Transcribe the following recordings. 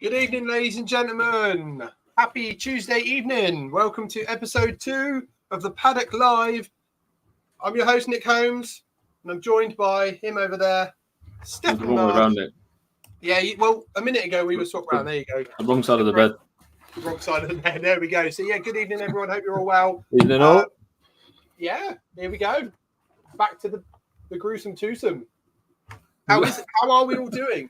Good evening, ladies and gentlemen. Happy Tuesday evening. Welcome to episode 2 of the Paddock Live. I'm your host, Nick Holmes, and I'm joined by him over there, Stefan Marsh. Around it. Yeah, well, a minute ago we were swapped around. There you go. The wrong side of the bed. Wrong side of the bed. There we go. So, yeah, good evening, everyone. Hope you're all well. Evening all. Yeah, here we go. Back to the gruesome twosome. How are we all doing?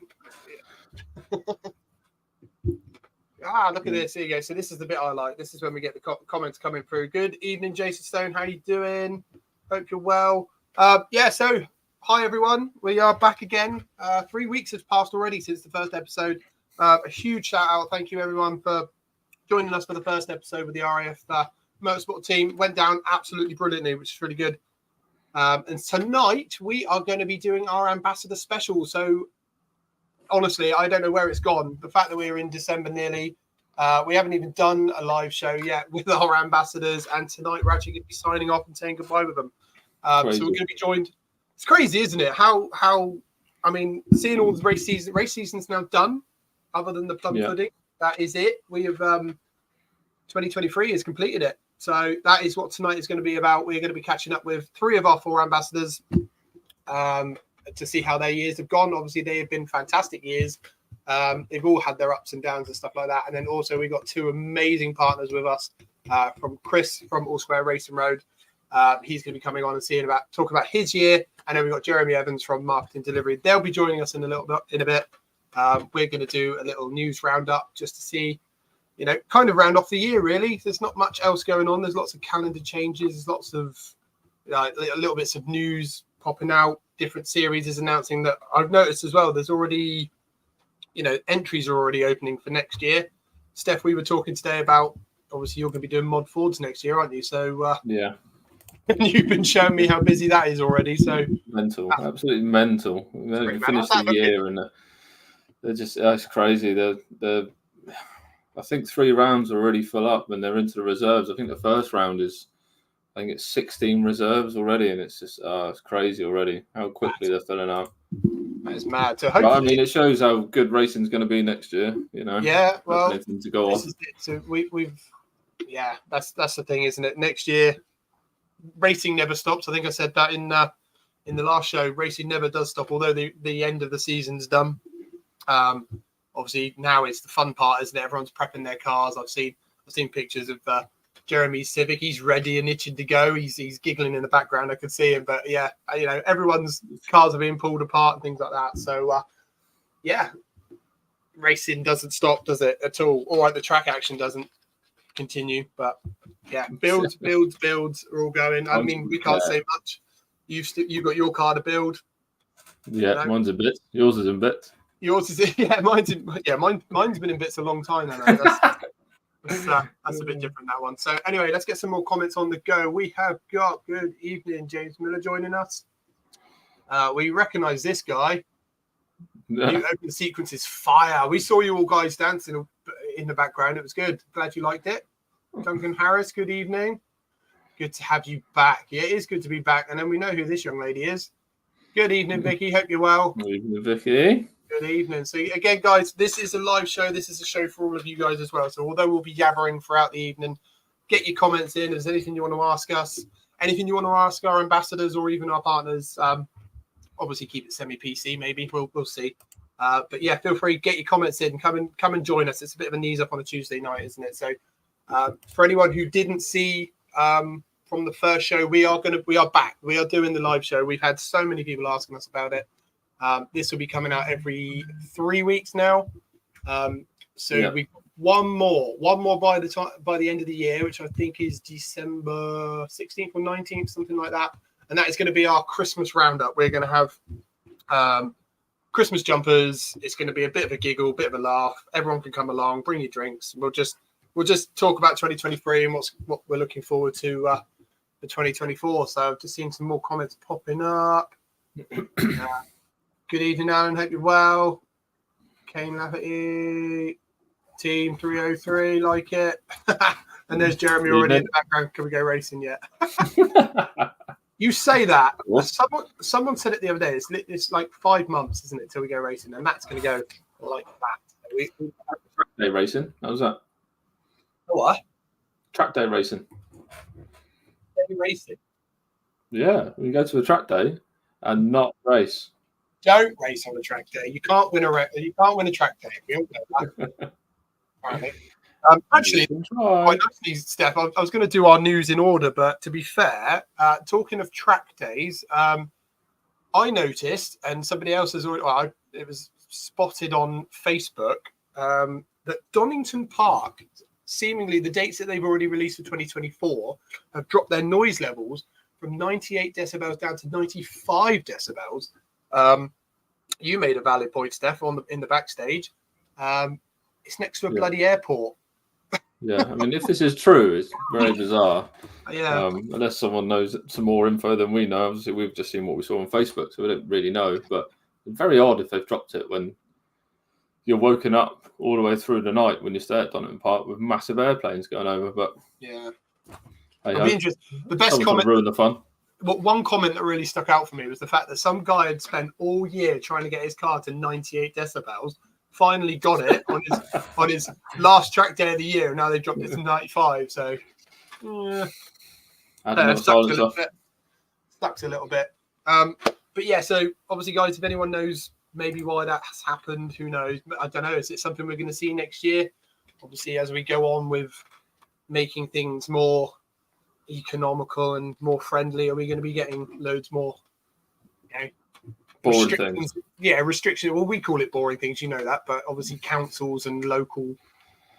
Look at this. Here you go. So this is the bit I like. This is when we get the comments coming through. Good evening, Jason Stone. How you doing? Hope you're well. So hi, everyone. We are back again. 3 weeks has passed already since the first episode. A huge shout out. Thank you, everyone, for joining us for the first episode with the RAF Motorsport team. Went down absolutely brilliantly, which is really good. And tonight we are going to be doing our ambassador special. So honestly, I don't know where it's gone. The fact that we're in December nearly, we haven't even done a live show yet with our ambassadors. And tonight we're actually going to be signing off and saying goodbye with them. So we're going to be joined. It's crazy, isn't it? How I mean, seeing all the race season's now done, other than the plum pudding. That is it. We have 2023 has completed it. So that is what tonight is going to be about. We're going to be catching up with 3 of our 4 ambassadors to see how their years have gone. Obviously, they have been fantastic years. They've all had their ups and downs and stuff like that. And then also we've got 2 amazing partners with us from Chris from All Square Racing Road. He's going to be coming on and talk about his year. And then we've got Jeremy Evans from Marketing Delivery. They'll be joining us in a bit. We're going to do a little news roundup just to see, kind of round off the year, really. There's not much else going on. There's lots of calendar changes. There's lots of little bits of news popping out. Different series is announcing that. I've noticed as well, there's already, entries are already opening for next year. Steph, we were talking today about, obviously, you're going to be doing mod Fords next year, aren't you? So, yeah. You've been showing me how busy that is already. So mental, absolutely mental. They finished the year and they're just, it's crazy. They're I think 3 rounds are already full up and they're into the reserves. I think the first round is, I think it's 16 reserves already, and it's just, it's crazy already how quickly they're filling out. That is mad. So hopefully, I mean, it shows how good racing's going to be next year. Yeah, well, anything to go on. So that's the thing, isn't it? Next year, racing never stops. I think I said that in the last show. Racing never does stop, although the end of the season's done. Obviously, now it's the fun part, isn't it? Everyone's prepping their cars. I've seen pictures of Jeremy's Civic. He's ready and itching to go. He's giggling in the background. I can see him. But yeah, everyone's cars are being pulled apart and things like that. So racing doesn't stop, does it, at all? All right, the track action doesn't continue, but yeah, builds are all going. I mean, we can't say much. You've got your car to build. Yeah, mine's in bits. Yours is in bits. Yours is mine's been in bits a long time now. That's a bit different, that one. So anyway, let's get some more comments on the go. We have got, good evening, James Miller joining us. We recognise this guy. Yeah. New open sequence is fire. We saw you all guys dancing in the background. It was good. Glad you liked it. Duncan Harris, good evening. Good to have you back. Yeah, it is good to be back. And then we know who this young lady is. Good evening, Vicky. Hope you're well. Good evening, Vicky. Good evening. So again, guys, this is a live show. This is a show for all of you guys as well. So although we'll be yabbering throughout the evening, get your comments in. If there's anything you want to ask us, anything you want to ask our ambassadors or even our partners, obviously keep it semi-PC maybe. We'll see. But yeah, feel free, get your comments in. Come and join us. It's a bit of a knees up on a Tuesday night, isn't it? So for anyone who didn't see from the first show, we are back. We are doing the live show. We've had so many people asking us about it. This will be coming out every 3 weeks now. We one more by the end of the year, which I think is December 16th or 19th, something like that. And that is going to be our Christmas roundup. We're going to have Christmas jumpers. It's going to be a bit of a giggle, a bit of a laugh. Everyone can come along, bring your drinks. We'll just talk about 2023 and what we're looking forward to for 2024. So I've just seen some more comments popping up. Good evening, Alan. Hope you're well. Kane Lafferty, Team 303, like it. And there's Jeremy already in the background. Can we go racing yet? You say that. Someone said it the other day. It's like 5 months, isn't it, till we go racing? And Matt's going to go like that. Track day racing. How was that? What? Track day racing. Day racing. Yeah, we go to a track day and not race. Don't race on a track day. You can't win a track day. We all know that. Apparently. Actually, Steph, I was going to do our news in order, but to be fair, talking of track days, I noticed, and somebody else has already, it was spotted on Facebook, that Donington Park, seemingly the dates that they've already released for 2024, have dropped their noise levels from 98 decibels down to 95 decibels. You made a valid point, Steph, in the backstage. It's next to a bloody airport. Yeah, I mean, if this is true, it's very bizarre. Yeah. Unless someone knows some more info than we know. Obviously, we've just seen what we saw on Facebook, so we don't really know. But it's very odd if they've dropped it when you're woken up all the way through the night when you stay at Donington Park with massive airplanes going over. But yeah, hey, interesting. The best comment ruin the fun. One comment that really stuck out for me was the fact that some guy had spent all year trying to get his car to 98 decibels. Finally got it on his last track day of the year. And now they dropped it to 95. So, sucks a little bit. But yeah, so obviously, guys, if anyone knows maybe why that has happened, who knows? I don't know. Is it something we're going to see next year? Obviously, as we go on with making things more economical and more friendly, are we going to be getting loads more, boring things? Yeah, restrictions. Well, we call it boring things, you know that, but obviously councils and local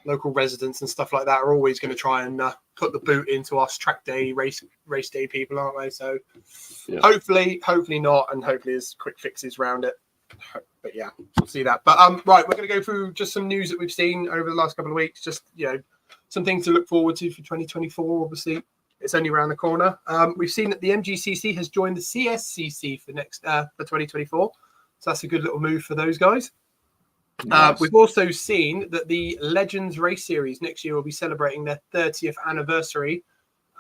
residents and stuff like that are always going to try and put the boot into us track day race day people, aren't they? So hopefully not, and hopefully there's quick fixes around it. But yeah, we'll see that. But right, we're going to go through just some news that we've seen over the last couple of weeks. Just some things to look forward to for 2024. Obviously, it's only around the corner. We've seen that the MGCC has joined the CSCC for 2024. So that's a good little move for those guys. Nice. We've also seen that the Legends Race Series next year will be celebrating their 30th anniversary.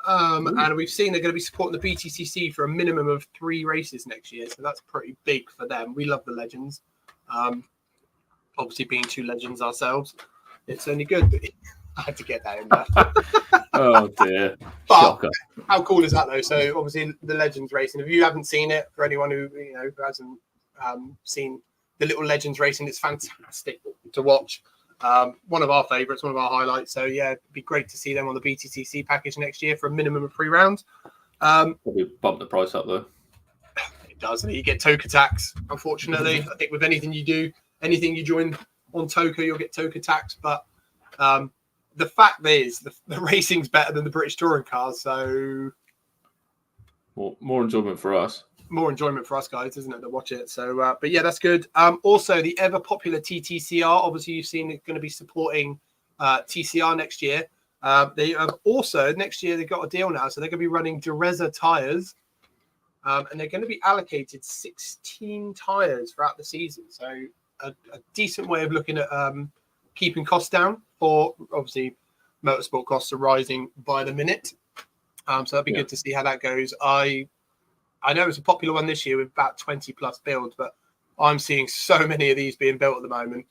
And we've seen they're going to be supporting the BTCC for a minimum of 3 races next year. So that's pretty big for them. We love the Legends. Obviously, being 2 legends ourselves, it's only good. But I had to get that in there. Oh, dear. But Shocker. How cool is that, though? So, obviously, the Legends Racing. If you haven't seen it, for anyone who hasn't seen the little Legends Racing, it's fantastic to watch. One of our favourites, one of our highlights. So, yeah, it'd be great to see them on the BTCC package next year for a minimum of 3 rounds. Probably bump the price up, though. It does. You get Toka tax, unfortunately. I think with anything you do, anything you join on Toka, you'll get Toka tax. But the fact is, the racing's better than the British touring cars. So more enjoyment for us. More enjoyment for us guys, isn't it, to watch it? So, but yeah, that's good. Also, the ever popular TTCR. Obviously, you've seen it's going to be supporting TCR next year. They have also next year they've got a deal now, so they're going to be running Dureza tires, and they're going to be allocated 16 tires throughout the season. So, a decent way of looking at keeping costs down. For obviously, motorsport costs are rising by the minute. So that'd be good to see how that goes. I know it's a popular one this year with about 20 plus builds, but I'm seeing so many of these being built at the moment.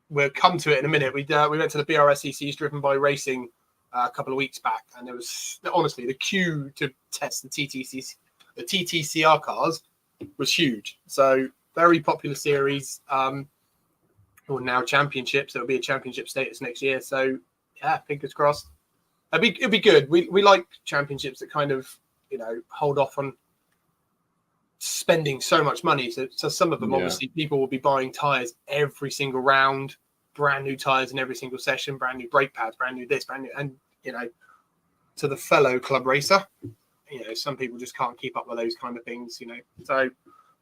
We'll come to it in a minute. We went to the BRSCCs driven by racing a couple of weeks back, and there was honestly the queue to test the TTCR cars was huge. So very popular series. Or now championships. It'll be a championship status next year. So yeah, fingers crossed. It'd be good. We like championships that kind of hold off on spending so much money. So some of them obviously people will be buying tires every single round, brand new tires in every single session, brand new brake pads, brand new this, brand new, and to the fellow club racer, some people just can't keep up with those kind of things. So.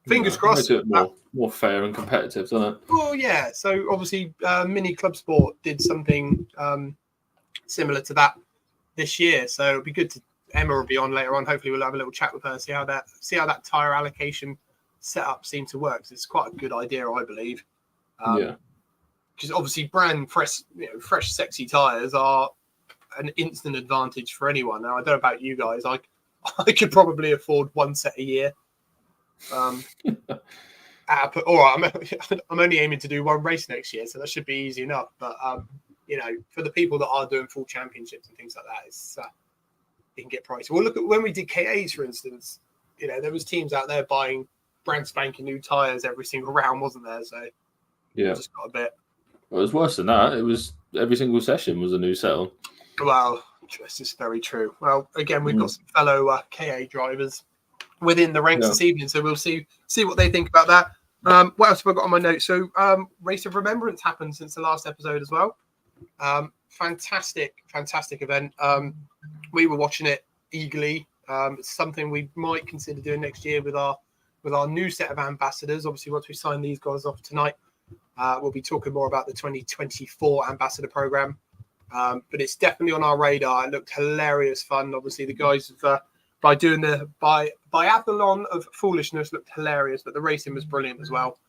Fingers crossed. Makes it more fair and competitive, doesn't it? Well, yeah. So obviously, Mini Club Sport did something similar to that this year. So it'll be good to Emma will be on later on. Hopefully, we'll have a little chat with her, see how that tire allocation setup seemed to work. It's quite a good idea, I believe. Because obviously, brand fresh, sexy tires are an instant advantage for anyone. Now, I don't know about you guys. I could probably afford 1 set a year. All right, I'm only aiming to do one race next year, so that should be easy enough. But for the people that are doing full championships and things like that, it's it can get pricey. Well, look at when we did KAs, for instance. There was teams out there buying brand spanking new tires every single round, wasn't there? So yeah, just got a bit. Well, it was worse than that. It was every single session was a new settle. Well, this is very true. Well, again, we've got some fellow KA drivers within the ranks this evening, so we'll see what they think about that. What else have I got on my notes? So, Race of Remembrance happened since the last episode as well. Fantastic event. We were watching it eagerly. It's something we might consider doing next year with our new set of ambassadors. Obviously, once we sign these guys off tonight, we'll be talking more about the 2024 ambassador program. But it's definitely on our radar. It looked hilarious fun. Obviously, the guys by doing the biathlon of foolishness looked hilarious, but the racing was brilliant as well.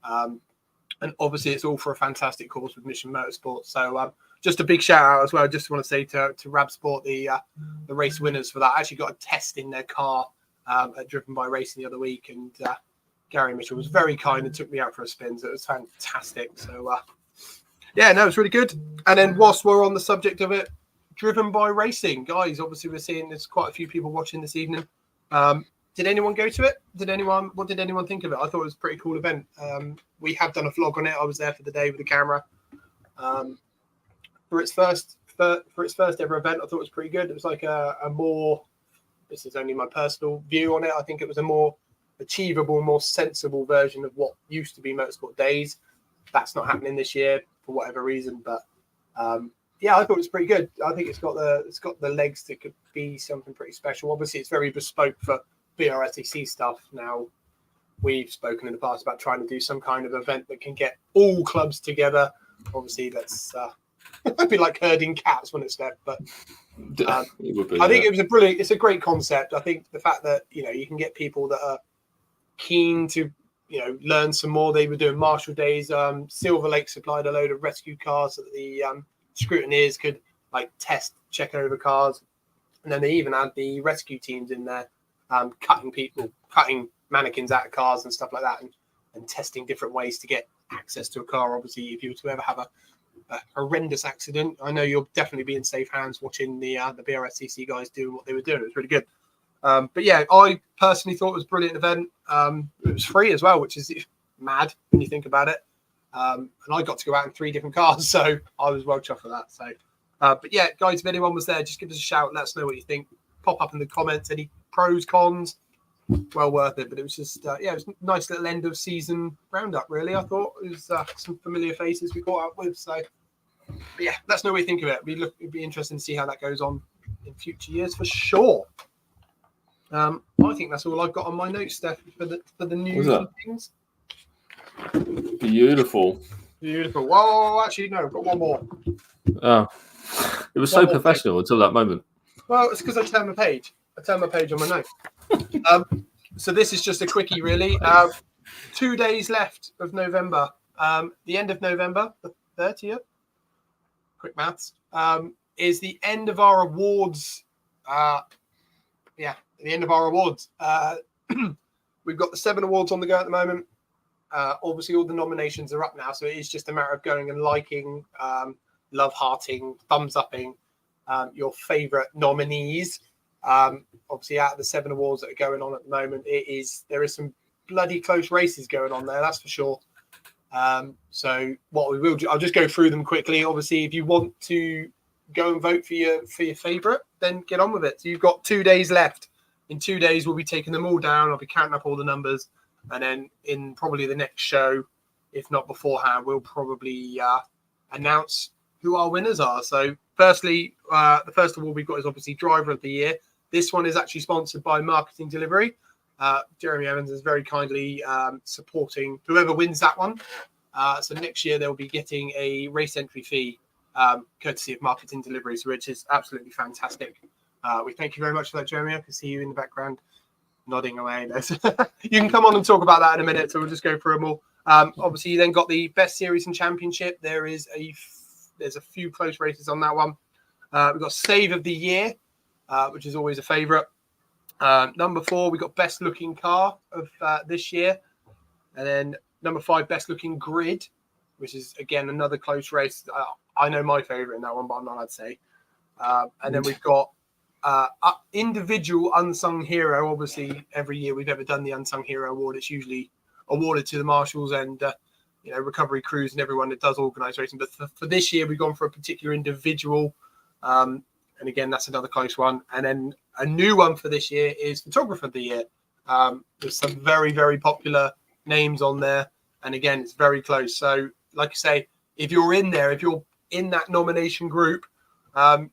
And obviously, it's all for a fantastic cause with Mission Motorsport. So just a big shout out as well. Just want to say to Rab Sport, the race winners for that. I actually got a test in their car at Driven by Racing the other week, and Gary Mitchell was very kind and took me out for a spin. So it was fantastic. So it was really good. And then whilst we're on the subject of it, Driven by Racing, guys. Obviously, we're seeing there's quite a few people watching this evening. Did anyone go to it? What did anyone think of it? I thought it was a pretty cool event. We have done a vlog on it. I was there for the day with the camera. For its first ever event, I thought it was pretty good. It was like a more, this is only my personal view on it, I think it was a more achievable, more sensible version of what used to be Motorsport Days. That's not happening this year for whatever reason, but I thought it was pretty good. I think it's got the legs that could be something pretty special. Obviously, it's very bespoke for BRSEC stuff. Now, we've spoken in the past about trying to do some kind of event that can get all clubs together. Obviously, that's it'd be like herding cats when it's left. But I think it was it's a great concept. I think the fact that you can get people that are keen to learn some more. They were doing Marshall Days. Silver Lake supplied a load of rescue cars so that the scrutineers could check over cars, and then they even had the rescue teams in there cutting mannequins out of cars and stuff like that, and testing different ways to get access to a car. Obviously, if you were to ever have a horrendous accident, I know you'll definitely be in safe hands watching the BRSCC guys doing what they were doing. It was really good. But yeah, I personally thought it was a brilliant event. It was free as well, which is mad when you think about it. And I got to go out in 3 different cars, so I was well chuffed for that. So, but yeah, guys, if anyone was there, just give us a shout. Let us know what you think. Pop up in the comments any pros, cons. Well worth it. But it was just, it was a nice little end of season roundup. Really, I thought it was some familiar faces we caught up with. So, but yeah, let us know what you think of it. It'd be interesting to see how that goes on in future years for sure. I think that's all I've got on my notes, Steph, for the news and things. Beautiful. Whoa, actually, no, I've got one more. Oh, it was so professional until that moment. Well, it's because I turned my page. On my note. So this is just a quickie, really. 2 days left of November. The end of November, the 30th. Quick maths. Is the end of our awards. The end of our awards. We've got the 7 awards on the go at the moment. Obviously, all the nominations are up now, so it is just a matter of going and liking, love hearting, thumbs upping your favourite nominees. Obviously, out of the 7 awards that are going on at the moment, there is some bloody close races going on there, that's for sure. So what we will do, I'll just go through them quickly. Obviously, if you want to go and vote for your favourite, then get on with it. So you've got 2 days left. In 2 days, we'll be taking them all down. I'll be counting up all the numbers. And then in probably the next show, if not beforehand, we'll probably announce who our winners are. So firstly, the first award we've got is obviously Driver of the Year. This one is actually sponsored by Marketing Delivery. Jeremy Evans is very kindly supporting whoever wins that one. So next year, they'll be getting a race entry fee courtesy of Marketing Delivery, which is absolutely fantastic. We thank you very much for that, Jeremy. I can see you in the background nodding away. You can come on and talk about that in a minute, so we'll just go through them all. Obviously, you then got the Best Series and Championship. There's a few close races on that one. We've got Save of the Year, which is always a favourite. Number 4, we got Best Looking Car of this year. And then number 5, best looking grid, which is again another close race. I know my favourite in that one, but I'm not allowed to say. And then we've got individual unsung hero. Obviously, every year we've ever done the unsung hero award. It's usually awarded to the marshals and recovery crews and everyone that does organised racing. But for this year, we've gone for a particular individual. And again, that's another close one. And then a new one for this year is photographer of the year. There's some very, very popular names on there. And again, it's very close. So like I say, if you're in there, if you're in that nomination group,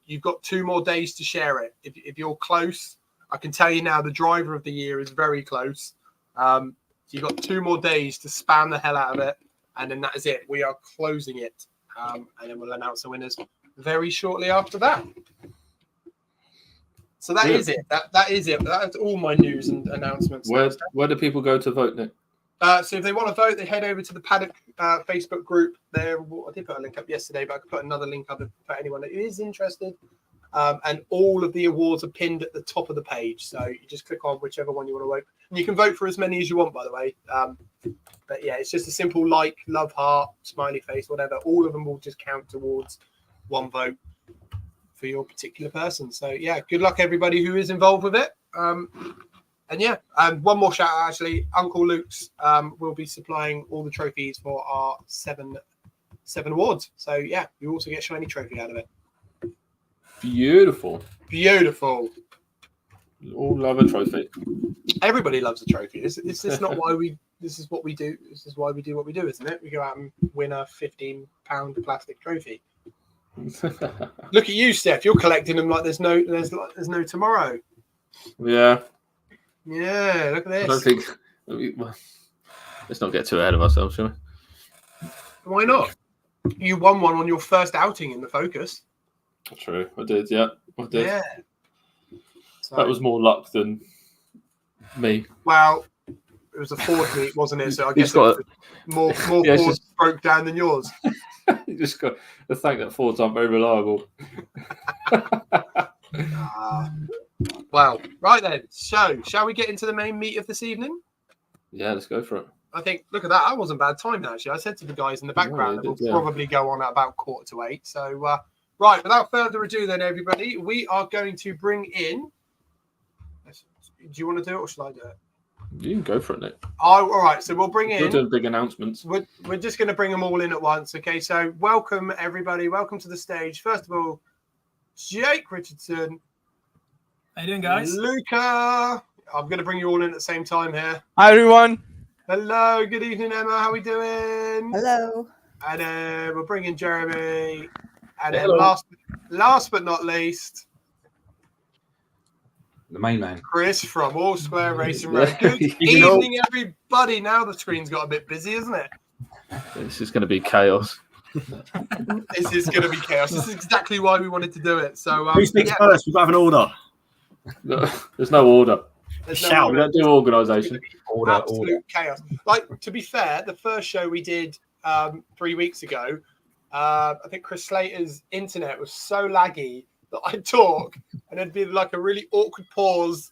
you've got 2 more days to share it. If you're close, I can tell you now the driver of the year is very close. So you've got 2 more days to spam the hell out of it. And then that is it. We are closing it. And then we'll announce the winners very shortly after that. So that is it. That is it. That's all my news and announcements. Where do people go to vote, Nick? So if they want to vote, they head over to the Paddock Facebook group. There, I did put a link up yesterday, but I could put another link up for anyone that is interested. And all of the awards are pinned at the top of the page. So you just click on whichever one you want to vote. And you can vote for as many as you want, by the way. But yeah, it's just a simple like, love, heart, smiley face, whatever. All of them will just count towards one vote for your particular person. So yeah, good luck everybody who is involved with it. And yeah, one more shout out actually. Uncle Luke's will be supplying all the trophies for our seven awards. So yeah, you also get a shiny trophy out of it. Beautiful. All love a trophy. Everybody loves a trophy. This is not why we. This is what we do. This is why we do what we do, isn't it? We go out and win a £15 plastic trophy. Look at you, Steph. You're collecting them like there's no tomorrow. Yeah. Yeah. Look at this. I don't think. Well, let's not get too ahead of ourselves, shall we? Why not? You won one on your first outing in the Focus. True. I did. Yeah. I did. Yeah. So, that was more luck than me. Well, it was a Ford meet, wasn't it? So I guess more Fords broke down than yours. You just got to thank that Fords aren't very reliable. Well, right then. So, shall we get into the main meet of this evening? Yeah, let's go for it. I think, look at that. That wasn't bad time, actually. I said to the guys in the background that we'll probably go on at about 7:45. So, right, without further ado then, everybody, we are going to bring in... Do you want to do it or shall I do it? You can go for it, Nick. Oh, all right. So we'll bring in... You're doing big announcements. We're just going to bring them all in at once. Okay, so welcome, everybody. Welcome to the stage. First of all, Jake Richardson. How you doing, guys? Luca. I'm going to bring you all in at the same time here. Hi, everyone. Hello. Good evening, Emma. How are we doing? Hello. And we'll bring in Jeremy. And then Hello. last but not least... The main man. Chris from All Square Racing Road. Good evening, everybody. Now the screen's got a bit busy, isn't it? This is going to be chaos. This is going to be chaos. This is exactly why we wanted to do it. So, who speaks first? We've got to have an order. There's no order. Shout. We don't do organisation. Absolute chaos. Like, to be fair, the first show we did 3 weeks ago, I think Chris Slater's internet was so laggy that I'd talk and there'd be like a really awkward pause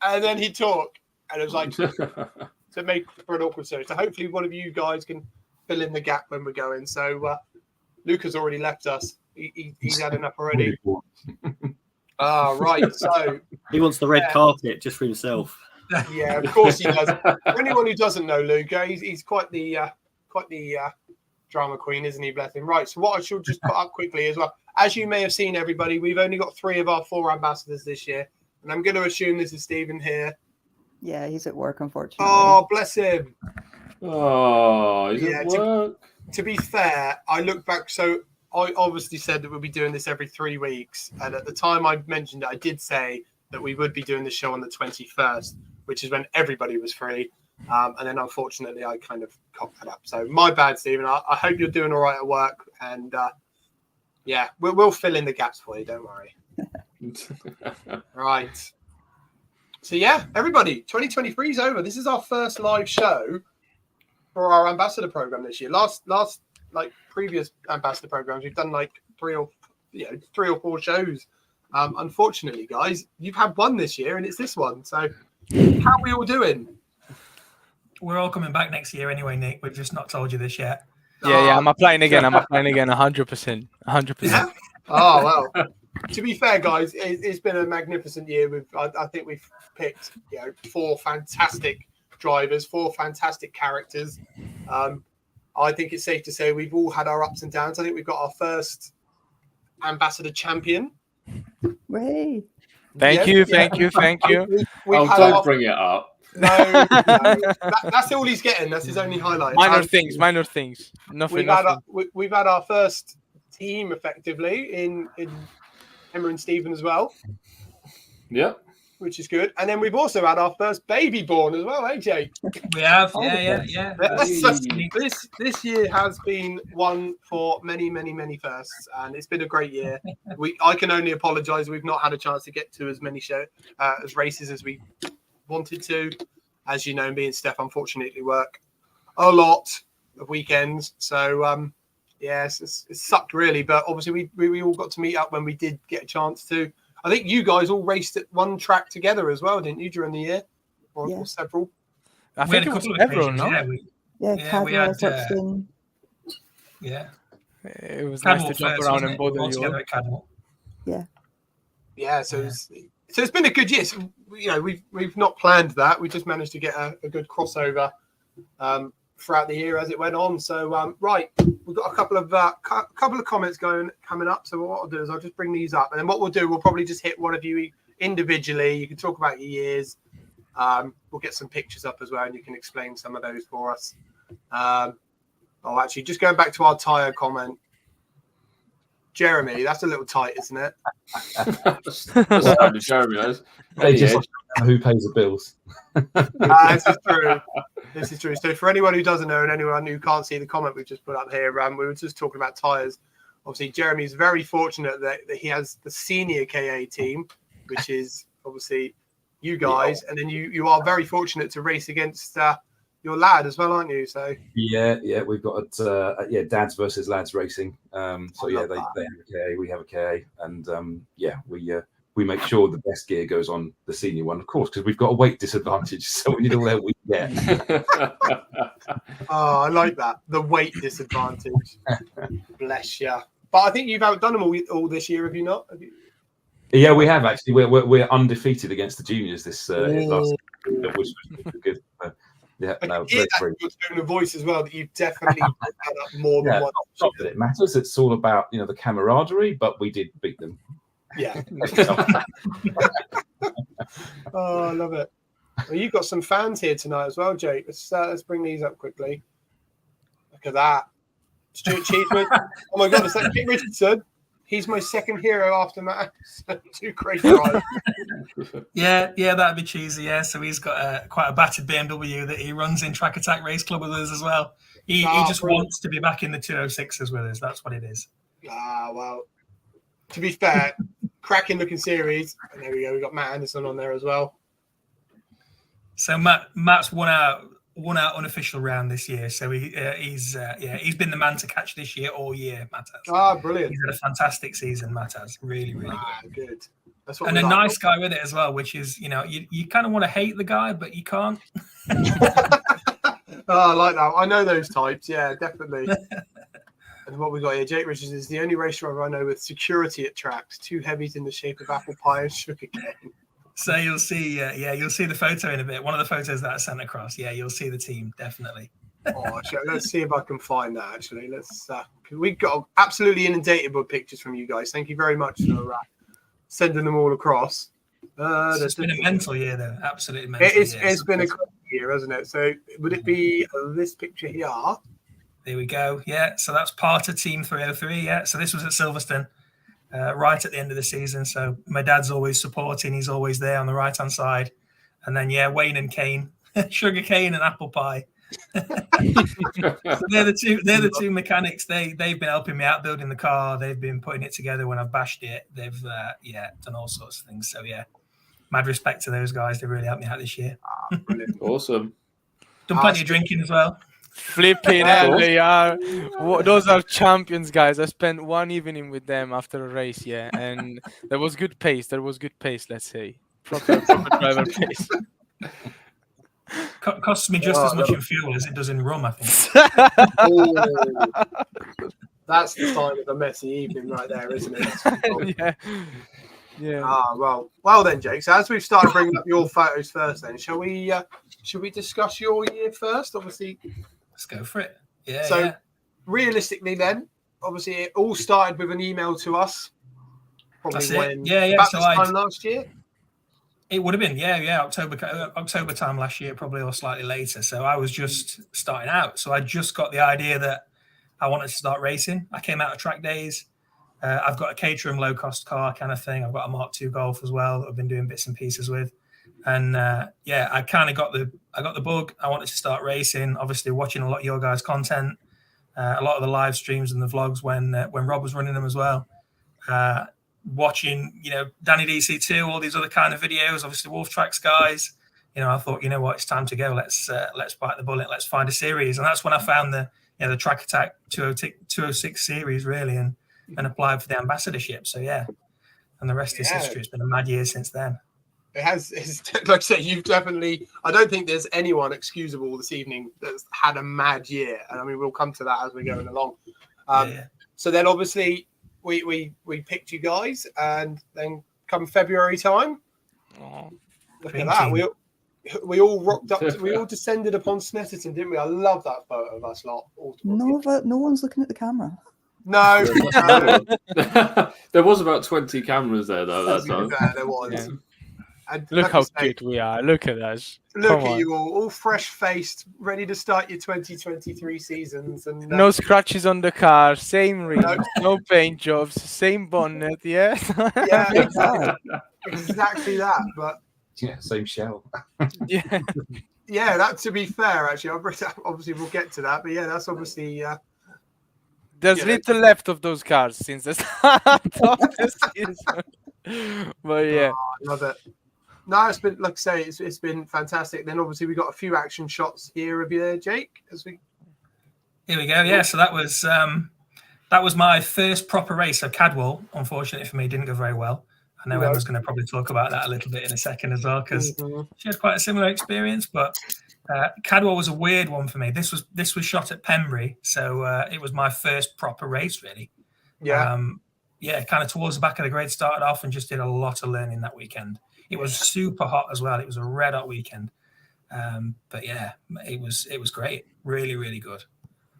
and then he'd talk. And it was like to make for an awkward show. So hopefully one of you guys can fill in the gap when we're going. So Luca's already left us. He's had enough already. Right. So he wants the red carpet just for himself. Yeah, of course he does. For anyone who doesn't know Luca, he's quite the drama queen, isn't he? Bless him. Right. So what I should just put up quickly as well. As you may have seen, everybody, we've only got 3 of our 4 ambassadors this year. And I'm going to assume this is Stephen here. Yeah, he's at work, unfortunately. Oh, bless him. Oh, he's at work. To be fair, I look back. So I obviously said that we'll be doing this every 3 weeks. And at the time I mentioned it, I did say that we would be doing the show on the 21st, which is when everybody was free. And then unfortunately, I kind of cocked that up. So my bad, Stephen. I hope you're doing all right at work. And yeah, we'll fill in the gaps for you. Don't worry. Right. So yeah, everybody, 2023 is over. This is our first live show for our ambassador program this year. Last like previous ambassador programs, we've done like 3 or 4 shows. Unfortunately, guys, you've had one this year, and it's this one. So how are we all doing? We're all coming back next year anyway, Nick. We've just not told you this yet. Yeah, I'm applying again. 100%. 100%. Yeah. Oh well. To be fair, guys, it's been a magnificent year. I think we've picked 4 fantastic drivers, 4 fantastic characters. I think it's safe to say we've all had our ups and downs. I think we've got our first ambassador champion. Way. Thank you. Don't bring it up. No. That's all he's getting. That's his only highlight. Minor things. Nothing. We've had our first team effectively in Emma and Stephen as well. Yeah. Which is good. And then we've also had our first baby born as well, AJ. We have, yeah. This year has been one for many, many, many firsts, and it's been a great year. I can only apologise we've not had a chance to get to as many as races as we wanted to. As you know, me and Steph unfortunately work a lot of weekends, so it's sucked really. But obviously we all got to meet up when we did get a chance to. I think you guys all raced at one track together as well, didn't you, during the year? Or several? I think it was several, no? We had Hoxton. Yeah. It was nice to jump around in both of you. Yeah, so it's been a good year. So, we've not planned that. We just managed to get a good crossover throughout the year as it went on. So right, we've got a couple of comments coming up. So what I'll do is I'll just bring these up, and then what we'll do, we'll probably just hit one of you individually. You can talk about your years. We'll get some pictures up as well, and you can explain some of those for us. Actually, just going back to our tyre comment, Jeremy, that's a little tight, isn't it? Jeremy, who pays the bills? This is true. So for anyone who doesn't know and anyone who can't see the comment we've just put up here, we were just talking about tyres. Obviously, Jeremy's very fortunate that he has the senior KA team, which is obviously you guys, and then you are very fortunate to race against your lad as well, aren't you? So yeah, we've got dads versus lads racing. They have a KA, we have a KA, and we make sure the best gear goes on the senior one, of course, because we've got a weight disadvantage, so we need all the help we can get. Oh, I like that, the weight disadvantage. Bless you. But I think you've outdone them all this year, have you not? Yeah, we have actually. We're undefeated against the juniors this last year, which was good. Very. Your tone of voice as well, that you've definitely had up more than one. Not that it matters. It's all about the camaraderie, but we did beat them. Yeah. Oh, I love it. Well, you've got some fans here tonight as well, Jake. Let's bring these up quickly. Look at that. Stuart Cheeseman. Oh my God, is that Jake Richardson? He's my second hero after Matt. Too crazy, right? Yeah, that'd be cheesy. Yeah, so he's got quite a battered BMW that he runs in Track Attack Race Club with us as well. He just wants to be back in the 206s with us. That's what it is. Well, to be fair, cracking looking series. And there we go. We got Matt Anderson on there as well. So Matt's won out unofficial round this year. So he's been the man to catch this year all year. Matt has. Brilliant! He's had a fantastic season. Matt has really good. That's what nice guy with it as well, which is you kind of want to hate the guy, but you can't. I like that. I know those types. Yeah, definitely. And what we got here, Jake Richards is the only race driver I know with security at tracks, 2 heavies in the shape of apple pie and sugar cane. So you'll see, you'll see the photo in a bit. One of the photos that I sent across. Yeah, you'll see the team definitely. Let's see if I can find that. Actually, we got absolutely inundated with pictures from you guys. Thank you very much for sending them all across. It's been a mental year, though. Absolutely mental. It's been a crazy year, hasn't it? So would it be this picture here? There we go. Yeah, so that's part of Team 303. Yeah, so this was at Silverstone. Right at the end of the season. So my dad's always supporting. He's always there on the right-hand side. And then, Wayne and Kane, sugar cane and apple pie. So they're the two mechanics. They've been helping me out building the car. They've been putting it together when I've bashed it. They've, done all sorts of things. So, mad respect to those guys. They really helped me out this year. Awesome. Done plenty of drinking as well. Flipping hell, they are. Those are champions, guys. I spent one evening with them after a race, and there was good pace. Let's say proper driver pace. Costs me just as much in fuel as it does in rum, I think. That's the sign of a messy evening right there, isn't it? Yeah. Well then, Jake. So as we've started bringing up your photos first, then shall we discuss your year first? Obviously, let's go for it. Yeah. So realistically, then obviously it all started with an email to us. Probably about this time last year. It would have been, October time last year, probably, or slightly later. So I was just starting out. So I just got the idea that I wanted to start racing. I came out of track days. I've got a Caterham low-cost car kind of thing. I've got a Mark II Golf as well that I've been doing bits and pieces with. And I kind of got the bug. I wanted to start racing. Obviously, watching a lot of your guys' content, a lot of the live streams and the vlogs when Rob was running them as well. Watching, Danny DC2, all these other kind of videos, obviously Wolf Tracks guys. I thought, you know what, it's time to go. Let's bite the bullet. Let's find a series. And that's when I found the Track Attack 206 series, really, and applied for the ambassadorship. So, and the rest is history. It's been a mad year since then. It has. Like I say, you've definitely, I don't think there's anyone excusable this evening that's had a mad year. And I mean, we'll come to that as we're going along. So then obviously, we picked you guys, and then come February time, look at that. We all rocked up. We all descended upon Snetterton, didn't we? I love that photo of us lot. No one's looking at the camera. No. There was about 20 cameras there, though. That time. There was. Yeah. And look how cute we are. Look at us. Look at you all fresh-faced, ready to start your 2023 seasons. And no scratches on the car, same ring, no paint jobs, same bonnet, yeah? Yeah, exactly that. But same shell. Yeah, that, to be fair, actually, obviously we'll get to that. But yeah, that's obviously... There's little left of those cars since the start of the season. But yeah. Love it. No, it's been, like I say, it's been fantastic. Then obviously we got a few action shots here of you there, Jake. Here we go. Yeah, so that was my first proper race. So Cadwell, unfortunately for me, didn't go very well. I know Emma's going to probably talk about that a little bit in a second as well, because she had quite a similar experience. But Cadwell was a weird one for me. This was shot at Pembrey, so it was my first proper race, really. Kind of towards the back of the grade, started off and just did a lot of learning that weekend. It was super hot as well. It was a red hot weekend. But yeah, it was great. Really, really good.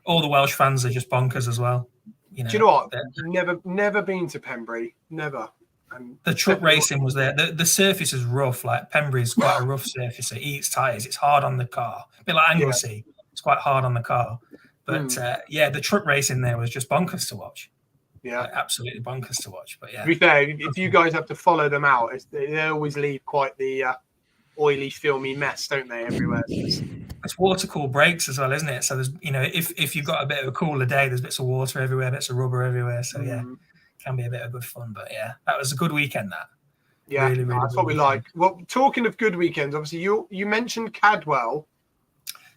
All the Welsh fans are just bonkers as well. Do you know what? Never been to Pembrey. Never. And the truck racing was there. The surface is rough. Like Pembrey's quite a rough surface. It eats tyres. It's hard on the car. A bit like Anglesey. It's quite hard on the car. But the truck racing there was just bonkers to watch. Yeah, like, absolutely bonkers to watch. But yeah, to be fair, if you guys have to follow them out, they always leave quite the oily, filmy mess, don't they? Everywhere. It's water cool breaks as well, isn't it? So there's, if you've got a bit of a cooler day, there's bits of water everywhere, bits of rubber everywhere. So yeah, can be a bit of good fun. But yeah, that was a good weekend. That. Yeah, really, really that's what we like. Well, talking of good weekends, obviously you mentioned Cadwell.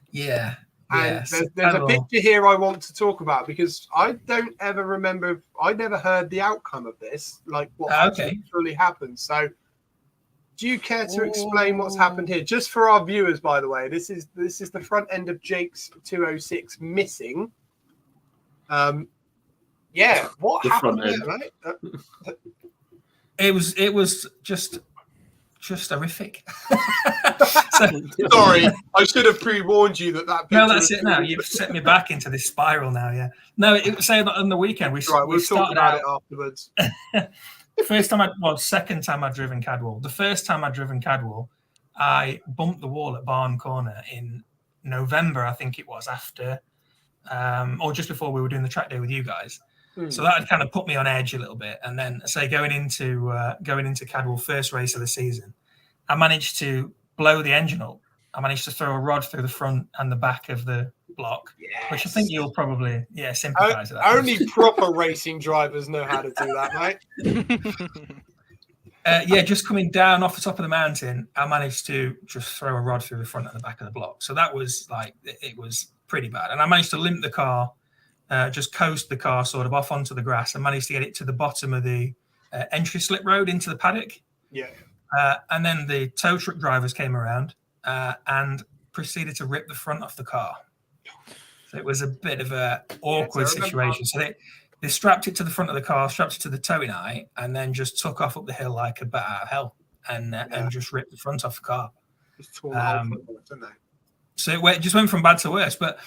Yeah. And there's a picture here I want to talk about, because I don't ever remember. I never heard the outcome of this, like what actually happened. So, do you care to explain what's happened here, just for our viewers? By the way, this is the front end of Jake's 206 missing. What the happened there, right? It was just horrific. Sorry, I should have pre-warned you that picture. No, that's it now. You've set me back into this spiral now, yeah. No, it was saying that on the weekend we we'll talk about it afterwards. Second time I'd driven Cadwell. The first time I'd driven Cadwell, I bumped the wall at Barn Corner in November, I think it was, after or just before we were doing the track day with you guys. So that had kind of put me on edge a little bit. And then, going into Cadwell, first race of the season, I managed to blow the engine up. I managed to throw a rod through the front and the back of the block, which I think you'll probably sympathise with that. Only proper racing drivers know how to do that, mate. Just coming down off the top of the mountain, I managed to just throw a rod through the front and the back of the block. So that was it was pretty bad. And I managed to limp the car. Just coast the car sort of off onto the grass and managed to get it to the bottom of the entry slip road into the paddock. Yeah. And then the tow truck drivers came around and proceeded to rip the front off the car. So it was a bit of a awkward situation. So they strapped it to the front of the car, strapped it to the towing eye, and then just took off up the hill like a bat out of hell, and just ripped the front off the car. Just torn the whole front off, didn't they? So it just went from bad to worse. But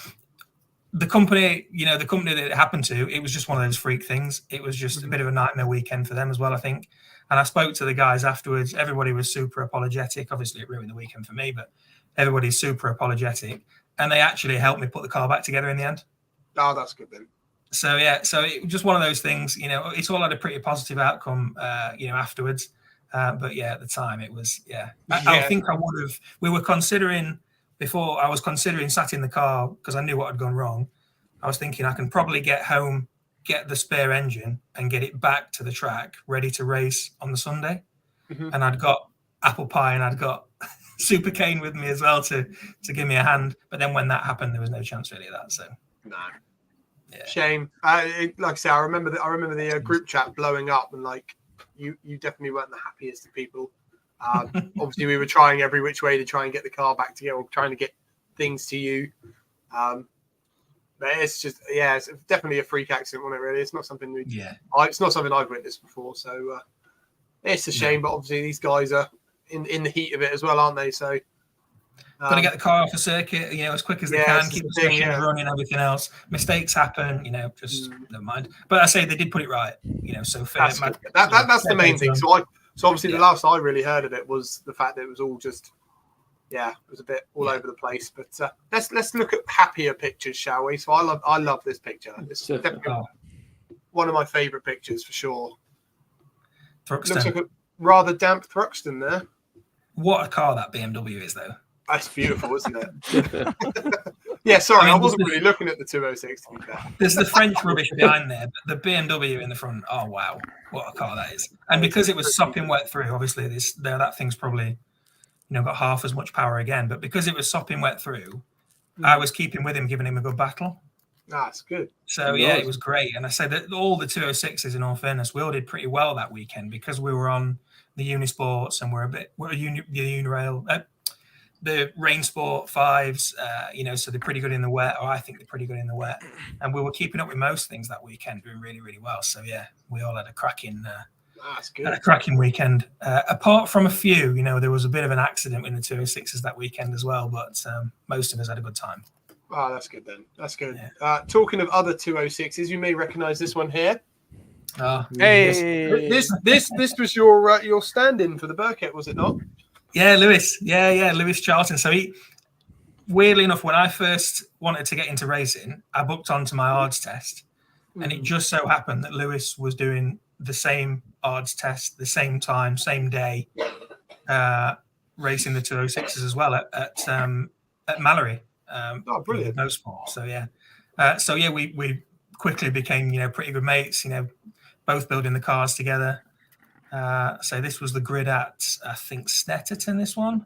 the company that it happened to, it was just one of those freak things. It was just a bit of a nightmare weekend for them as well, I think. And I spoke to the guys afterwards. Everybody was super apologetic. Obviously, it ruined the weekend for me, but everybody's super apologetic. And they actually helped me put the car back together in the end. Oh, that's good then. So, so it was just one of those things, it's all had a pretty positive outcome, afterwards. But at the time it was, I think we were considering, before I was considering sat in the car because I knew what had gone wrong. I was thinking I can probably get home, get the spare engine and get it back to the track ready to race on the Sunday. And I'd got apple pie and I'd got Super Cane with me as well to give me a hand. But then when that happened, there was no chance really of that. So no, shame. Like I say, I remember the group chat blowing up, and like you definitely weren't the happiest of people. Obviously, we were trying every which way to try and get the car back together, or trying to get things to you. But it's just it's definitely a freak accident, wasn't it? Really, it's not something it's not something I've witnessed before. So it's a shame, but obviously these guys are in the heat of it as well, aren't they? So got to get the car off the circuit, as quick as they can, keep the sessions running, everything else. Mistakes happen, just never mind. But I say they did put it right, so fair. That's the main thing. So obviously the last I really heard of it was the fact that it was all just, it was a bit all over the place. But let's look at happier pictures, shall we? So I love this picture. It's definitely one of my favourite pictures for sure. Thruxton. Looks like a rather damp Thruxton there. What a car that BMW is, though. That's beautiful, isn't it? Sorry, I wasn't really looking at the 206 to be fair. There's the French rubbish behind there, but the BMW in the front, oh wow, what a car that is. And because it was sopping wet through, obviously that thing's probably got half as much power again, but because it was sopping wet through, I was keeping with him, giving him a good battle. That's good. So it was great. And I say that all the 206s, in all fairness, we all did pretty well that weekend because we were on the Unisports and the Unirail, the Rain Sport 5s, so they're pretty good in the wet, or I think they're pretty good in the wet. And we were keeping up with most things that weekend, doing really, really well. So we all had a cracking, weekend. Apart from a few, there was a bit of an accident in the 206s that weekend as well, but most of us had a good time. Oh, that's good then. That's good. Yeah. Talking of other 206s, you may recognise this one here. Hey, this was your stand-in for the Burkett, was it not? Yeah, Lewis. Yeah, Lewis Charlton. So weirdly enough, when I first wanted to get into racing, I booked onto my ARDS test, and it just so happened that Lewis was doing the same ARDS test, the same time, same day, racing the 206s as well at Mallory. Brilliant! No sport. So we quickly became pretty good mates. Both building the cars together. So this was the grid at, I think, Snetterton, this one,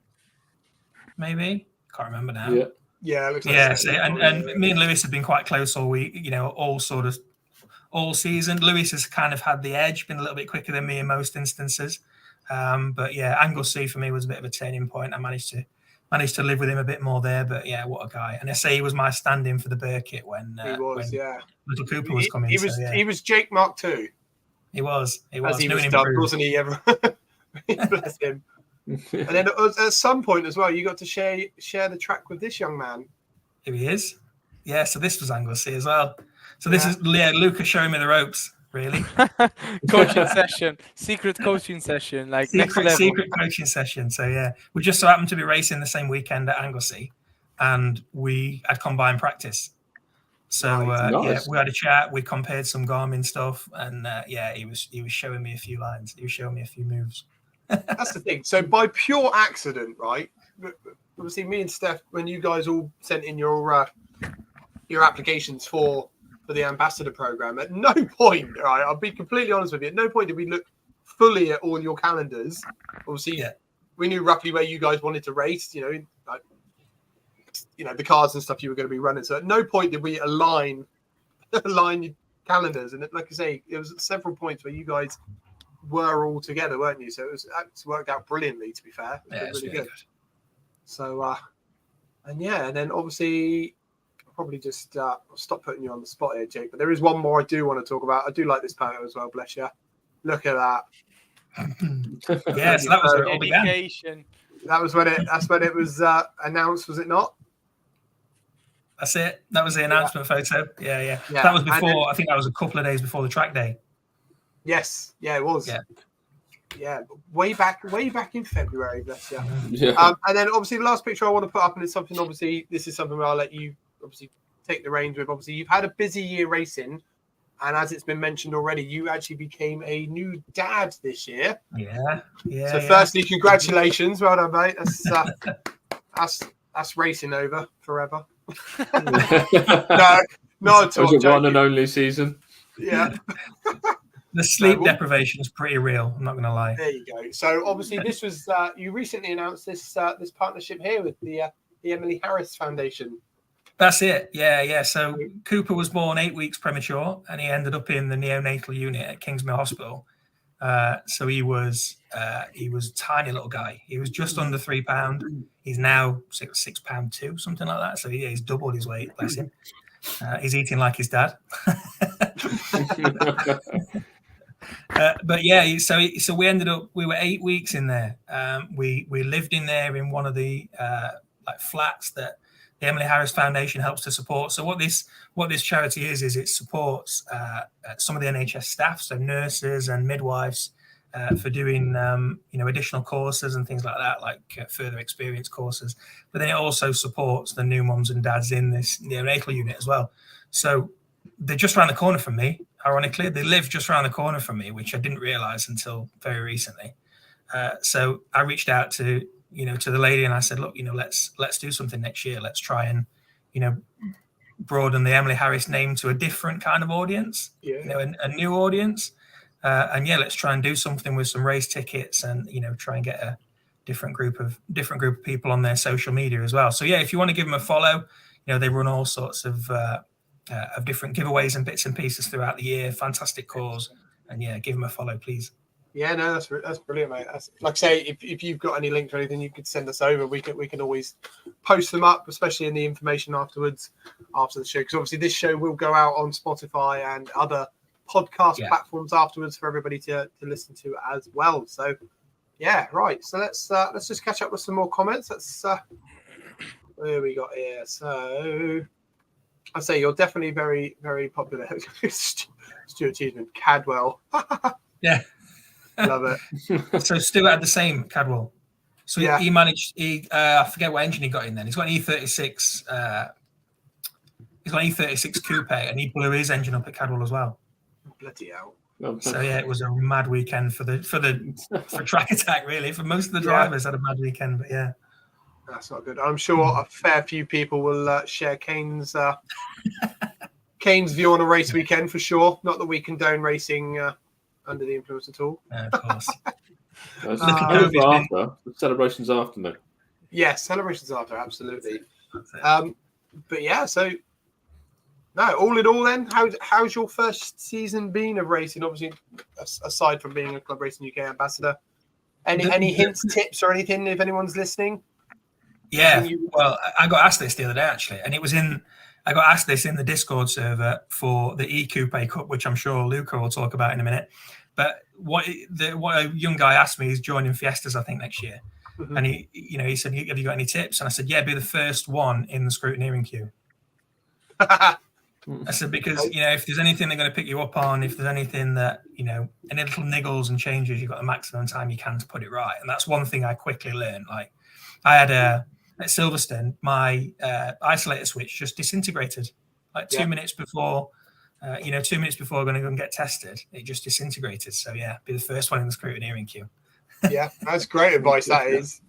maybe. Can't remember now. Yeah. It looks like so, and me and Lewis have been quite close all week, all season. Lewis has kind of had the edge, been a little bit quicker than me in most instances. But Anglesey for me was a bit of a turning point. I managed to live with him a bit more there, but what a guy. And I say he was my stand-in for the Burkett when Little Cooper was coming. He was Jake Mark II. He was. As he was dubbed, wasn't he? Bless him. And then at some point as well, you got to share the track with this young man. Here he is. Yeah, so this was Anglesey as well. So this is Luca showing me the ropes, really. Coaching session, secret coaching session, like next level. Secret coaching session. So we just so happened to be racing the same weekend at Anglesey, and we had combined practice. So nice. We had a chat. We compared some Garmin stuff, and he was showing me a few lines. He was showing me a few moves. That's the thing. So by pure accident, right? Obviously, me and Steph, when you guys all sent in your applications for the ambassador program, at no point, right? I'll be completely honest with you. At no point did we look fully at all your calendars. Obviously, we knew roughly where you guys wanted to race. The cars and stuff you were going to be running. So at no point did we align your calendars. And like I say, it was at several points where you guys were all together, weren't you? So it's worked out brilliantly, to be fair. It was really good. So And then obviously, I'll probably just stop putting you on the spot here, Jake. But there is one more I do want to talk about. I do like this photo as well. Bless you. Look at that. Yes, that was where it all began. Dedication. That's when it was announced, was it not? That's it. That was the announcement photo. Yeah. That was before. I think that was a couple of days before the track day. Yes. Yeah, it was. Yeah. Way back in February. Bless you. Yeah. And then obviously the last picture I want to put up, and it's something. Obviously, this is something where I'll let you obviously take the reins with. Obviously, you've had a busy year racing. And as it's been mentioned already, you actually became a new dad this year. Yeah. So firstly, congratulations. Well done, mate. That's racing over forever. No, not at all. Was it one and only season? Yeah. The sleep deprivation is pretty real. I'm not going to lie. There you go. So obviously this was, you recently announced this partnership here with the Emily Harris Foundation. That's it. Yeah. So Cooper was born 8 weeks premature, and he ended up in the neonatal unit at Kingsmill Hospital. So he was a tiny little guy. He was just under £3. He's now £6.2, something like that. So he's doubled his weight. Bless him. He's eating like his dad. But yeah, so we ended up. We were 8 weeks in there. We lived in there in one of the flats that the Emily Harris Foundation helps to support. So what this charity is it supports some of the NHS staff, so nurses and midwives, for doing additional courses and things like that, like further experience courses. But then it also supports the new mums and dads in this neonatal unit as well. So they're just around the corner from me. Ironically, they live just around the corner from me, which I didn't realise until very recently. So I reached out to the lady and I said, look, let's do something next year. Let's try and, broaden the Emily Harris name to a different kind of audience, a new audience. And let's try and do something with some race tickets and, try and get a different group of people on their social media as well. So if you want to give them a follow, they run all sorts of different giveaways and bits and pieces throughout the year. Fantastic cause. And give them a follow, please. Yeah, no, that's brilliant, mate. That's, like I say, if you've got any links or anything, you could send us over. We can always post them up, especially in the information afterwards, after the show. Because obviously this show will go out on Spotify and other podcast platforms afterwards for everybody to listen to as well. So right. So let's just catch up with some more comments. Let's where we got here. So I say you're definitely very, very popular. Stuart Cheeseman, Cadwell. Yeah. Love it. So Stuart had the same Cadwell. So he managed. I forget what engine he got in. Then he's got an E36. He's got an E36 coupe, and he blew his engine up at Cadwell as well. Bloody hell! So it was a mad weekend for Track Attack. Really, for most of the drivers had a mad weekend. But that's not good. I'm sure a fair few people will share Kane's view on a race weekend for sure. Not that we condone racing under the influence at all. Of course. After celebrations after me. Yes, celebrations after, absolutely. But so no, all in all, then, how's your first season been of racing? Obviously, aside from being a Club Racing UK ambassador, any hints, tips, or anything if anyone's listening? Yeah, well, I got asked this the other day actually, and I got asked this in the Discord server for the E-Coupe Cup, which I'm sure Luca will talk about in a minute. But what a young guy asked me is joining Fiestas, I think, next year. Mm-hmm. And he said, have you got any tips? And I said, be the first one in the scrutineering queue. I said, because, if there's anything they're going to pick you up on, if there's anything that, any little niggles and changes, you've got the maximum time you can to put it right. And that's one thing I quickly learned. Like, I had at Silverstone, my isolator switch just disintegrated. Like 2 minutes before, 2 minutes before going to go and get tested, it just disintegrated. So be the first one in the scrutineering queue. Yeah, that's great advice. That is.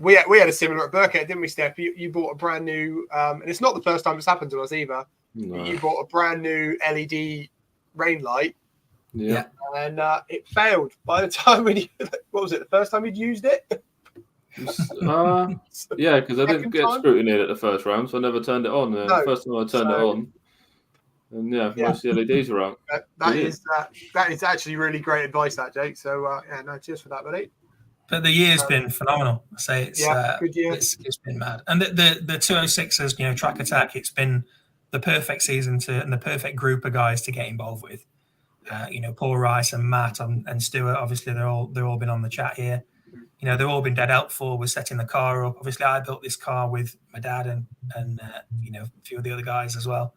We had a similar at Burkett, didn't we, Steph? You bought a brand new, and it's not the first time it's happened to us either. No. You bought a brand new LED rain light. Yeah. And it failed by the time what was it? The first time you'd used it? Because I didn't get scrutiny at the first round, so I never turned it on. The first time I turned it on, and most of the LEDs are out. That is actually really great advice, that, Jake. So cheers for that, buddy. But the year's been phenomenal. I say it's good year. It's been mad. And the 206ers, you know, track attack, it's been the perfect season and the perfect group of guys to get involved with. You know, Paul Rice and Matt and Stuart, obviously they're all been on the chat here. You know, they've all been dead helpful with setting the car up. Obviously, I built this car with my dad and you know, a few of the other guys as well.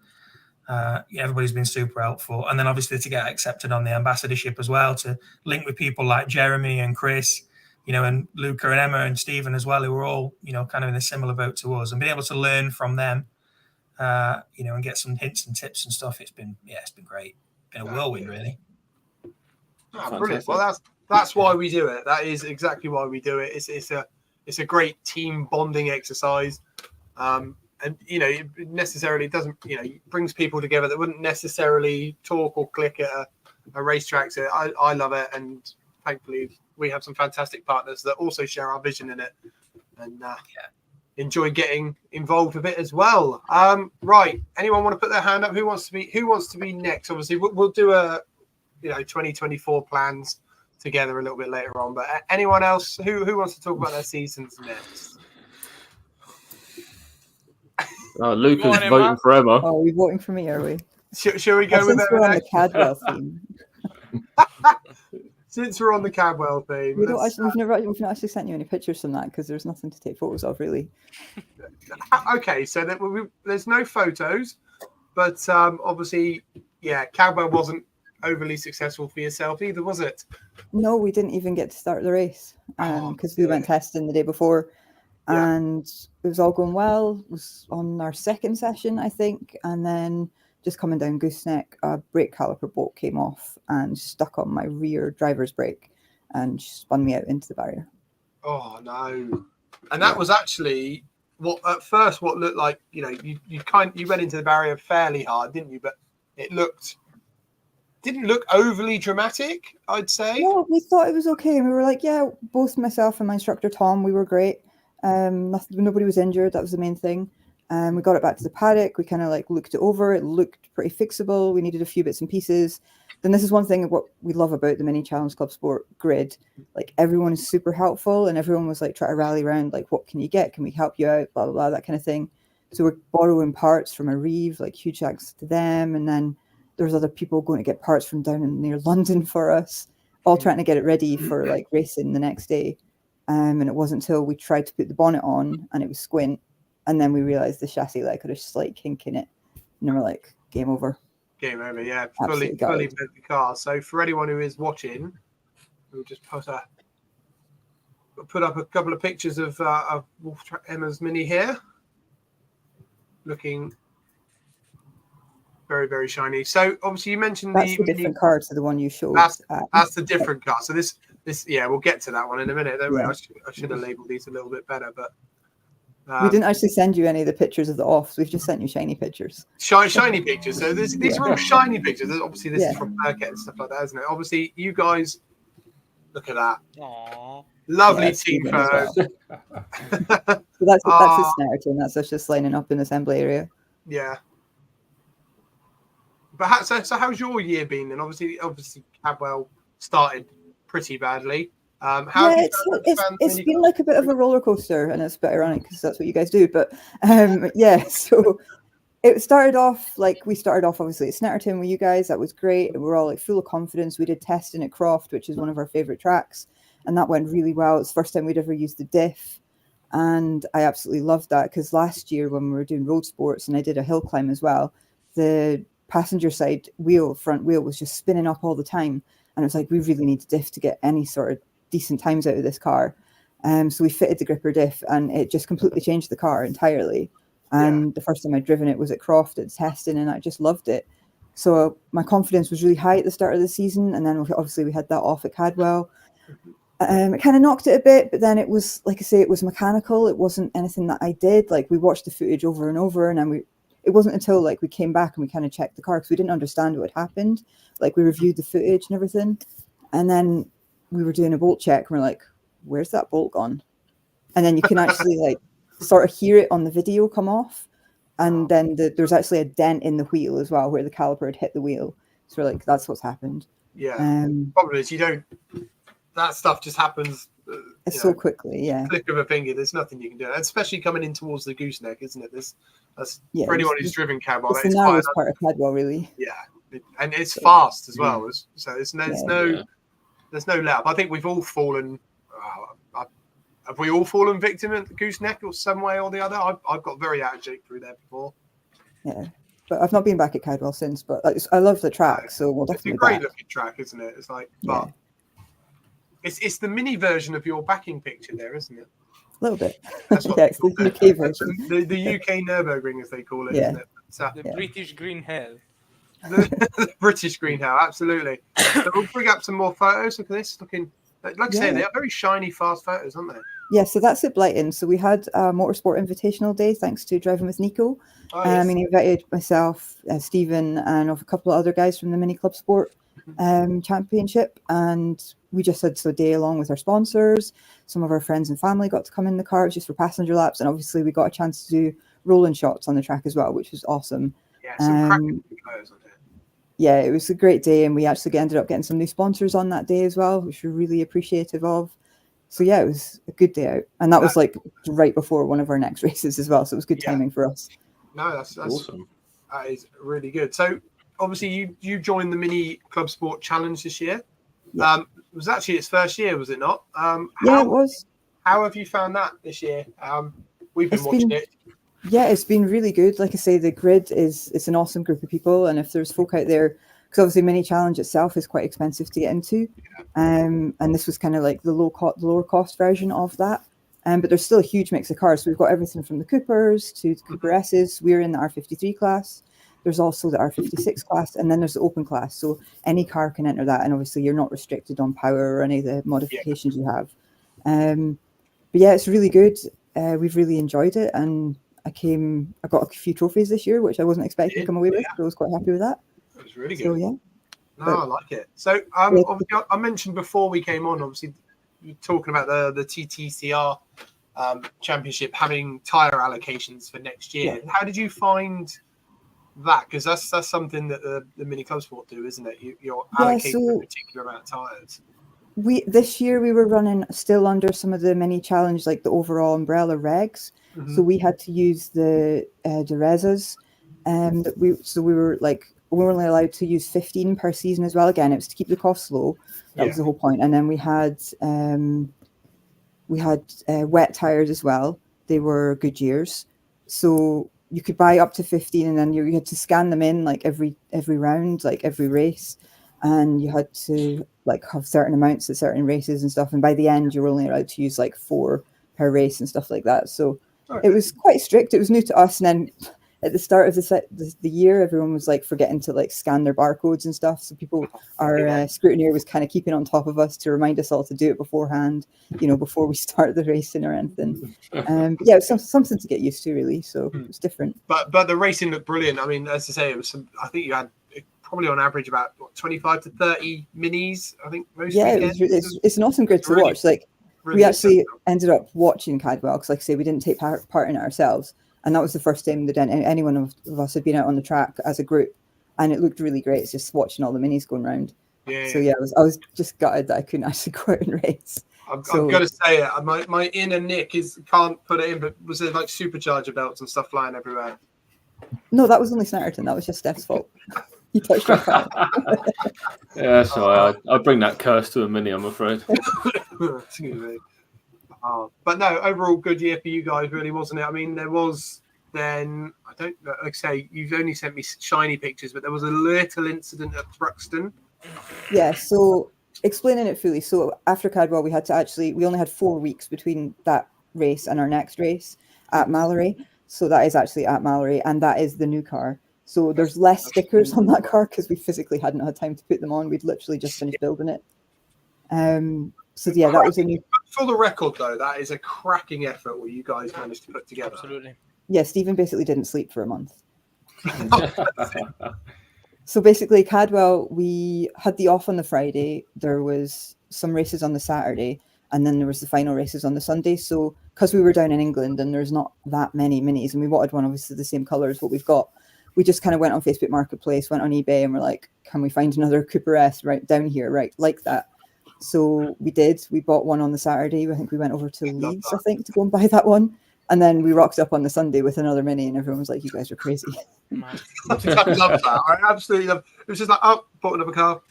Yeah, everybody's been super helpful. And then obviously to get accepted on the ambassadorship as well, to link with people like Jeremy and Chris, you know, and Luca and Emma and Stephen as well, who were all, you know, kind of in a similar boat to us, and being able to learn from them, you know, and get some hints and tips and stuff. It's been great. Been a whirlwind, really. Oh, brilliant. Well, that's why we do it. That is exactly why we do it. It's a great team bonding exercise. And, you know, it necessarily doesn't, you know, it brings people together that wouldn't necessarily talk or click at a racetrack. So I love it. And thankfully, we have some fantastic partners that also share our vision in it and enjoy getting involved with it as well. Right. Anyone want to put their hand up? Who wants to be next? Obviously, we'll do a, you know, 2024 plans together a little bit later on. But anyone else who wants to talk about their seasons next? Luca's voting for Emma. Oh, are we voting for me, are we? Shall we go with Since we're on the Cadwell theme. Since we're on the Cadwell theme. We've not actually sent you any pictures from that because there's nothing to take photos of, really. Okay, so there's no photos, but obviously, yeah, Cadwell wasn't overly successful for yourself either, was it? No, we didn't even get to start the race because we went testing the day before. And it was all going well. It was on our second session, I think. And then just coming down gooseneck, a brake caliper bolt came off and stuck on my rear driver's brake and spun me out into the barrier. Oh, no. And that was actually what looked like, you know, you went into the barrier fairly hard, didn't you? But it didn't look overly dramatic, I'd say. No, we thought it was okay. And we were like, yeah, both myself and my instructor, Tom, we were great. Nobody was injured. That was the main thing. We got it back to the paddock. We kind of like looked it over. It looked pretty fixable. We needed a few bits and pieces. Then this is one thing of what we love about the Mini Challenge Club Sport grid. Like everyone is super helpful and everyone was like trying to rally around. Like, what can you get? Can we help you out? Blah, blah, blah, that kind of thing. So we're borrowing parts from Arrive, like huge thanks to them. And then there's other people going to get parts from down in near London for us, all trying to get it ready for like racing the next day. And it wasn't until we tried to put the bonnet on and it was squint. And then we realized the chassis light had a slight kink in it. And we're like, game over. Game over, yeah. Fully bent the car. So for anyone who is watching, we'll just put up a couple of pictures of Wolf Track Emma's Mini here. Looking very, very shiny. So obviously you mentioned that's the different car to the one you showed. That's the different car. So this we'll get to that one in a minute, don't we? I should have labelled these a little bit better, but we didn't actually send you any of the pictures of the offs. We've just sent you shiny pictures. Shiny pictures. So these are all shiny pictures. Obviously, this is from Pratt and stuff like that, isn't it? Obviously, you guys look at that. Aww. Lovely team photo. So that's his Snetterton. That's us just lining up in the assembly area. Yeah. But so how's your year been then? Obviously, Cadwell started pretty badly. It's been like a bit of a roller coaster, and it's a bit ironic because that's what you guys do. But so it started off obviously at Snetterton with you guys. That was great. We were all like full of confidence. We did testing at Croft, which is one of our favorite tracks, and that went really well. It's the first time we'd ever used the diff, and I absolutely loved that because last year when we were doing road sports and I did a hill climb as well, the passenger side front wheel was just spinning up all the time, and it was like we really need a diff to get any sort of decent times out of this car. So we fitted the gripper diff and it just completely changed the car entirely. And the first time I'd driven it was at Croft at testing and I just loved it. So my confidence was really high at the start of the season, and then obviously we had that off at Cadwell. It kind of knocked it a bit, but then it was, like I say, it was mechanical. It wasn't anything that I did. Like we watched the footage over and over, and then it wasn't until like we came back and we kind of checked the car because we didn't understand what had happened. Like we reviewed the footage and everything, and then we were doing a bolt check and we're like, where's that bolt gone? And then you can actually like sort of hear it on the video come off. And then there's actually a dent in the wheel as well where the caliper had hit the wheel. So we're like, that's what's happened. Yeah. Problem is that stuff just happens It's so quickly, yeah. Click of a finger, there's nothing you can do. Especially coming in towards the gooseneck, isn't it? That's Yeah, for anyone who's driven Cadwell. It's the narrowest part of Cadwell, really. Yeah, and it's fast as well. So there's no let up. I think we've all fallen. Have we all fallen victim at the gooseneck or some way or the other? I've got very out of shape through there before. Yeah, but I've not been back at Cadwell since. But I love the track, so we'll definitely. It's a great looking track, isn't it? It's like, but it's the mini version of your backing picture there, isn't it? A little bit. That's what it's the UK version. The UK Nürburgring, as they call it, isn't it? The British green hell. The British green hell, absolutely. So we'll bring up some more photos. Look at this, looking like I say, they are very shiny, fast photos, aren't they? Yeah, so that's at Blighton. So we had a motorsport invitational day thanks to Driving with Nico. And he invited myself, Stephen, and a couple of other guys from the Mini Club Sport Championship, and we just had a day along with our sponsors. Some of our friends and family got to come in the car just for passenger laps, and obviously we got a chance to do rolling shots on the track as well, which was awesome. Yeah, some cracking photos on it. Yeah, it was a great day, and we actually ended up getting some new sponsors on that day as well, which we're really appreciative of. So yeah, it was a good day out, and that was like right before one of our next races as well. So it was good timing for us. No, that's awesome. That is really good. So obviously you joined the Mini Club Sport Challenge this year. Yeah. It was actually its first year, was it not? Yeah, it was. How have you found that this year? We've been watching it. Yeah, it's been really good. Like I say, the grid it's an awesome group of people, and if there's folk out there, because obviously Mini Challenge itself is quite expensive to get into, and this was kind of like the lower cost version of that. But there's still a huge mix of cars. So we've got everything from the Coopers to the Cooper S's. We're in the R53 class. There's also the R56 class, and then there's the open class. So any car can enter that, and obviously you're not restricted on power or any of the modifications you have. But yeah, it's really good. We've really enjoyed it, and I got a few trophies this year, which I wasn't expecting to come away with. So I was quite happy with that. It was really good. So yeah. No, I like it. So obviously I mentioned before we came on, obviously you're talking about the TTCR championship having tyre allocations for next year. How did you find that? Because that's something that the Mini Club Sport do, isn't it? You're allocating a particular amount of tyres. This year we were running still under some of the Mini Challenge, like the overall umbrella regs. So we had to use the Derezas, and we were like, we were only allowed to use 15 per season as well. Again, it was to keep the costs low. That was the whole point. And then we had wet tires as well. They were Goodyears, so you could buy up to 15, and then you had to scan them in like every round, like every race, and you had to like have certain amounts at certain races and stuff. And by the end, you were only allowed to use like 4 per race and stuff like that. So it was quite strict. It was new to us, and then at the start of the year, everyone was like forgetting to like scan their barcodes and stuff. So our scrutineer was kind of keeping on top of us to remind us all to do it beforehand, before we start the racing or anything. But yeah, it was something to get used to, really. So it was different. But the racing looked brilliant. I mean, as I say, it was I think you had probably on average about 25 to 30 minis. I think most. Yeah, it's an awesome grid to watch. Like we actually ended up watching Cadwell because, like I say, we didn't take part in it ourselves. And that was the first time that any one of us had been out on the track as a group, and it looked really great. It's just watching all the minis going round. Yeah. So yeah, I was just gutted that I couldn't actually go out and race. I'm going to say it. My inner Nick can't put it in, but was there like supercharger belts and stuff flying everywhere? No, that was only Snetterton. That was just Steph's fault. He touched my car. Yeah, so I bring that curse to a Mini, I'm afraid. Excuse me. But no, overall good year for you guys, really, wasn't it? I mean, there was then, I don't know, like I say, you've only sent me shiny pictures, but there was a little incident at Thruxton. Yeah, so explaining it fully. So after Cadwell, we only had 4 weeks between that race and our next race at Mallory. So that is actually at Mallory, and that is the new car. So there's less stickers on that car because we physically hadn't had time to put them on. We'd literally just finished building it. So yeah, that was a new. For the record, though, that is a cracking effort what you guys managed to put together. Absolutely. Yeah, Stephen basically didn't sleep for a month. So basically, Cadwell, we had the off on the Friday. There was some races on the Saturday, and then there was the final races on the Sunday. So because we were down in England and there's not that many minis, and we wanted one obviously the same colour as what we've got, we just kind of went on Facebook Marketplace, went on eBay, and we're like, can we find another Cooper S right down here, right like that? So we did. We bought one on the Saturday. I think we went over to Leeds, I think, to go and buy that one. And then we rocked up on the Sunday with another Mini, and everyone was like, "You guys are crazy." I love that. I absolutely love. It was just like, oh, bought another car.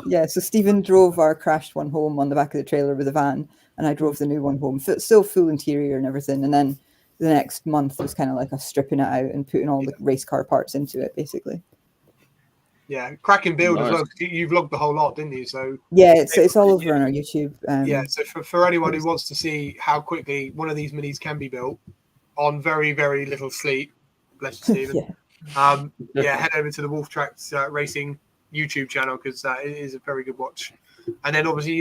Yeah. So Stephen drove our crashed one home on the back of the trailer with a van, and I drove the new one home. Still full interior and everything. And then the next month was kind of like us stripping it out and putting all the race car parts into it, basically. Yeah, cracking build as well. You vlogged the whole lot, didn't you? So yeah, it's all over on our YouTube. Yeah, so for anyone who wants to see how quickly one of these Minis can be built on very, very little sleep, bless you, Stephen. Head over to the Wolf Tracks Racing YouTube channel, because it is a very good watch. And then obviously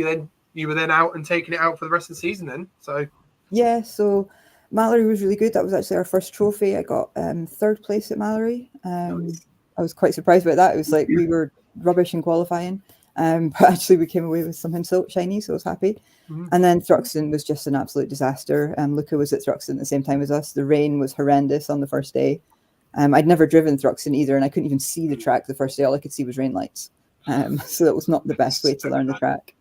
you were then out and taking it out for the rest of the season then. So yeah, so Mallory was really good. That was actually our first trophy. I got 3rd place at Mallory. Nice. I was quite surprised about that. It was like we were rubbish in qualifying, but actually we came away with something so shiny, so I was happy. Mm-hmm. And then Thruxton was just an absolute disaster. Luca was at Thruxton at the same time as us. The rain was horrendous on the first day. I'd never driven Thruxton either, and I couldn't even see the track the first day. All I could see was rain lights. So that was not the best way to learn the track.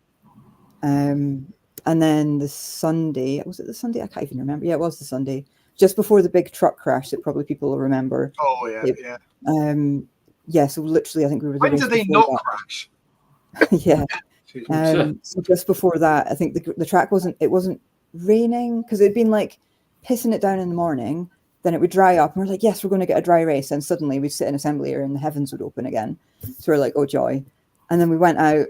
And then the Sunday, was it the Sunday? I can't even remember. Yeah, it was the Sunday. Just before the big truck crash that probably people will remember. Oh, yeah, yeah. So literally, I think we were. When did they not crash? Yeah. So just before that, I think the track wasn't raining, because it'd been like pissing it down in the morning. Then it would dry up, and we're like, yes, we're going to get a dry race. And suddenly we'd sit in assembly area and the heavens would open again. So we're like, oh joy. And then we went out,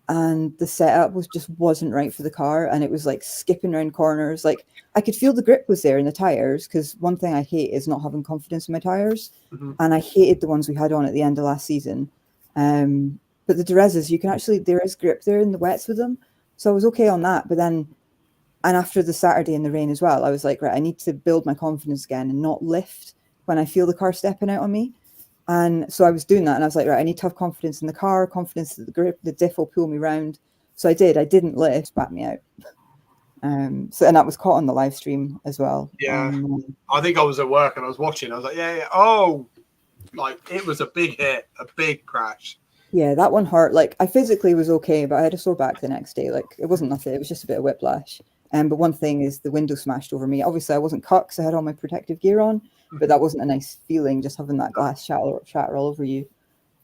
and the setup wasn't right for the car, and it was like skipping around corners. Like I could feel the grip was there in the tires, because one thing I hate is not having confidence in my tires. Mm-hmm. And I hated the ones we had on at the end of last season. But the Derezas, there is grip there in the wets with them. So I was okay on that. But then, and after the Saturday in the rain as well, I was like, right, I need to build my confidence again and not lift when I feel the car stepping out on me. And so I was doing that, and I was like, right, I need to have confidence in the car, confidence that the grip, the diff will pull me round. So I did. I didn't lift, back me out. And that was caught on the live stream as well. Yeah, I think I was at work and I was watching. I was like, yeah. Oh, like it was a big hit, a big crash. Yeah, that one hurt. Like I physically was okay, but I had a sore back the next day. Like it wasn't nothing. It was just a bit of whiplash. But one thing is the window smashed over me. Obviously, I wasn't cut because I had all my protective gear on, but that wasn't a nice feeling, just having that glass shatter all over you.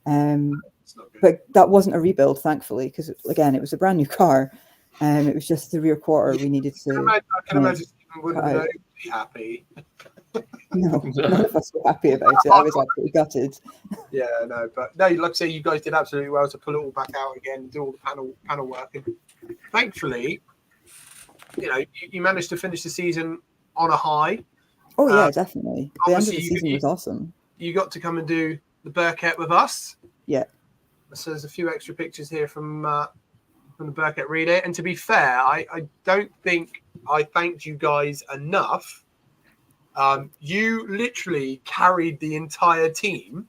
But that wasn't a rebuild, thankfully, because again, it was a brand new car. It was just the rear quarter we needed to. I can imagine Stephen wouldn't be happy. No, none of us were happy about it. I was absolutely gutted. Yeah, no, but no, like I say, you guys did absolutely well to pull it all back out again, do all the panel work, and thankfully, you managed to finish the season on a high. Oh yeah, definitely. The end of the season was awesome. You got to come and do the Burkett with us. Yeah. So there's a few extra pictures here from the Burkett relay, and to be fair, I don't think I thanked you guys enough. You literally carried the entire team.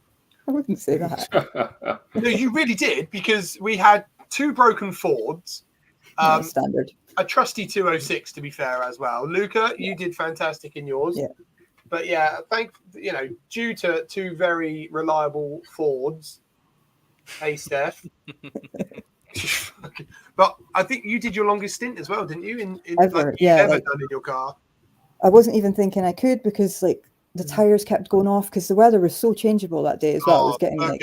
I wouldn't say that. No, you really did, because we had 2 broken Fords. Standard. A trusty 206, to be fair, as well. Luca, you did fantastic in yours. Yeah. But yeah, due to 2 very reliable Fords. Hey, Steph. But I think you did your longest stint as well, didn't you? Ever done in your car. I wasn't even thinking I could, because the tires kept going off because the weather was so changeable that day as well. It was getting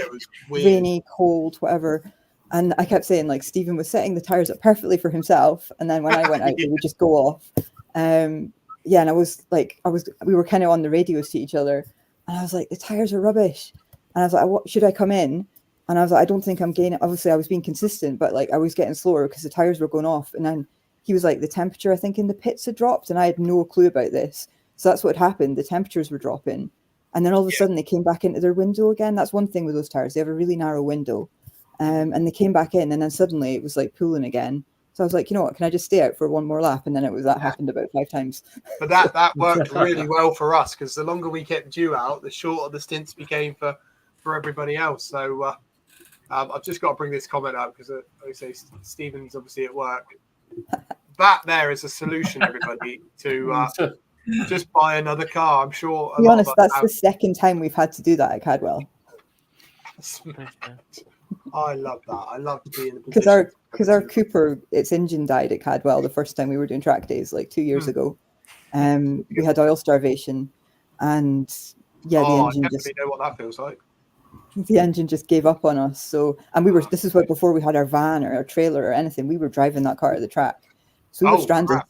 rainy, cold, whatever. And I kept saying Stephen was setting the tires up perfectly for himself, and then when I went out, they would just go off. And I was we were kind of on the radios to each other, and I was like, the tires are rubbish. And I was like, should I come in? And I was like, I don't think I'm gaining. Obviously, I was being consistent, but I was getting slower because the tires were going off. And then he was like, the temperature, I think, in the pits had dropped, and I had no clue about this. So that's what happened. The temperatures were dropping, and then all of a sudden they came back into their window again. That's one thing with those tires; they have a really narrow window. And they came back in, and then suddenly it was pooling again. So I was like, you know what, can I just stay out for one more lap? And then happened about 5 times. But that worked really well for us, because the longer we kept you out, the shorter the stints became for everybody else. So I've just got to bring this comment up, because I say Stephen's obviously at work. That there is a solution, everybody, to just buy another car. I'm sure. To be honest, that's the second time we've had to do that at Cadwell. I love that. I love to be in the Because position. our Cooper, its engine died at Cadwell the first time we were doing track days, like 2 years ago. We had oil starvation, and yeah, the engine I definitely know what that feels like. The engine just gave up on us. So, and we were. This is what before we had our van or our trailer or anything. We were driving that car to the track, so we were stranded. Crap.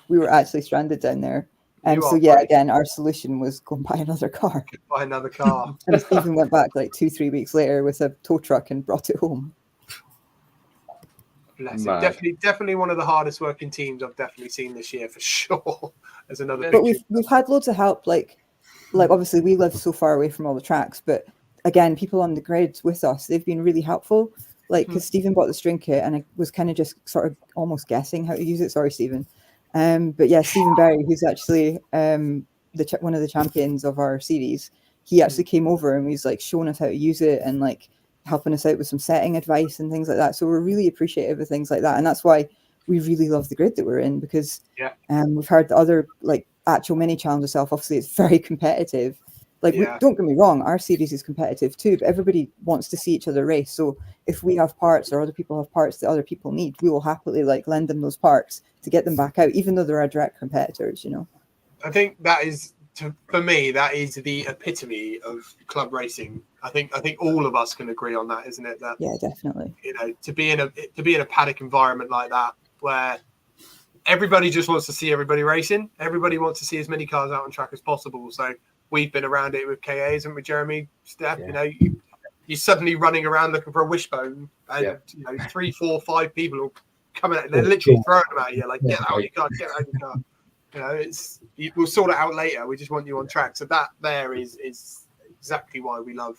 We were actually stranded down there. And so yeah, again, our solution was go and buy another car. Buy another car. And Stephen went back like 2-3 weeks later with a tow truck and brought it home. Bless it. Definitely one of the hardest working teams I've definitely seen this year for sure. As another. But we've had loads of help. Like obviously we live so far away from all the tracks, but again, people on the grid with us, they've been really helpful. Like because Stephen bought the string kit, and I was kind of just sort of almost guessing how to use it. Sorry, Stephen. But yeah, Stephen Berry, who's actually one of the champions of our series, he actually came over and was like showing us how to use it and like helping us out with some setting advice and things like that. So we're really appreciative of things like that, and that's why we really love the grid that we're in, because we've heard the other like actual mini challenge itself. Obviously, it's very competitive. Like, don't get me wrong, our series is competitive too, but everybody wants to see each other race. So if we have parts or other people have parts that other people need, we will happily like lend them those parts to get them back out, even though they're our direct competitors, you know. I think that is, for me, that is the epitome of club racing. I think all of us can agree on that, isn't it? That, yeah, definitely. You know, to be in a paddock environment like that, where everybody just wants to see everybody racing. Everybody wants to see as many cars out on track as possible. So we've been around it with KAs and with Jeremy, Steph. You know, you're suddenly running around looking for a wishbone, and you know, 3, 4, 5 people will come out and they're literally throwing them at you, like get out of your car, get out of your car. You know, we'll sort it out later. We just want you on track. So that there is exactly why we love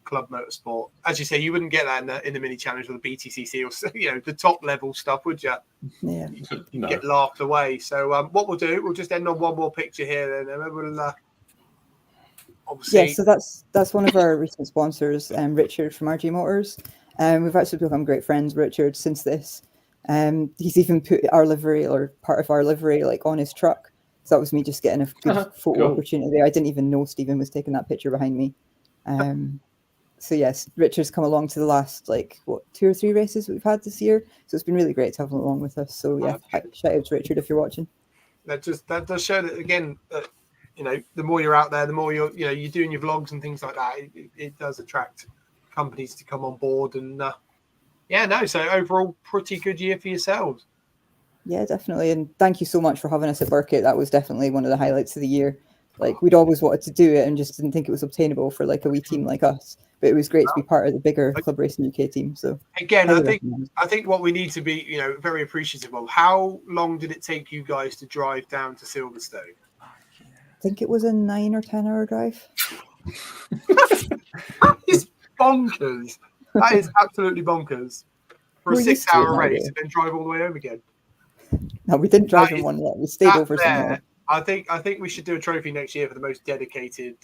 club motorsport. As you say, you wouldn't get that in the mini challenge or the BTCC or, you know, the top level stuff, would you? Yeah, you get laughed away. So what we'll do, we'll just end on one more picture here, then, and we'll. Obviously. Yeah, so that's one of our recent sponsors, Richard from RG Motors. We've actually become great friends, Richard, since this. He's even put our livery or part of our livery like on his truck. So that was me just getting a good photo opportunity. I didn't even know Stephen was taking that picture behind me. So yes, Richard's come along to the last 2 or 3 races we've had this year. So it's been really great to have him along with us. So yeah, shout out to Richard if you're watching. That does show that again. You know, the more you're out there, the more you're doing your vlogs and things like that. It does attract companies to come on board, and so overall, pretty good year for yourselves. Yeah, definitely, and thank you so much for having us at Burkett. That was definitely one of the highlights of the year. Like, we'd always wanted to do it and just didn't think it was obtainable for like a wee team like us. But it was great to be part of the bigger Club Racing UK team. So again, I think what we need to be, you know, very appreciative of. How long did it take you guys to drive down to Silverstone? I think it was a 9 or 10 hour drive. That is bonkers. That is absolutely bonkers. For a 6-hour race and then drive all the way home again. No, we didn't drive in one yet. We stayed over somewhere. I think we should do a trophy next year for the most dedicated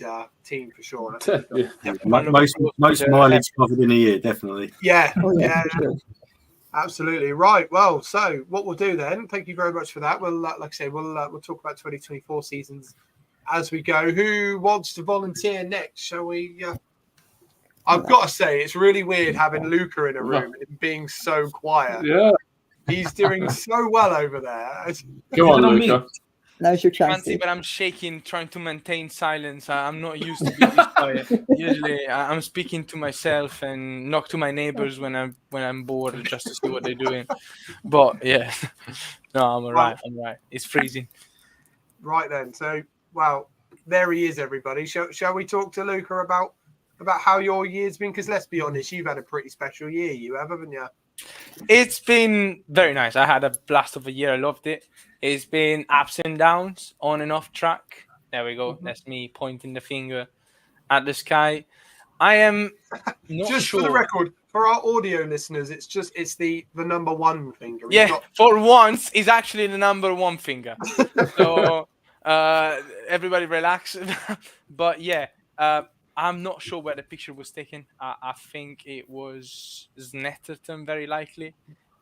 team for sure. Most mileage covered in a year, definitely. Yeah, Sure. Absolutely right. Well, so what we'll do then? Thank you very much for that. We'll, like I say, we'll talk about 2024 seasons as we go. Who wants to volunteer next? Shall we? I've got to say, it's really weird having Luca in a room and being so quiet. Yeah, he's doing so well over there. Go on, Luca. Now's your chance. But I'm shaking, trying to maintain silence. I'm not used to being this quiet. Usually, I'm speaking to myself and not to my neighbors when I'm bored, just to see what they're doing. But yeah, no, I'm alright. I'm right. It's freezing. Right then. So, well, there he is, everybody. Shall we talk to Luca about how your year's been? Because let's be honest, you've had a pretty special year. You have, haven't you? It's been very nice. I had a blast of a year. I loved it. It's been ups and downs, on and off track. There we go. That's me pointing the finger at the sky. I am not just sure. For the record, for our audio listeners, it's the number one finger. For once, it's actually the number one finger. So everybody relax. But yeah, I'm not sure where the picture was taken. I think it was Snetterton, very likely.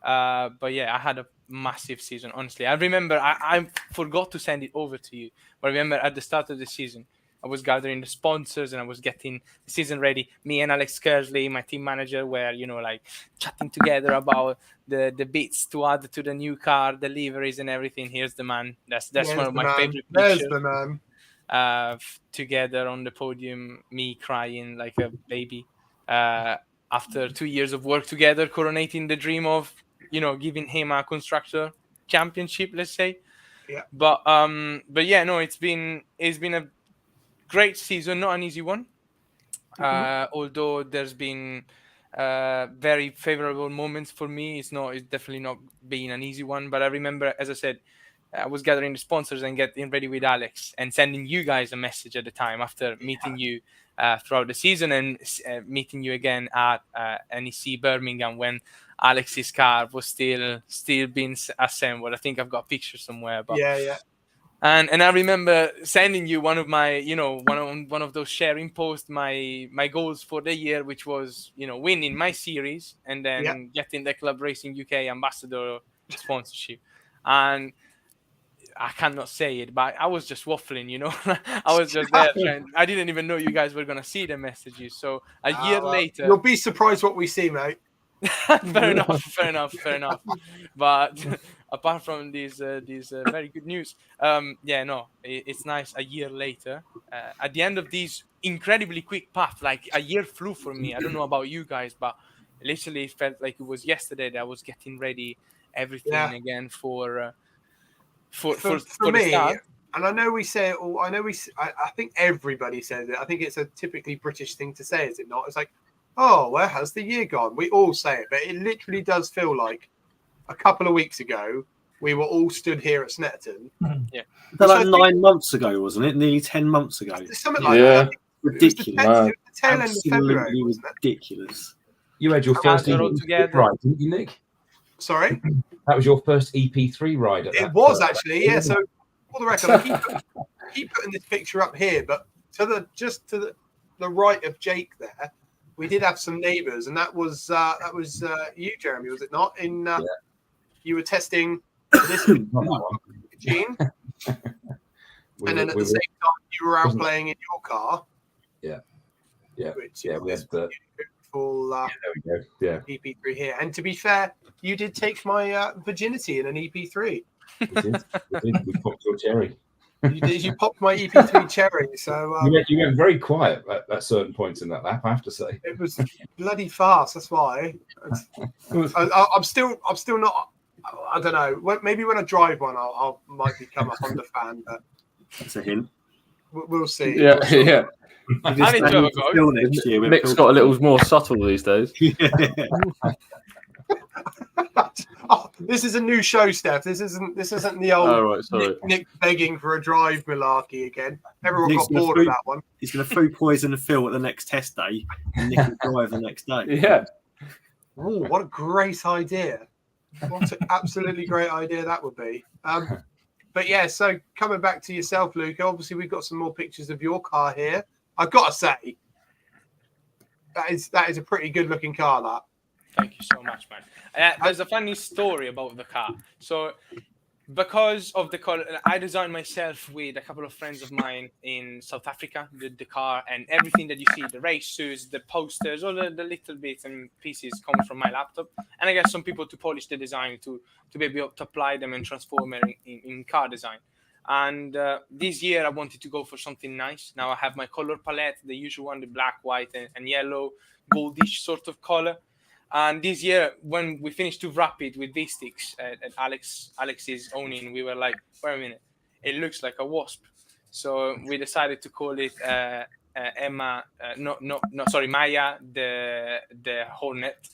But yeah, I had a massive season, honestly. I remember I forgot to send it over to you, but I remember at the start of the season, I was gathering the sponsors and I was getting the season ready. Me and Alex Kersley, my team manager, were like chatting together about the bits to add to the new car, the liveries and everything. Here's the man. That's one of my favorite pictures. There's the man. Together on the podium, me crying like a baby after 2 years of work together, coronating the dream of giving him a constructor championship, let's say. Yeah. But yeah, no, it's been a great season, not an easy one. Although there's been very favorable moments for me, it's definitely not been an easy one. But I remember, as I said, I was gathering the sponsors and getting ready with Alex and sending you guys a message at the time after meeting you throughout the season and meeting you again at NEC Birmingham when Alex's car was still being assembled. I think I've got a picture somewhere. But yeah. And I remember sending you one of my, one of those sharing posts, my goals for the year, which was, winning my series and then getting the Club Racing UK ambassador sponsorship. And I cannot say it, but I was just waffling, I was just there. I didn't even know you guys were going to see the messages. So a year later... You'll be surprised what we see, mate. Fair enough. But apart from these very good news, it's nice a year later. At the end of this incredibly quick path, like a year flew for me. I don't know about you guys, but literally it felt like it was yesterday that I was getting ready everything again for me. the start. And I know we say it all. I think everybody says it. I think it's a typically British thing to say, is it not? It's like, oh, where has the year gone? We all say it, but it literally does feel like a couple of weeks ago we were all stood here at Snetterton. Yeah, but like 9 months ago, wasn't it? Nearly 10 months ago. Something like that. Ridiculous. It was the tail end of February, wasn't it? Ridiculous. You had your first EP3 ride, didn't you, Nick? Sorry? That was your first EP3 ride. It was actually, yeah. So, for the record, I keep putting this picture up here, but to the right of Jake there, we did have some neighbours, and that was you, Jeremy, was it not? You were testing this machine, and then at the same time you were out playing in your car. Yeah. We had the full there we go. Yeah, EP3 here. And to be fair, you did take my virginity in an EP3. We did. We popped your cherry. You popped my EP3 cherry. So you went very quiet at certain points in that lap, I have to say. It was bloody fast. That's why. I'm still not. I don't know. Maybe when I drive one, I might become a Honda fan. But that's a hint. We'll see. Yeah, yeah. I need to have a go. Next year, Nick's got a little more subtle these days. Oh, this is a new show, Steph. This isn't the old Nick begging for a drive malarkey again. Everyone got bored of that one. He's going to food poison Phil at the next test day, and Nick will drive the next day. Yeah. Oh, what a great idea! What an absolutely great idea that would be. But yeah, so coming back to yourself, Luca. Obviously, we've got some more pictures of your car here. I've got to say, that is a pretty good looking car. That. Thank you so much, man. There's a funny story about the car. So, because of the color, I designed myself with a couple of friends of mine in South Africa, the car and everything that you see, the race suits, the posters, all the little bits and pieces come from my laptop. And I got some people to polish the design to be able to apply them and transform it in car design. And this year I wanted to go for something nice. Now I have my color palette, the usual one, the black, white, and yellow, goldish sort of color. And this year, when we finished to wrap it with these sticks at Alex's owning, we were like, wait a minute, it looks like a wasp. So we decided to call it Maya, the Hornet,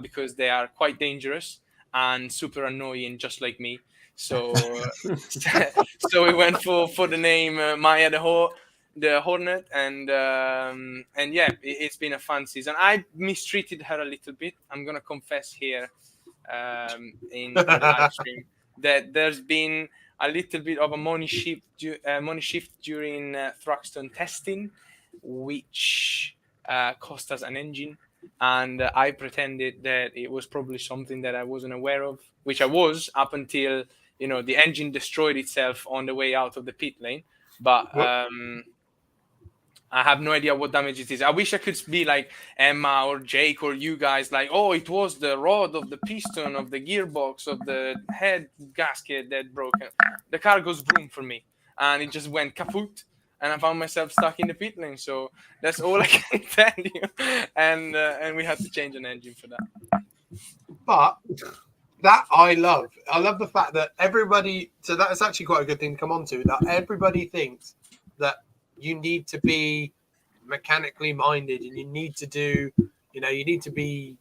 because they are quite dangerous and super annoying, just like me. So so we went for the name Maya the Hornet, and yeah, it's been a fun season. I mistreated her a little bit. I'm gonna confess here in the live stream that there's been a little bit of a money shift during Thruxton testing, which cost us an engine, and I pretended that it was probably something that I wasn't aware of, which I was up until the engine destroyed itself on the way out of the pit lane. But I have no idea what damage it is. I wish I could be like Emma or Jake or you guys, like, oh, it was the rod of the piston of the gearbox of the head gasket that broke. The car goes boom for me, and it just went kaput, and I found myself stuck in the pit lane. So that's all I can tell you. And we had to change an engine for that. But that I love. I love the fact that everybody. So that's actually quite a good thing to come on to. That everybody thinks that you need to be mechanically minded and you need to do, you need to be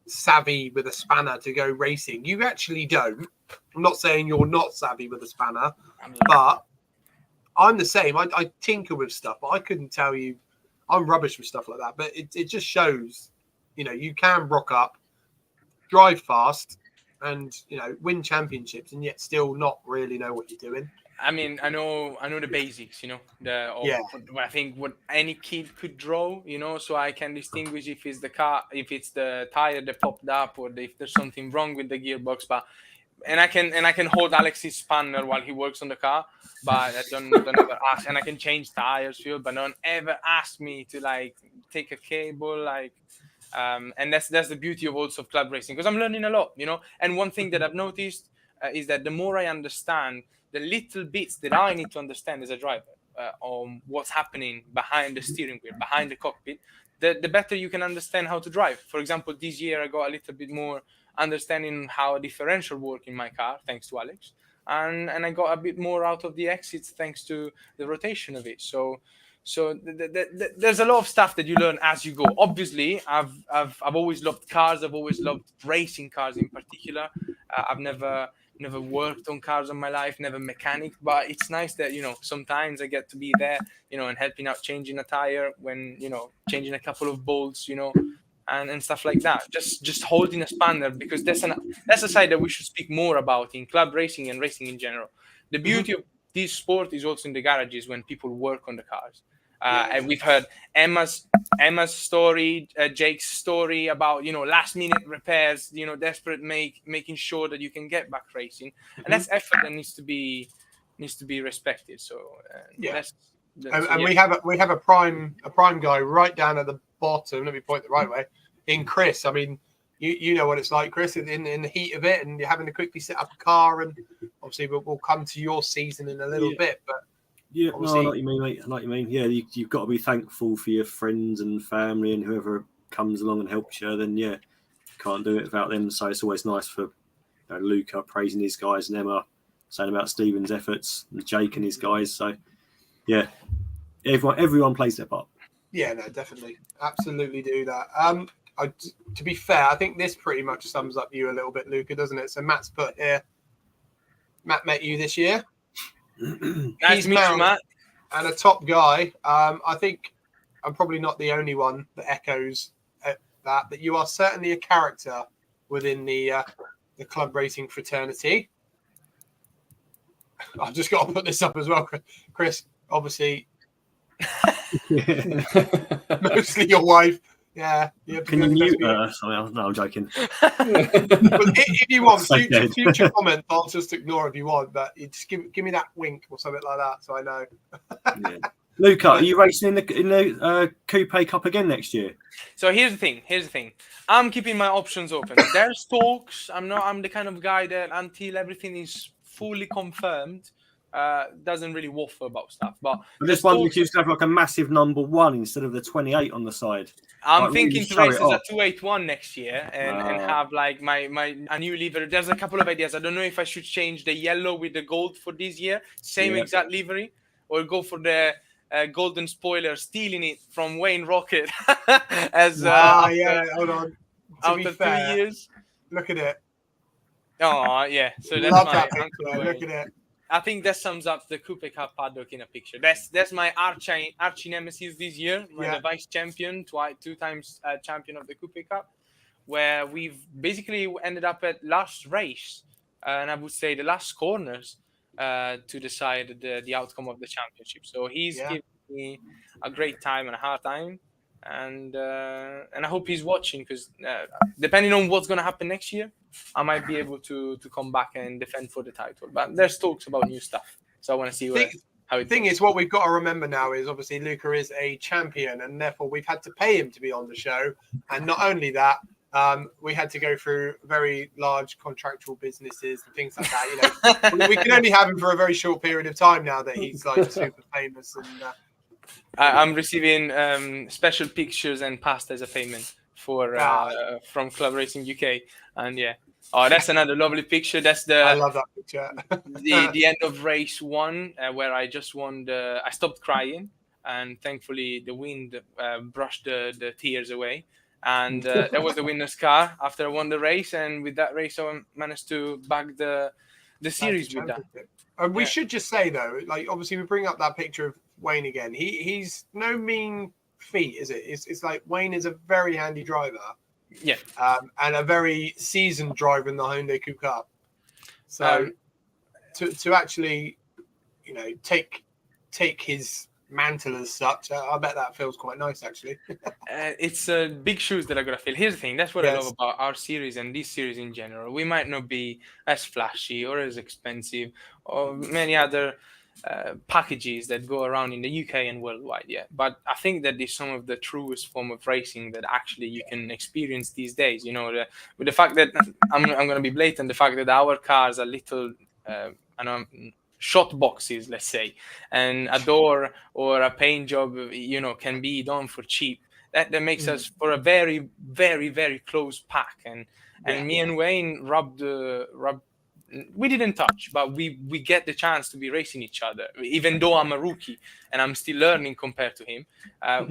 savvy with a spanner to go racing. You actually don't. I'm not saying you're not savvy with a spanner, but I'm the same. I tinker with stuff, but I couldn't tell you. I'm rubbish with stuff like that. But it just shows, you can rock up, drive fast, and win championships, and yet still not really know what you're doing. I mean, I know the basics, I think what any kid could draw, so I can distinguish if it's the tire that popped up, or if there's something wrong with the gearbox. And I can hold Alex's spanner while he works on the car, but I don't ever ask. And I can change tires, but don't ever ask me to like take a cable, like. And that's the beauty of also club racing, because I'm learning a lot, And one thing that I've noticed is that the more I understand the little bits that I need to understand as a driver on what's happening behind the steering wheel, behind the cockpit, the better you can understand how to drive. For example, this year I got a little bit more understanding how a differential works in my car, thanks to Alex, and I got a bit more out of the exits thanks to the rotation of it. So there's a lot of stuff that you learn as you go. Obviously, I've always loved cars. I've always loved racing cars in particular. I've never worked on cars in my life, never mechanic, but it's nice that, sometimes I get to be there, and helping out changing a tire when, changing a couple of bolts, and stuff like that. Just holding a spanner, because that's a side that we should speak more about in club racing and racing in general. The beauty of this sport is also in the garages when people work on the cars. And we've heard Emma's story, Jake's story about last minute repairs, desperate making sure that you can get back racing, and that's effort that needs to be respected. So we have a prime guy right down at the bottom. Let me point the right way. In Chris, I mean, you know what it's like, Chris, in the heat of it, and you're having to quickly set up a car, and obviously we'll come to your season in a little bit, but. Yeah, no, I know what you mean, mate. I know what you mean. Yeah, you've got to be thankful for your friends and family and whoever comes along and helps you. Then, you can't do it without them. So it's always nice for Luca praising his guys and Emma saying about Stephen's efforts and Jake and his guys. So, yeah, everyone plays their part. Yeah, no, definitely. Absolutely do that. To be fair, I think this pretty much sums up you a little bit, Luca, doesn't it? So Matt's put here, Matt met you this year. Nice to meet you, Matt. And a top guy. I think I'm probably not the only one that echoes that, but you are certainly a character within the club racing fraternity. I've just got to put this up as well, Chris. Obviously, mostly your wife. Yeah. Can you mute her? Sorry, no, I'm joking. But if you want future comments, I'll just ignore if you want. But you just give me that wink or something like that, so I know. Yeah. Luca, are you racing in the Coupe Cup again next year? So here's the thing. I'm keeping my options open. There's talks. I'm the kind of guy that until everything is fully confirmed, doesn't really waffle about stuff. But this one we used to have like a massive number 1 instead of the 28 on the side. I'm thinking to race as a 281 next year and have like a new livery. There's a couple of ideas. I don't know if I should change the yellow with the gold for this year, exact livery, or go for the golden spoiler, stealing it from Wayne Rocket as hold on. After 3 years. Look at it. Oh yeah, so that's my picture. Look at it. I think that sums up the Coupe Cup paddock in a picture. That's my arch nemesis this year. The vice champion, 2 times champion of the Coupe Cup, where we've basically ended up at last race, and I would say the last corners to decide the outcome of the championship. So he's giving me a great time and a hard time, and I hope he's watching, because depending on what's going to happen next year, I might be able to come back and defend for the title. But there's talks about new stuff, so I want to see how The thing is, what we've got to remember now is obviously Luca is a champion, and therefore we've had to pay him to be on the show. And not only that, we had to go through very large contractual businesses and things like that. We can only have him for a very short period of time now that he's like super famous. And I'm receiving special pictures and pasta as a payment for from Club Racing UK, and yeah. Oh, that's another lovely picture. That's I love that picture. the end of race 1, where I just won. I stopped crying, and thankfully the wind brushed the tears away. And that was the winner's car after I won the race. And with that race, I managed to bag the series with that. And we should just say though, like obviously we bring up that picture of Wayne again. He's no mean feat, is it? It's like Wayne is a very handy driver. Yeah, and a very seasoned driver in the Hyundai Coupe Cup. So to actually, take his mantle as such, I bet that feels quite nice actually. It's big shoes that I gotta fill. Here's the thing: that's what I love about our series and this series in general. We might not be as flashy or as expensive or many other packages that go around in the UK and worldwide, but I think that is some of the truest form of racing that actually you can experience these days. With the fact that I'm going to be blatant, the fact that our cars are little shot boxes, let's say, and a door or a paint job can be done for cheap. That makes us for a very, very, very close pack. And me and Wayne rubbed. We didn't touch, but we get the chance to be racing each other. Even though I'm a rookie and I'm still learning compared to him,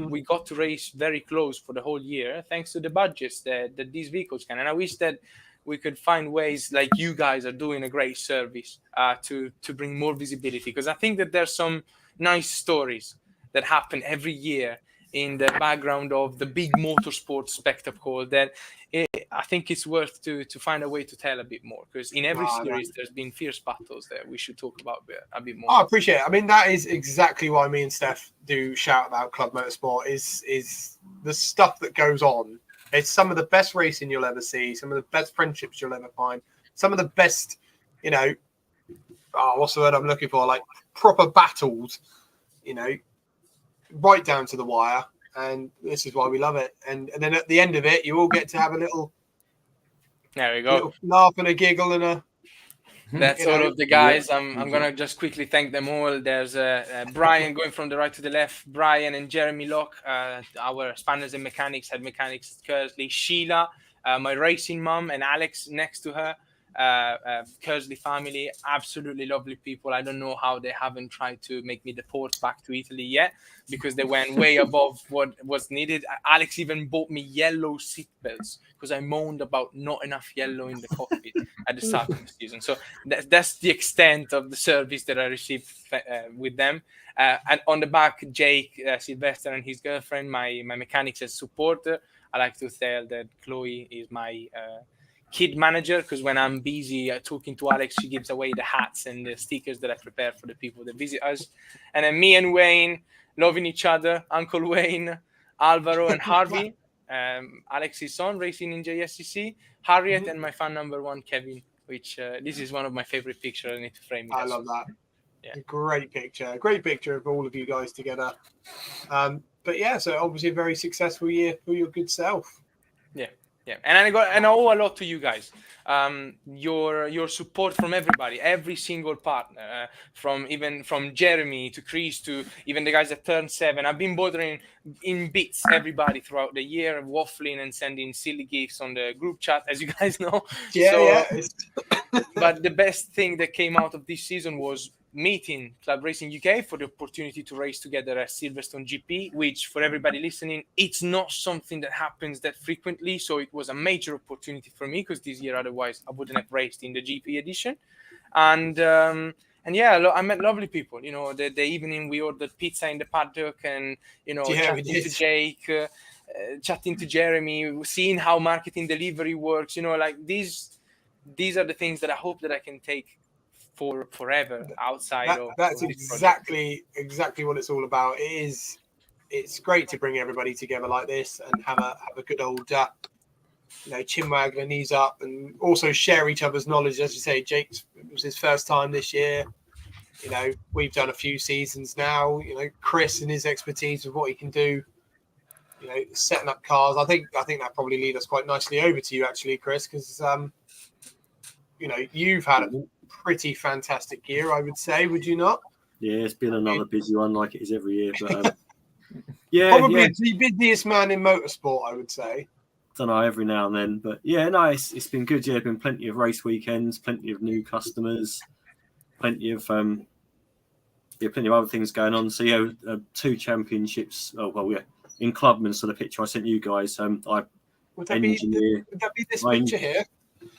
we got to race very close for the whole year, thanks to the budgets that these vehicles can. And I wish that we could find ways, like you guys are doing a great service, to bring more visibility. Because I think that there's some nice stories that happen every year in the background of the big motorsport spectacle that I think it's worth to find a way to tell a bit more, because in every series there's been fierce battles that we should talk about a bit more. I appreciate it. I mean, that is exactly why me and Steph do shout about Club Motorsport is the stuff that goes on. It's some of the best racing you'll ever see, some of the best friendships you'll ever find, some of the best, what's the word I'm looking for? Like proper battles, right down to the wire. And this is why we love it. And then at the end of it, you all get to have a little, there we go, laugh and a giggle and a. That's all of the guys. I'm gonna just quickly thank them all. There's Brian going from the right to the left. Brian and Jeremy Locke, our spanners and mechanics, head mechanics at Kersley. Sheila, my racing mum, and Alex next to her. Kersley family, absolutely lovely people. I don't know how they haven't tried to make me deport back to Italy yet, because they went way above what was needed. Alex even bought me yellow seatbelts because I moaned about not enough yellow in the cockpit at the start of the season. So that's the extent of the service that I received with them. And on the back, Jake Sylvester and his girlfriend, my mechanics as supporter. I like to tell that Chloe is my kid manager, because when I'm busy talking to Alex, she gives away the hats and the stickers that I prepare for the people that visit us. And then me and Wayne, loving each other, Uncle Wayne, Alvaro and Harvey, Alex's son, racing in JSCC, Harriet, and my fan number 1, Kevin, which this is one of my favorite pictures. I need to frame it. I love that. Yeah. Great picture of all of you guys together. But yeah, so obviously a very successful year for your good self. Yeah, and I owe a lot to you guys. Your support from everybody, every single partner, from Jeremy to Chris to even the guys that turned 7. I've been bothering in bits everybody throughout the year, waffling and sending silly gifts on the group chat, as you guys know. But the best thing that came out of this season was meeting Club Racing UK for the opportunity to race together at Silverstone GP, which for everybody listening, it's not something that happens that frequently. So it was a major opportunity for me, because this year otherwise I wouldn't have raced in the GP edition. And yeah, I met lovely people. The evening we ordered pizza in the Paddock, and chatting to Jake, chatting to Jeremy, seeing how marketing delivery works. Like these are the things that I hope that I can take for forever outside of that's exactly what it's all about. It's great to bring everybody together like this and have a good old chin wag and knees up, and also share each other's knowledge. As you say, Jake's, it was his first time this year. You know, we've done a few seasons now. You know, Chris and his expertise of what he can do. You know, setting up cars. I think that probably lead us quite nicely over to you, actually, Chris, because you know, you've had a pretty fantastic year, I would say. Would you not? Yeah, it's been another busy one, like it is every year. But probably the busiest man in motorsport, I would say. Don't know, every now and then, but yeah, no, it's been good. Yeah, been plenty of race weekends, plenty of new customers, plenty of other things going on. So yeah, 2 championships. Oh well, yeah, in Clubman. So the picture I sent you guys, would that be this picture here?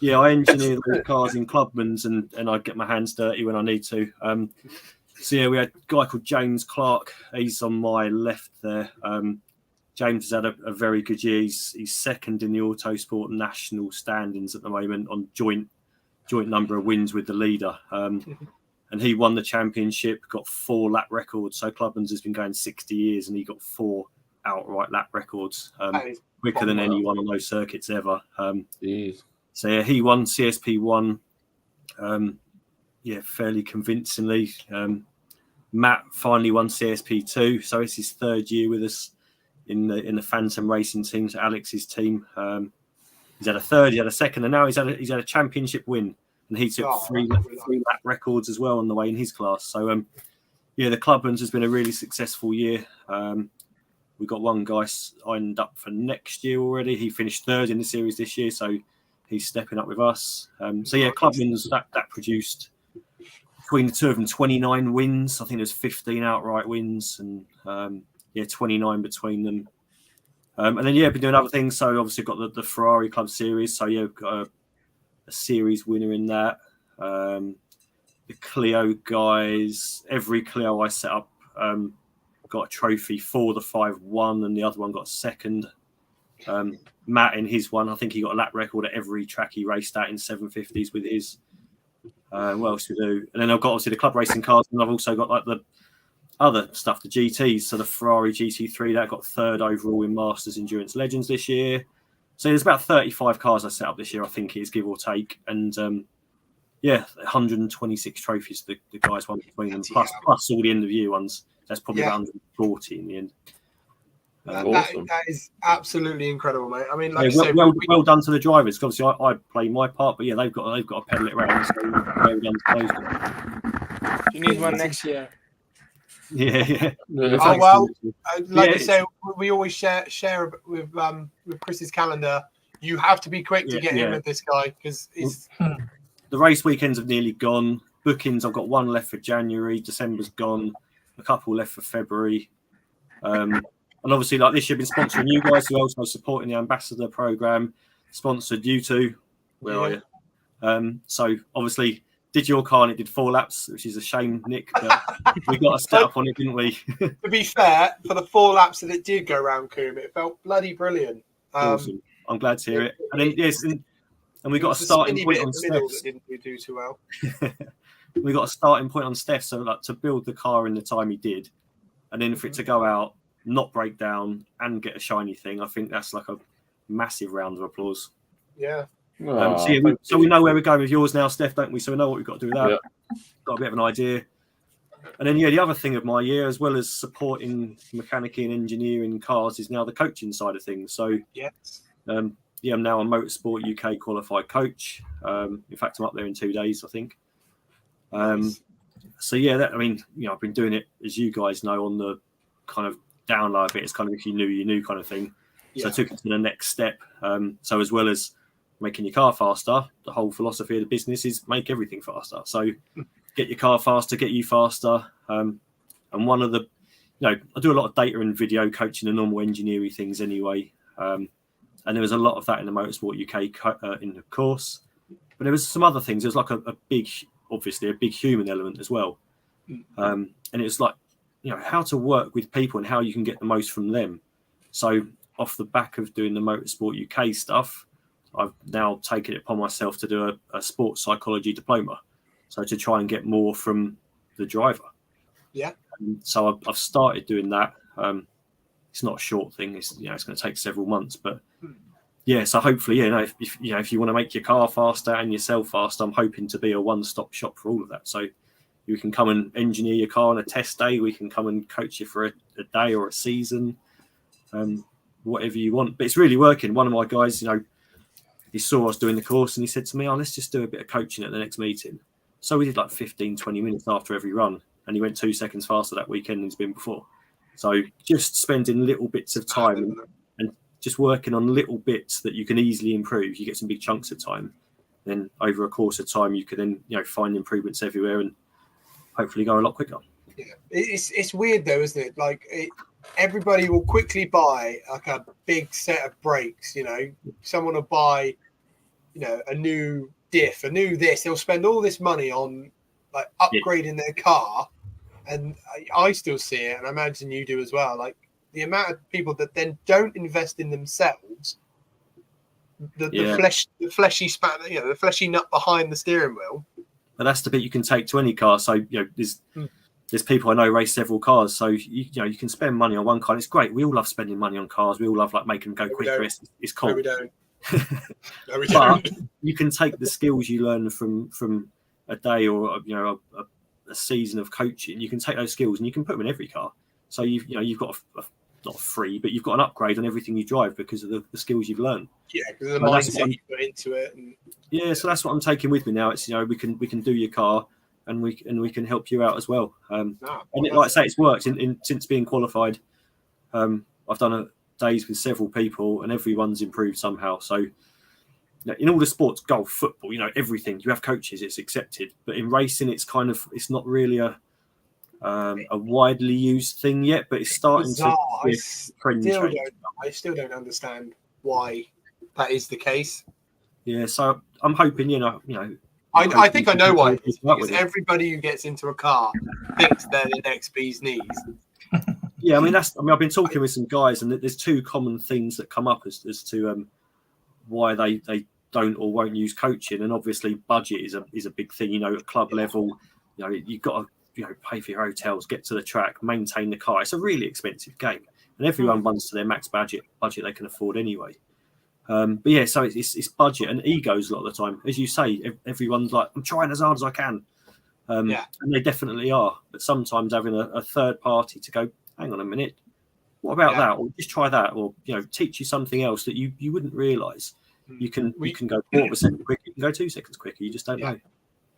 Yeah, I engineer those cars in Clubman's, and I get my hands dirty when I need to. So yeah, we had a guy called James Clark. He's on my left there. James has had a very good year. He's second in the Autosport national standings at the moment on joint number of wins with the leader. And he won the championship, got 4 lap records. So Clubman's has been going 60 years, and he got 4 outright lap records, quicker than anyone on those circuits ever. So yeah, he won CSP1, fairly convincingly. Matt finally won CSP2, so it's his 3rd year with us in the Phantom Racing team, so Alex's team. He's had a 3rd, he had a 2nd, and now he's had a championship win, and he took 3 lap records as well on the way in his class. So the Clubman's has been a really successful year. We got one guy signed up for next year already. He finished 3rd in the series this year, so he's stepping up with us. Clubman's that produced between the 2 of them 29 wins. I think there's 15 outright wins, and 29 between them. And then been doing other things. So obviously got the Ferrari Club Series. So we've got a series winner in that. The Clio guys, every Clio I set up got a trophy for the 5-1, and the other one got 2nd. Matt in his one, I think he got a lap record at every track he raced at in 750s with his. What else we do? And then I've got obviously the club racing cars, and I've also got like the other stuff, the GTs. So the Ferrari GT3 that got 3rd overall in Masters Endurance Legends this year. So there's about 35 cars I set up this year, I think it is, give or take, and 126 trophies the guys won between them, plus all the end of year ones. That's probably about 140 in the end. That is absolutely incredible, mate. I mean, well done to the drivers. Obviously, I play my part, but they've got to pedal it around. So well done to those guys. You need one next year. Yeah. Oh well, like I say, we always share with Chris's calendar. You have to be quick to get in with this guy, because the race weekends have nearly gone. Bookings, I've got 1 left for January. December's gone. A couple left for February. And obviously, like this year, been sponsoring you guys, who also supporting the ambassador program, sponsored you two. Where are you? So obviously, did your car and it did 4 laps, which is a shame, Nick. But we got a step up on it, didn't we? To be fair, for the 4 laps that it did go around Coombe, it felt bloody brilliant. Awesome. I'm glad to hear it. And then and we got a starting point on Steph. That didn't do too well. We got a starting point on Steph, so like to build the car in the time he did, and then for it to go out, not break down, and get a shiny thing, I think that's like a massive round of applause. Yeah. So we know where we're going with yours now, Steph, don't we? So we know what we've got to do with that. Yeah. Got a bit of an idea. And then the other thing of my year, as well as supporting mechanic and engineering cars, is now the coaching side of things. So I'm now a Motorsport UK qualified coach. In fact, I'm up there in 2 days, I think. Nice. I've been doing it, as you guys know, on the kind of down low bit. It's kind of if you knew, you knew kind of thing. So I took it to the next step. So as well as making your car faster, the whole philosophy of the business is make everything faster. So get your car faster, get you faster. And one of the, I do a lot of data and video coaching and normal engineering things anyway. And there was a lot of that in the Motorsport UK in the course. But there was some other things. There was like a big human element as well. And it was like, how to work with people and how you can get the most from them. So off the back of doing the Motorsport UK stuff, I've now taken it upon myself to do a sports psychology diploma. So to try and get more from the driver. Yeah. So I've started doing that. It's not a short thing. It's it's going to take several months, but so hopefully, if you want to make your car faster and yourself faster, I'm hoping to be a one-stop shop for all of that. So You can come and engineer your car on a test day. We can come and coach you for a day or a season, whatever you want. But it's really working. One of my guys, he saw us doing the course and he said to me, let's just do a bit of coaching at the next meeting. So we did like 15, 20 minutes after every run, and he went 2 seconds faster that weekend than he's been before. So just spending little bits of time and just working on little bits that you can easily improve. You get some big chunks of time. Then over a course of time, you can then find improvements everywhere and hopefully go a lot quicker. Yeah, it's weird though, isn't it? Like everybody will quickly buy like a big set of brakes. Someone will buy, a new diff, a new this. They'll spend all this money on like upgrading their car, and I still see it, and I imagine you do as well. Like the amount of people that then don't invest in themselves. The fleshy span, the fleshy nut behind the steering wheel. But that's the bit you can take to any car. So there's people I know race several cars. So you can spend money on one car. It's great. We all love spending money on cars. We all love like making them go quicker. It's cool. No, we don't. No, we but don't. You can take the skills you learn from a day or a season of coaching. You can take those skills and you can put them in every car. So you've got not free, but you've got an upgrade on everything you drive because of the skills you've learned. Yeah, because of the mindset you put into it. So that's what I'm taking with me now. It's we can do your car and we can help you out as well. Like I say, it's worked since being qualified. I've done days with several people and everyone's improved somehow. So in all the sports, golf, football, everything, you have coaches, it's accepted. But in racing, it's not really a widely used thing yet, but it's starting to be a trend change. I still don't understand why that is the case. Yeah, so I'm hoping, I think I know why. Because everybody who gets into a car thinks they're the next bee's knees. Yeah, I've been talking with some guys, and there's two common things that come up as to why they don't or won't use coaching, and obviously budget is a big thing. At club level, you've got to pay for your hotels, get to the track, maintain the car. It's a really expensive game, and everyone runs to their max budget they can afford anyway. But yeah, so it's budget and egos a lot of the time. As you say, everyone's like, I'm trying as hard as I can. And they definitely are. But sometimes having a third party to go, hang on a minute, what about that? Or just try that, or teach you something else that you wouldn't realise. You can go 4 seconds quicker, you can go 2 seconds quicker. You just don't know.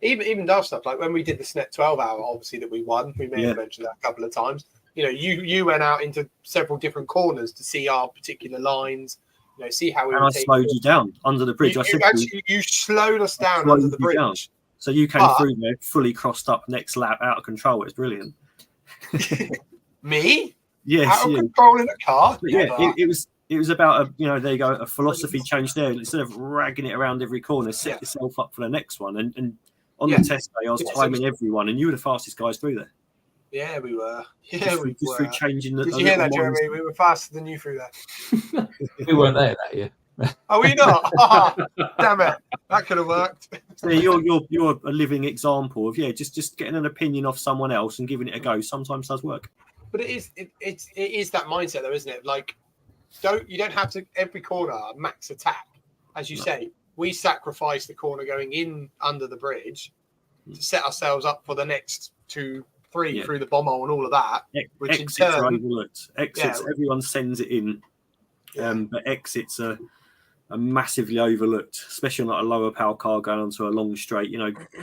Even daft stuff like when we did the SNET 12 hour, obviously that we won. We may have mentioned that a couple of times. You went out into several different corners to see our particular lines. See how we. And I slowed you down under the bridge. You slowed us down under the bridge. Down. So you came through there fully crossed up, next lap, out of control. It's brilliant. Me? Yes. Out of control in a car? It was about there you go, a philosophy change there. Instead of ragging it around every corner, set yourself up for the next one. And on the test day, I was timing everyone, and you were the fastest guys through there. Yeah, we were. Just through changing the. Did you hear that, Jeremy? We were faster than you through that. We weren't there that year. Are we not? Damn it! That could have worked. So you're a living example of just getting an opinion off someone else and giving it a go. Sometimes does work. But it is that mindset though, isn't it? Like, you don't have to every corner max attack, as you say. We sacrificed the corner going in under the bridge to set ourselves up for the next 2, 3 through the bomber and all of that. Which exits in turn, are overlooked. Everyone sends it in, but exits are massively overlooked, especially on like a lower power car going onto a long straight.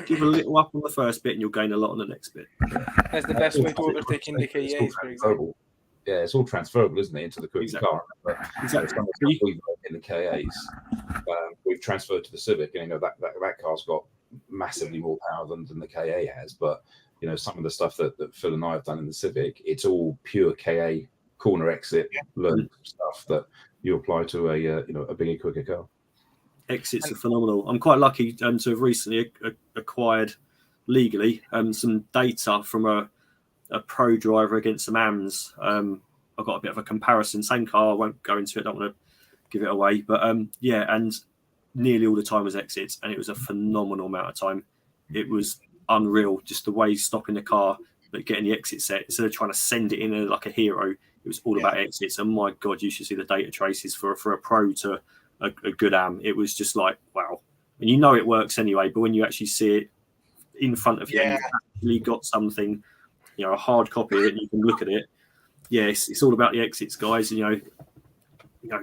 Give a little up on the first bit and you'll gain a lot on the next bit. That's the best way to overtake in the KAs, for example. Yeah, it's all transferable, isn't it, into the quick car? Exactly. We've in the KAs, we've transferred to the Civic, and that car's got massively more power than the KA has. But some of the stuff that Phil and I have done in the Civic, it's all pure KA corner exit learned stuff that you apply to a bigger, quicker car. Exits are phenomenal. I'm quite lucky to have recently acquired legally some data from a pro driver against some AMs. I've got a bit of a comparison. Same car, I won't go into it. I don't want to give it away. But and nearly all the time was exits, and it was a phenomenal amount of time. It was unreal, just the way he's stopping the car, but getting the exit set instead of trying to send it in like a hero. It was all about exits, and my God, you should see the data traces for a pro to a good AM. It was just like wow, and it works anyway. But when you actually see it in front of you, and you've actually got something, a hard copy of it, and you can look at it. Yeah, it's all about the exits, guys.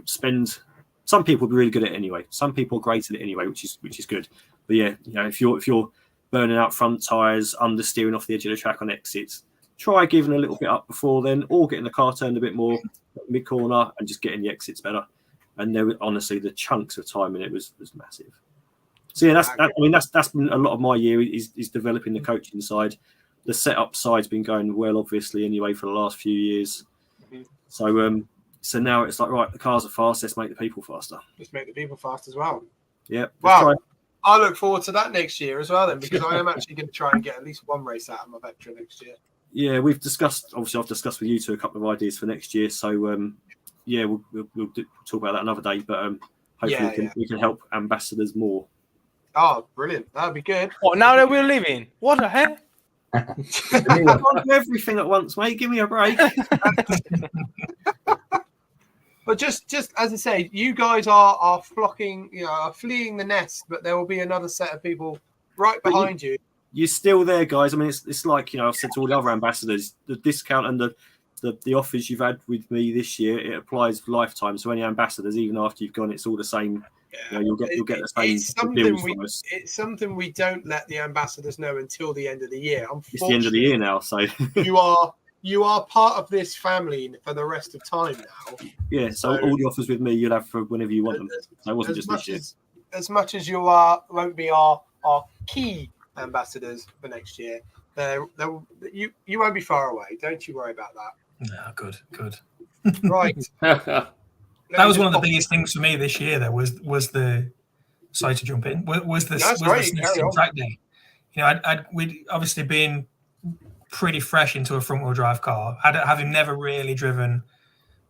Spend. Some people will be really good at it anyway. Some people are great at it anyway, which is good. But yeah, if you're burning out front tyres, understeering off the edge of the track on exits, try giving a little bit up before then, or getting the car turned a bit more mid corner and just getting the exits better. And there, honestly, the chunks of time in it was massive. So yeah, that's been a lot of my year is developing the coaching side. The setup side's been going well, obviously, anyway, for the last few years. So now it's like, right, the cars are fast. Let's make the people faster. Let's make the people fast as well. Yeah. Wow. I look forward to that next year as well, then, because I am actually going to try and get at least one race out of my Vectra next year. Yeah, we've discussed. Obviously, I've discussed with you two a couple of ideas for next year. So yeah, we'll talk about that another day. But hopefully we can help ambassadors more. Oh, brilliant! That'd be good. What, now that we're leaving? What the heck? I can't do everything at once, mate. Give me a break. But just as I say, you guys are flocking, are fleeing the nest, but there will be another set of people right behind you. You're still there, guys. I mean, it's like, I've said to all the other ambassadors, the discount and the offers you've had with me this year, it applies for lifetime. So any ambassadors, even after you've gone, it's all the same. You'll get the same deals from us. It's something we don't let the ambassadors know until the end of the year. It's the end of the year now, so you are part of this family for the rest of time now. Yeah, so all the offers with me you'll have for whenever you want them. So it wasn't just this year. As much as you won't be our key ambassadors for next year, you won't be far away. Don't you worry about that. No, good. Right. That was one of the biggest things for me this year. There was the sorry to jump in. Was the track day. We'd obviously been pretty fresh into a front wheel drive car. Having never really driven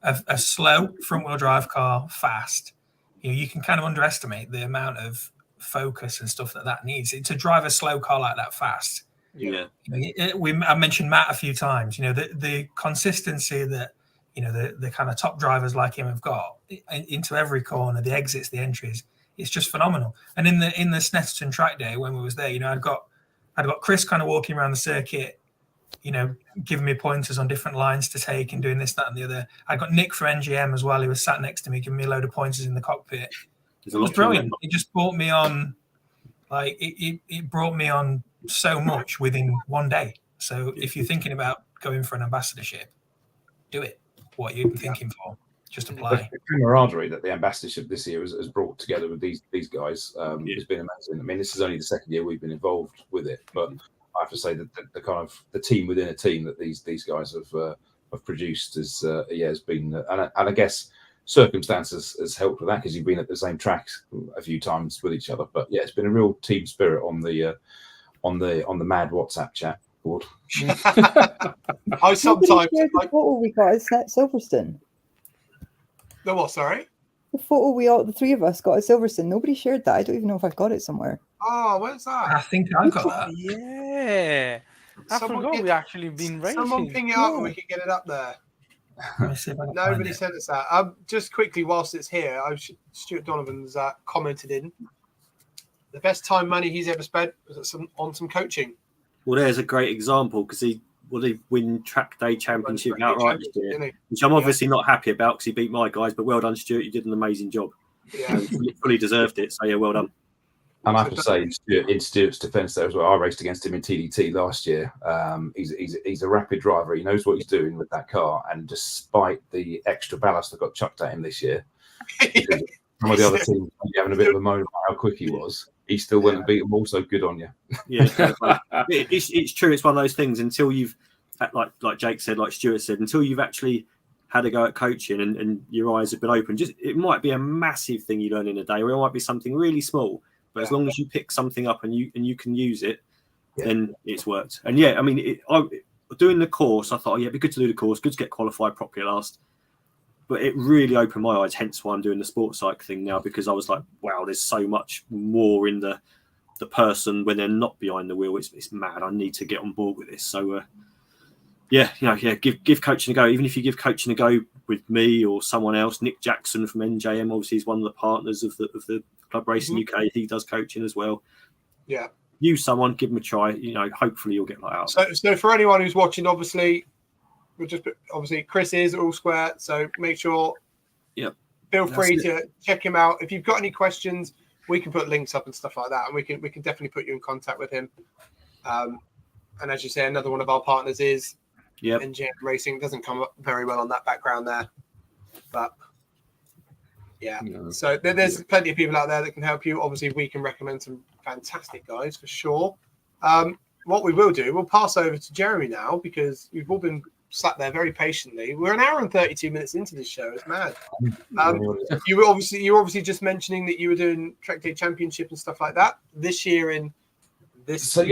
a slow front wheel drive car fast. You can kind of underestimate the amount of focus and stuff that needs to drive a slow car like that fast. Yeah. I mentioned Matt a few times. The consistency that the kind of top drivers like him have got into every corner, the exits, the entries, it's just phenomenal. And in the Snetterton track day when we was there, I'd got Chris kind of walking around the circuit, giving me pointers on different lines to take and doing this, that, and the other. I got Nick from NGM as well. He was sat next to me, giving me a load of pointers in the cockpit. It was brilliant. It just brought me on, it brought me on so much within one day. So if you're thinking about going for an ambassadorship, do it. What you're thinking for, just apply. The camaraderie that the ambassadorship this year has brought together with these guys has been amazing. I mean, this is only the second year we've been involved with it, but I have to say that the kind of the team within a team that these guys have produced has been, and I guess circumstances has helped with that because you've been at the same tracks a few times with each other. But yeah, it's been a real team spirit on the mad WhatsApp chat board. I sometimes the photo we got at Silverstone. The what? Sorry. The photo the three of us got at Silverstone. Nobody shared that. I don't even know if I've got it somewhere. Oh, where's that? I think I've got that. Yeah. I forgot we actually been racing. Someone ping it up and we can get it up there. Nobody sent us that. Just quickly, whilst it's here, Stuart Donovan's commented in the best time money he's ever spent was on some coaching. Well, there's a great example because he win track day championship outright this year, which I'm obviously not happy about because he beat my guys. But well done, Stuart. You did an amazing job. Yeah, fully deserved it. So yeah, well done. And I have to say, in Stuart's defence there as well, I raced against him in TDT last year. He's a rapid driver. He knows what he's doing with that car. And despite the extra ballast that got chucked at him this year, some of the other teams having a bit of a moan about how quick he was, he still went and beat them all. So good on you. Yeah, it's true. It's one of those things until you've, like Jake said, like Stuart said, until you've actually had a go at coaching and your eyes have been open. It might be a massive thing you learn in a day, or it might be something really small. But as long as you pick something up and you can use it, then it's worked. And yeah, I mean, doing the course, I thought, it'd be good to do the course, good to get qualified properly last. But it really opened my eyes. Hence why I'm doing the sports psych thing now, because I was like, wow, there's so much more in the person when they're not behind the wheel. It's mad. I need to get on board with this. So give coaching a go. Even if you give coaching a go with me or someone else, Nick Jackson from NJM, obviously he's one of the partners of the Club Racing UK. He does coaching as well. Yeah. use someone, give them a try. Hopefully you'll get that out. So for anyone who's watching, obviously Chris is all square. So make sure. Yep. Feel free to check him out. If you've got any questions, we can put links up and stuff like that, and we can definitely put you in contact with him. And as you say, another one of our partners is NGM Racing. Doesn't come up very well on that background there, but so there's plenty of people out there that can help you. Obviously, we can recommend some fantastic guys for sure. What we will do, we'll pass over to Jeremy now, because we've all been sat there very patiently. We're an hour and 32 minutes into this show. It's mad. You were obviously just mentioning that you were doing Track Day Championship and stuff like that this year in this. So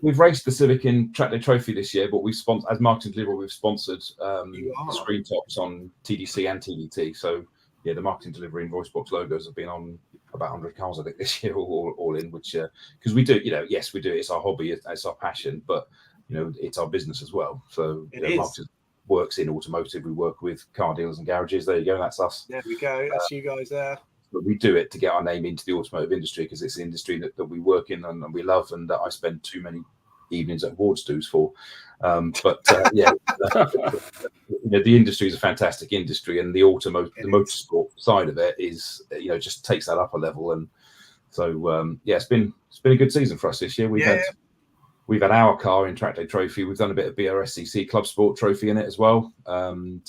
we've raced the Civic in Track Day Trophy this year, but we've sponsored, as marketing delivery, we've sponsored screen tops on TDC and TDT. So the marketing delivery and voice box logos have been on about 100 cars, I think, this year, all in. Which because we do, yes, we do it. It's our hobby, it's our passion, but it's our business as well. So marketing works in automotive. We work with car dealers and garages. There you go. That's us. There we go. That's you guys there. But we do it to get our name into the automotive industry, because it's the industry that we work in and we love, and that I spend too many evenings at awards dues for. The industry is a fantastic industry, and the motorsport side of it is, just takes that up a level. And so, it's been a good season for us this year. We've had our car in Track Day Trophy. We've done a bit of BRSCC Club Sport Trophy in it as well, and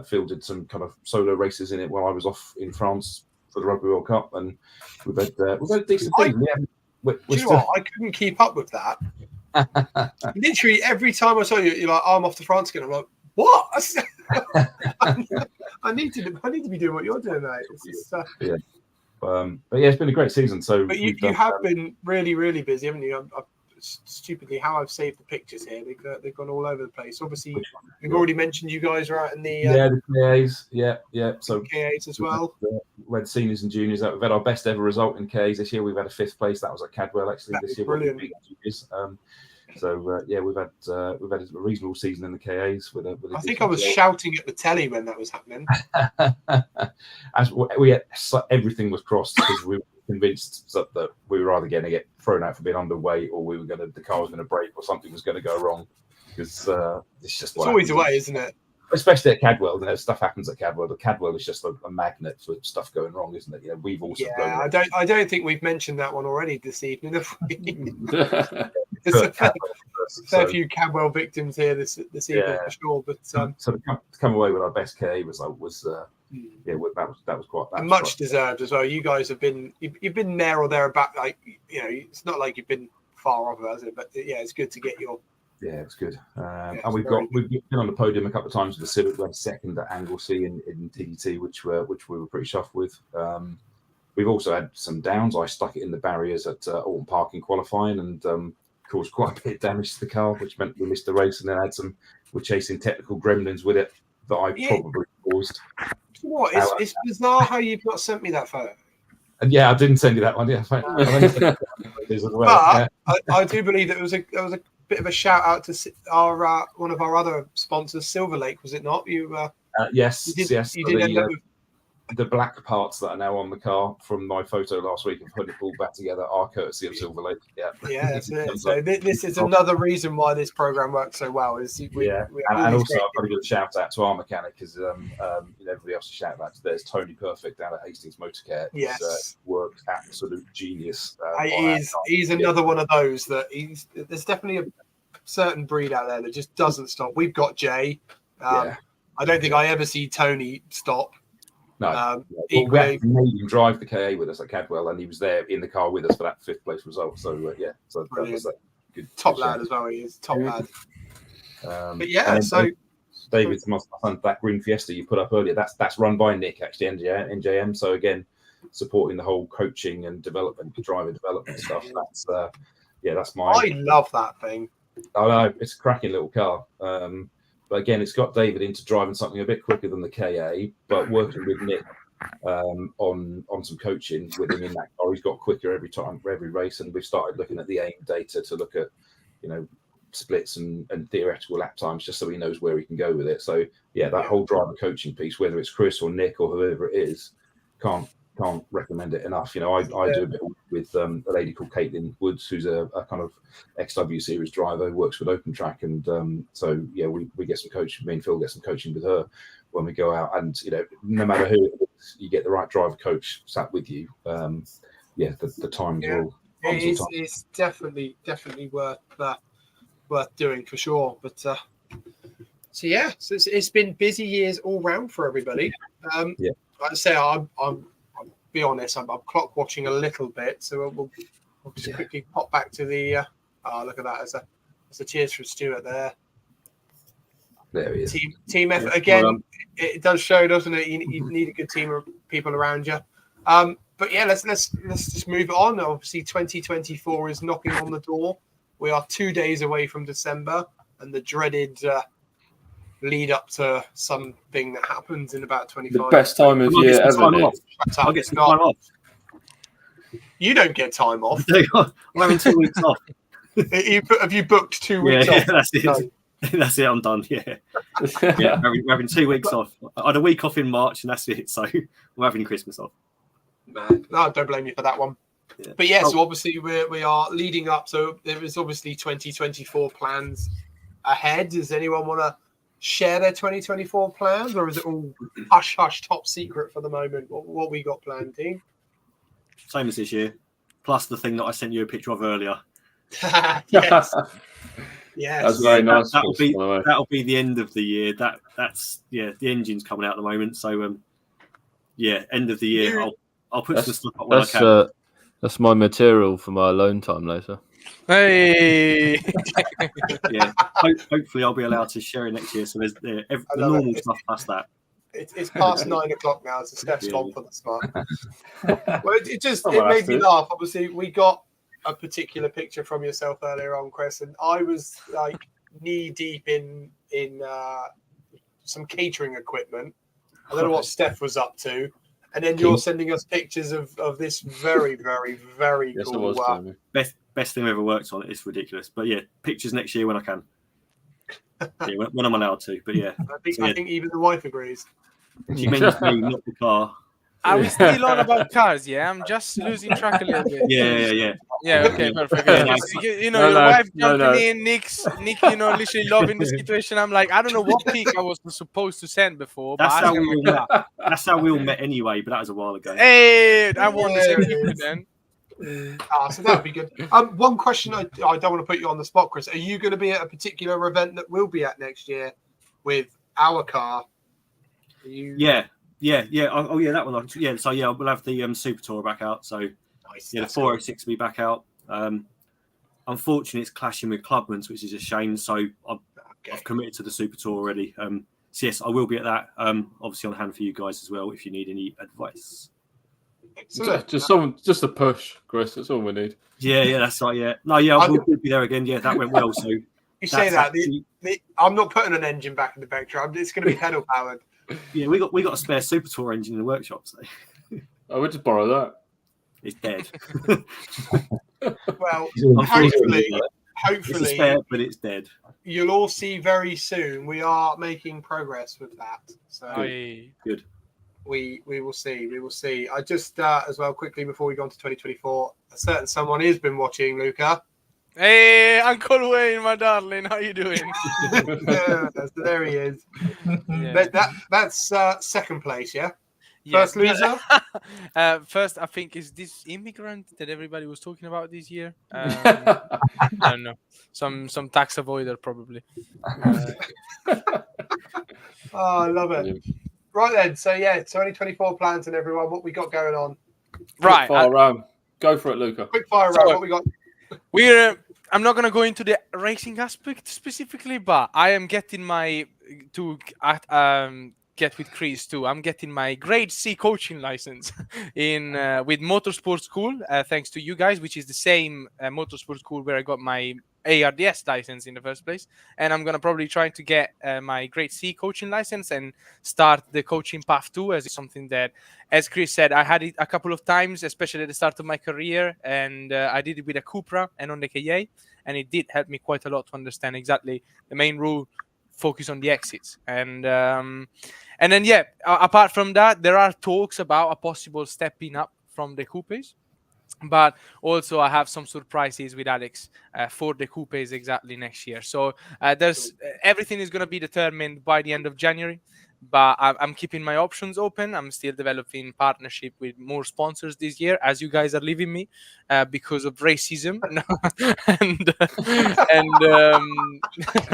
fielded some kind of solo races in it while I was off in France for the Rugby World Cup. And we've had a decent season. I couldn't keep up with that. Literally every time I saw you, you're like, I'm off to France again. I'm like, what? I need to be doing what you're doing, mate. It's been a great season. So, but you have been really, really busy, haven't you? Stupidly, how I've saved the pictures here, they've gone all over the place. Obviously, we've already mentioned you guys are out in the KAs, so KAs as well. We had seniors and juniors. We've had our best ever result in KAs this year. We've had a 5th place. That was at Cadwell actually this year. Brilliant. We've had a reasonable season in the KAs. I think I was shouting at the telly when that was happening. As everything was crossed, because we were convinced that we were either going to get thrown out for being underweight, or the car was going to break, or something was going to go wrong. Because it's always the way, isn't it? Especially at Cadwell, stuff happens at Cadwell. But Cadwell is just a magnet for stuff going wrong, isn't it? We've also I don't think we've mentioned that one already this evening, have we? There's a fair few Cadwell victims here this evening for sure. But so to come away with our best KA result was that was quite much deserved as well. You guys have been you've been there or thereabout. Like it's not like you've been far off, has it? But it's good to get your. Yeah, it's good. And we've been on the podium a couple of times with the Civic. We had second at Anglesey in TDT, which we were pretty chuffed with. We've also had some downs. I stuck it in the barriers at Alton Park in qualifying, and caused quite a bit of damage to the car, which meant we missed the race. And then we're chasing technical gremlins with it that I probably caused. What? It's bizarre how you've not sent me that photo. And I didn't send you that one. I do believe that it was a bit of a shout out to our one of our other sponsors, Silver Lake, was it not? Yes. You did end up with the black parts that are now on the car from my photo last week of putting it all back together are courtesy of Silver Lake. That's it. So this is another reason why this program works so well. And also I've got to give a shout out to our mechanic, because everybody else to shout out to. There's Tony Perfect down at Hastings Motor Care. Yes, worked absolute genius. He's another one of those that there's definitely a certain breed out there that just doesn't stop. We've got Jay. I don't think I ever see Tony stop. No, we made him drive the KA with us at Cadwell, and he was there in the car with us for that 5th place result. So so that was a good top lad as well. He is top lad. So David's my son, that green Fiesta you put up earlier, that's run by Nick actually, NJM. So again, supporting the whole coaching and development, driver development stuff. That's my. I love that thing. I know, it's a cracking little car. But again, it's got David into driving something a bit quicker than the KA, but working with Nick on some coaching with him in that car. He's got quicker every time for every race, and we've started looking at the AIM data to look at splits and theoretical lap times, just so he knows where he can go with it. So that whole driver coaching piece, whether it's Chris or Nick or whoever it is, can't can't recommend it enough. You know, I do a bit with a lady called Caitlin Woods, who's a kind of XW series driver, who works with Open Track, and so yeah, we get some coaching. Me and Phil get some coaching with her when we go out, and you know, no matter who it is, you get the right driver coach sat with you. Yeah, the times will. It's definitely worth doing for sure. But so yeah, so it's been busy years all round for everybody. Yeah. Like I say, I'll be honest, I'm clock watching a little bit, so we'll just quickly pop back to the. Look at that! As a cheers for Stuart there. There he is. Team effort again. It does show, doesn't it? You need a good team of people around you. But yeah, let's just move on. Obviously, 2024 is knocking on the door. We are 2 days away from December, and the dreaded lead up to something that happens in about 25. The best time of year ever. I'll get some time off. You don't get time off. I'm having 2 weeks off. Have you booked 2 weeks off? Yeah, that's it. No. That's it. I'm done. Yeah, we're having 2 weeks off. I had a week off in March, and that's it. So we're having Christmas off. Man, no, I don't blame you for that one. Yeah. But yeah, so obviously we are leading up. So there is obviously 2024 plans ahead. Does anyone want to share their 2024 plans, or is it all hush top secret for the moment? What we got planned, team? Same as this year, plus the thing that I sent you a picture of earlier. Yes. Yes, that's very nice. That'll be the end of the year. That's the engine's coming out at the moment. So end of the year. I'll put some stuff up when I can. That's my material for my alone time later. Hey. Yeah. Hopefully, I'll be allowed to share it next year. So there's the normal stuff past that. It's past 9 o'clock now, so Steph's gone for the smart. Well, it made me laugh. Obviously, we got a particular picture from yourself earlier on, Chris, and I was like knee deep in some catering equipment. I don't know what Steph was up to, and then you're sending us pictures of this very, very, very cool. Best thing I've ever worked on. It's ridiculous, but yeah, pictures next year when I can. Yeah, when I'm allowed to. But yeah, I think even the wife agrees. She means me, not the car. Are we still on about cars? Yeah, I'm just losing track a little bit. Yeah. Okay, perfect. Your wife jumping in, Nick, literally loving the situation. I'm like, I don't know what pic I was supposed to send before. That's how we all met anyway, but that was a while ago. Hey, I won the same picture then. So that would be good. One question, I don't want to put you on the spot, Chris. Are you going to be at a particular event that we'll be at next year with our car? Yeah. Oh, yeah, that one. Yeah, so yeah, we'll have the Super Tour back out. So nice. Yeah, the 406 will be back out. Unfortunately, it's clashing with Clubman's, which is a shame. So I've committed to the Super Tour already. So yes, I will be at that. Obviously on hand for you guys as well if you need any advice. Just a push, Chris. That's all we need. Yeah, that's right. Yeah, no, yeah, we'll be there again. Yeah, that went well. So you say that I'm not putting an engine back in the Vectra. It's going to be pedal powered. Yeah, we got a spare Super Tour engine in the workshop. So I would just borrow that. It's dead. Well, hopefully, it's a spare, but it's dead. You'll all see very soon. We are making progress with that. So good. We will see. We will see. I just as well quickly before we go on to 2024, a certain someone has been watching, Luca. Hey, Uncle Wayne, my darling, how you doing? Yeah, so there he is. Yeah. That's second place, yeah. Yes. First loser. First, I think is this immigrant that everybody was talking about this year. I don't know. Some tax avoider probably. Oh, I love it. Right then, so yeah, 2024 plans and everyone, what we got going on? Right. Go for it, Luca. Quick fire round. What we got? I'm not going to go into the racing aspect specifically, but I am getting get with Chris too. I'm getting my grade C coaching license with Motorsport School, thanks to you guys, which is the same Motorsport School where I got my ARDS license in the first place. And I'm going to probably try to get my grade C coaching license and start the coaching path too, as it's something that, as Chris said, I had it a couple of times, especially at the start of my career. And I did it with a Cupra and on the KA. And it did help me quite a lot to understand exactly the main rule focus on the exits. And then apart from that, there are talks about a possible stepping up from the coupes. But also I have some surprises with Alex for the coupes exactly next year. So there's everything is going to be determined by the end of January. But I'm keeping my options open. I'm still developing partnership with more sponsors this year, as you guys are leaving me because of racism.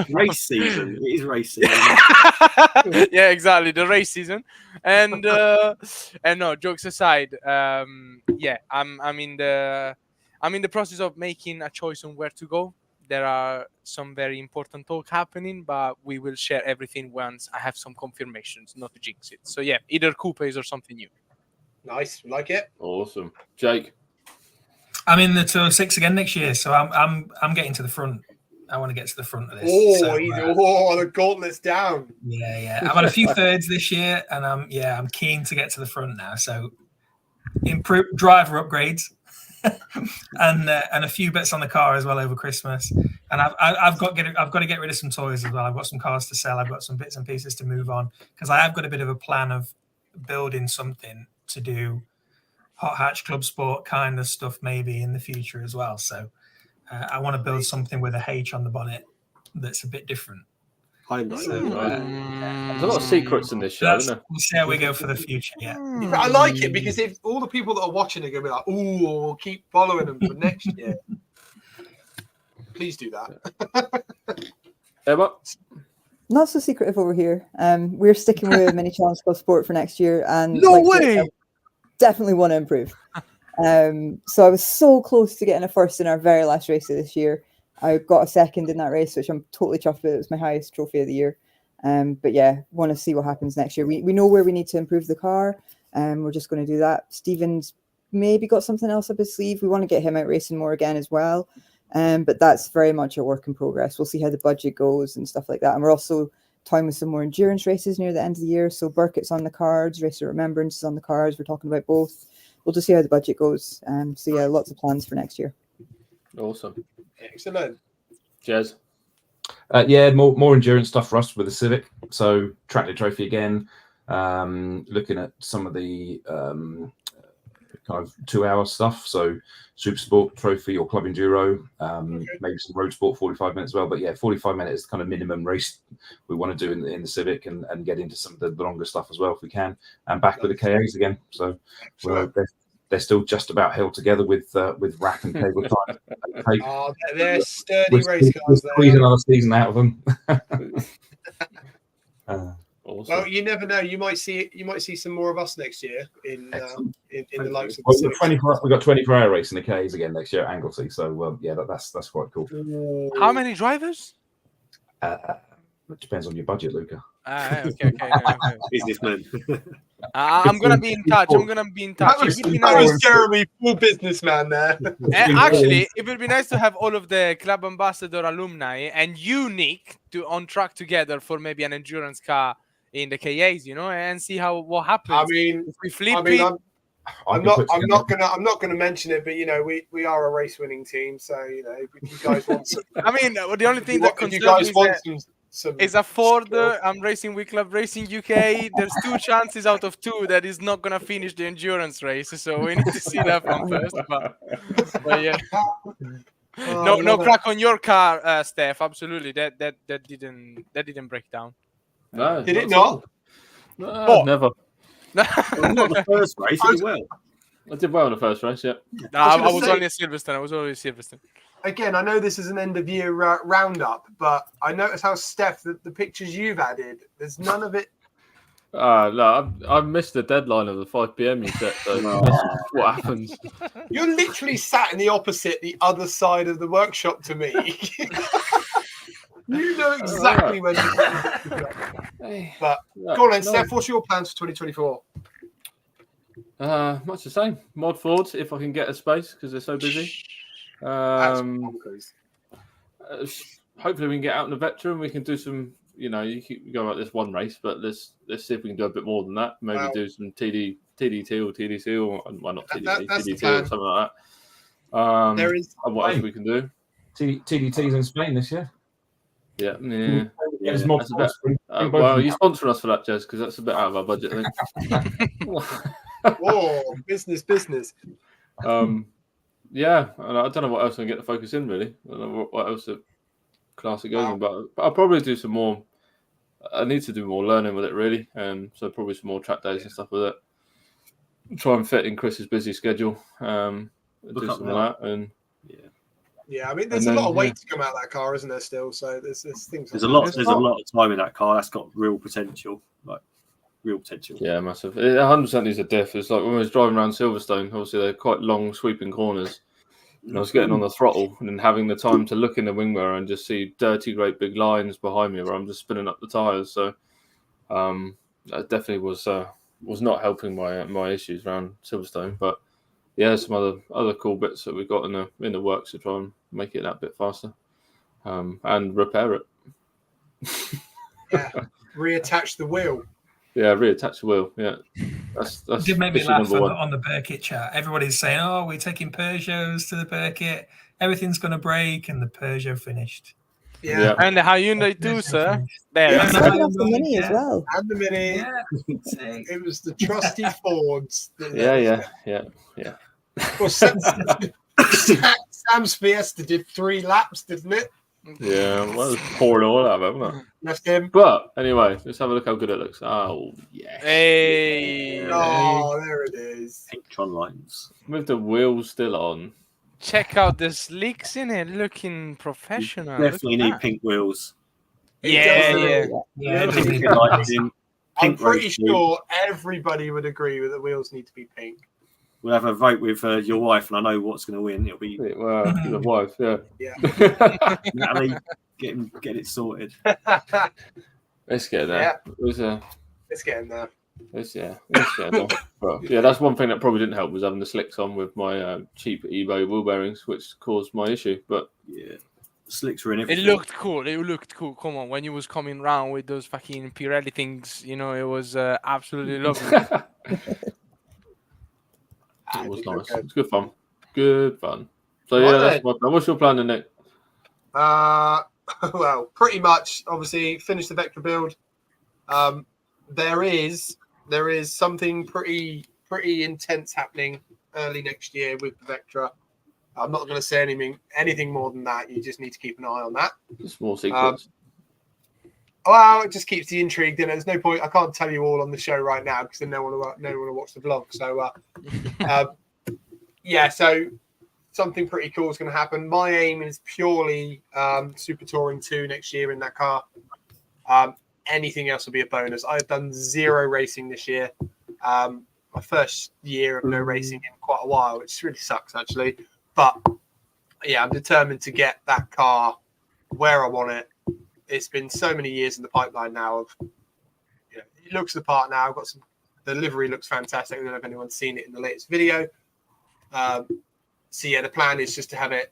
Race season. It is race season. Yeah, exactly, the race season. And no, jokes aside, I'm in the process of making a choice on where to go. There are some very important talk happening, but we will share everything once I have some confirmations, not to jinx it. So yeah, either coupes or something new. Nice, like it. Awesome, Jake. I'm in the 206 again next year, so I'm getting to the front. I want to get to the front of this. The gauntlet's down. Yeah. I've had a few thirds this year, and I'm keen to get to the front now. So improve driver upgrades. and a few bits on the car as well over Christmas, and I've got to get rid of some toys as well. I've got some cars to sell. I've got some bits and pieces to move on because I have got a bit of a plan of building something to do hot hatch club sport kind of stuff maybe in the future as well. So I want to build something with a H on the bonnet that's a bit different. There's a lot of secrets in this show, isn't there? We'll see how we go for the future. Yeah, I like it because if all the people that are watching are going to be like, "Ooh, we'll keep following them for next year." Please do that. Emma? Not so secretive over here. We're sticking with Mini Challenge Club Sport for next year, and no way. Definitely want to improve. So I was so close to getting a first in our very last race of this year. I got a second in that race, which I'm totally chuffed with. It was my highest trophy of the year. But yeah, want to see what happens next year. We know where we need to improve the car. We're just going to do that. Stephen's maybe got something else up his sleeve. We want to get him out racing more again as well. But that's very much a work in progress. We'll see how the budget goes and stuff like that. And we're also toying with some more endurance races near the end of the year. So Burkett's on the cards, Race of Remembrance is on the cards. We're talking about both. We'll just see how the budget goes. So yeah, lots of plans for next year. Awesome. Excellent. Jez? More endurance stuff for us with the Civic. So Track Day Trophy again. Looking at some of the kind of 2-hour stuff. So Super Sport Trophy or Club Enduro. Maybe some Road Sport 45 minutes as well. But yeah, 45 minutes is kind of minimum race we want to do in the Civic and get into some of the longer stuff as well if we can. And back with the KAs again. So they're still just about held together with rack and cable time. They're sturdy race cars. Squeeze another season out of them. Awesome. Well, you never know. You might see some more of us next year in the likes of the Civic. We've got 24-hour race in the Ks again next year at Anglesey. So yeah, that's quite cool. How many drivers? It depends on your budget, Luca. Okay. Businessman. I'm gonna be in touch. That was Jeremy, full businessman there. Actually, it would be nice to have all of the club ambassador alumni and you, Nick, on track together for maybe an endurance car in the KAs, and see what happens. I mean, if we flip it. I'm not gonna mention it, but we are a race winning team, so if you guys want some. I mean, the only thing that concerns me is a Ford. I'm racing with Club Racing UK. There's 2 chances out of 2 that is not gonna finish the endurance race, so we need to see that one first. But yeah, no crack on your car, Steph. Absolutely, that didn't break down. No, did it not? No, never. Not the first race, you did well. I did well in the first race, yeah. I was only at Silverstone. I was always Silverstone. Again, I know this is an end of year roundup, but I noticed how Steph, the pictures you've added, there's none of it. No, I missed the deadline of the 5 p.m. you set, so that's what happens. You're literally sat in the other side of the workshop to me. You know exactly when you But go on then, Steph, what's your plans for 2024? Much the same. Mod Fords, if I can get a space, because they're so busy. Hopefully we can get out in the veteran. We can do some, you keep going about this one race, but let's see if we can do a bit more than that. Maybe do some TDT or TDC or not TDT, TDT or something like that. There is and what else we can do? TDT's in Spain this year. Yeah. Yeah, There's more That's a bit. bring both Well, of you're them. sponsoring us for that, Jez, because that's a bit out of our budget, I think. Oh, business. Yeah, and I don't know what else I can get the focus in, really. I don't know what else the class it goes in, but I'll probably do some more. I need to do more learning with it, really. So probably some more track days and stuff with it. Try and fit in Chris's busy schedule. Do some of that, and Yeah, I mean, there's a lot of weight to come out of that car, isn't there? Still, so there's things. There's a lot of time in that car. That's got real potential, real potential. Yeah, massive. It 100% needs a diff. It's like when I was driving around Silverstone. Obviously, they're quite long, sweeping corners. And I was getting on the throttle and then having the time to look in the wing mirror and just see dirty, great big lines behind me where I'm just spinning up the tyres. So that definitely was not helping my issues around Silverstone. But yeah, there's some other cool bits that we've got in the works to try and make it that bit faster and repair it. Yeah, reattach the wheel. Yeah, reattach the wheel. Yeah, that's It did make me issue laugh number one. on the Burkett chat. Everybody's saying, "Oh, we're taking Peugeots to the Burkett. Everything's going to break," and the Peugeot finished. Yeah. And the Hyundai too, sir. There. Yeah. Taking off the Mini as well. And the Mini. Yeah. It was the trusty Fords. Yeah. Well, Sam's Fiesta did 3 laps, didn't it? Yeah, well, it was pouring all out of it, wasn't it? Left him. But anyway, let's have a look how good it looks. Oh, yeah. Hey. Oh, there it is. Pictron lines. With the wheels still on. Check out the slicks in it, looking professional. Definitely need pink wheels. Yeah. Pink lights in, I'm pink pretty racing. sure everybody would agree with the wheels need to be pink. We'll have a vote with your wife, and I know what's going to win. It'll be Well, the wife, yeah. Natalie. Get it sorted. Let's get there. Yeah. It's getting there. Let's get there. Well, yeah, that's one thing that probably didn't help was having the slicks on with my cheap eBay wheel bearings, which caused my issue. But yeah, slicks were in It everything. looked cool. Come on, when you was coming round with those fucking Pirelli things, it was absolutely lovely. It was nice. It was good fun. Good fun. So yeah, that's my plan. What's your plan, then, Nick? Well, pretty much. Obviously, finish the Vectra build. There is something pretty intense happening early next year with the Vectra. I'm not going to say anything more than that. You just need to keep an eye on that. Just more secrets. Well, it just keeps the intrigue. There's no point. I can't tell you all on the show right now because then no one will watch the vlog. So, yeah. So something pretty cool is going to happen. My aim is purely Super Touring 2 next year in that car. Anything else will be a bonus. I've done 0 racing this year. My first year of no racing in quite a while, which really sucks actually. But yeah, I'm determined to get that car where I want it. It's been so many years in the pipeline now. It looks the part now. The livery looks fantastic. I don't know if anyone's seen it in the latest video. So yeah, the plan is just to have it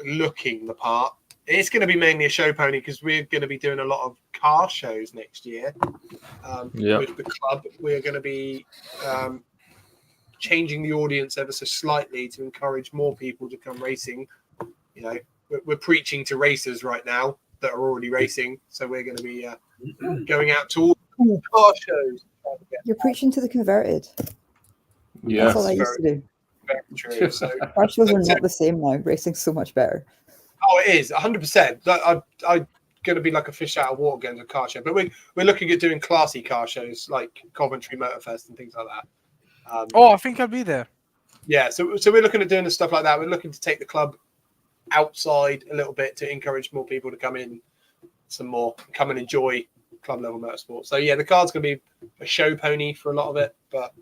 looking the part. It's going to be mainly a show pony because we're going to be doing a lot of car shows next year. With the club, we're going to be changing the audience ever so slightly to encourage more people to come racing. We're preaching to racers right now that are already racing, so we're going to be going out to all cool car shows. You're preaching to the converted. Yeah, that's all I used to do. Very true. So car shows are not the same now. Racing's so much better. Oh, it is 100%. I'm going to be like a fish out of water going to a car show, but we're looking at doing classy car shows like Coventry Motorfest and things like that. I think I'll be there. Yeah, so we're looking at doing the stuff like that. We're looking to take the club outside a little bit to encourage more people to come in some more, come and enjoy club level motorsport. So yeah, the car's going to be a show pony for a lot of it, but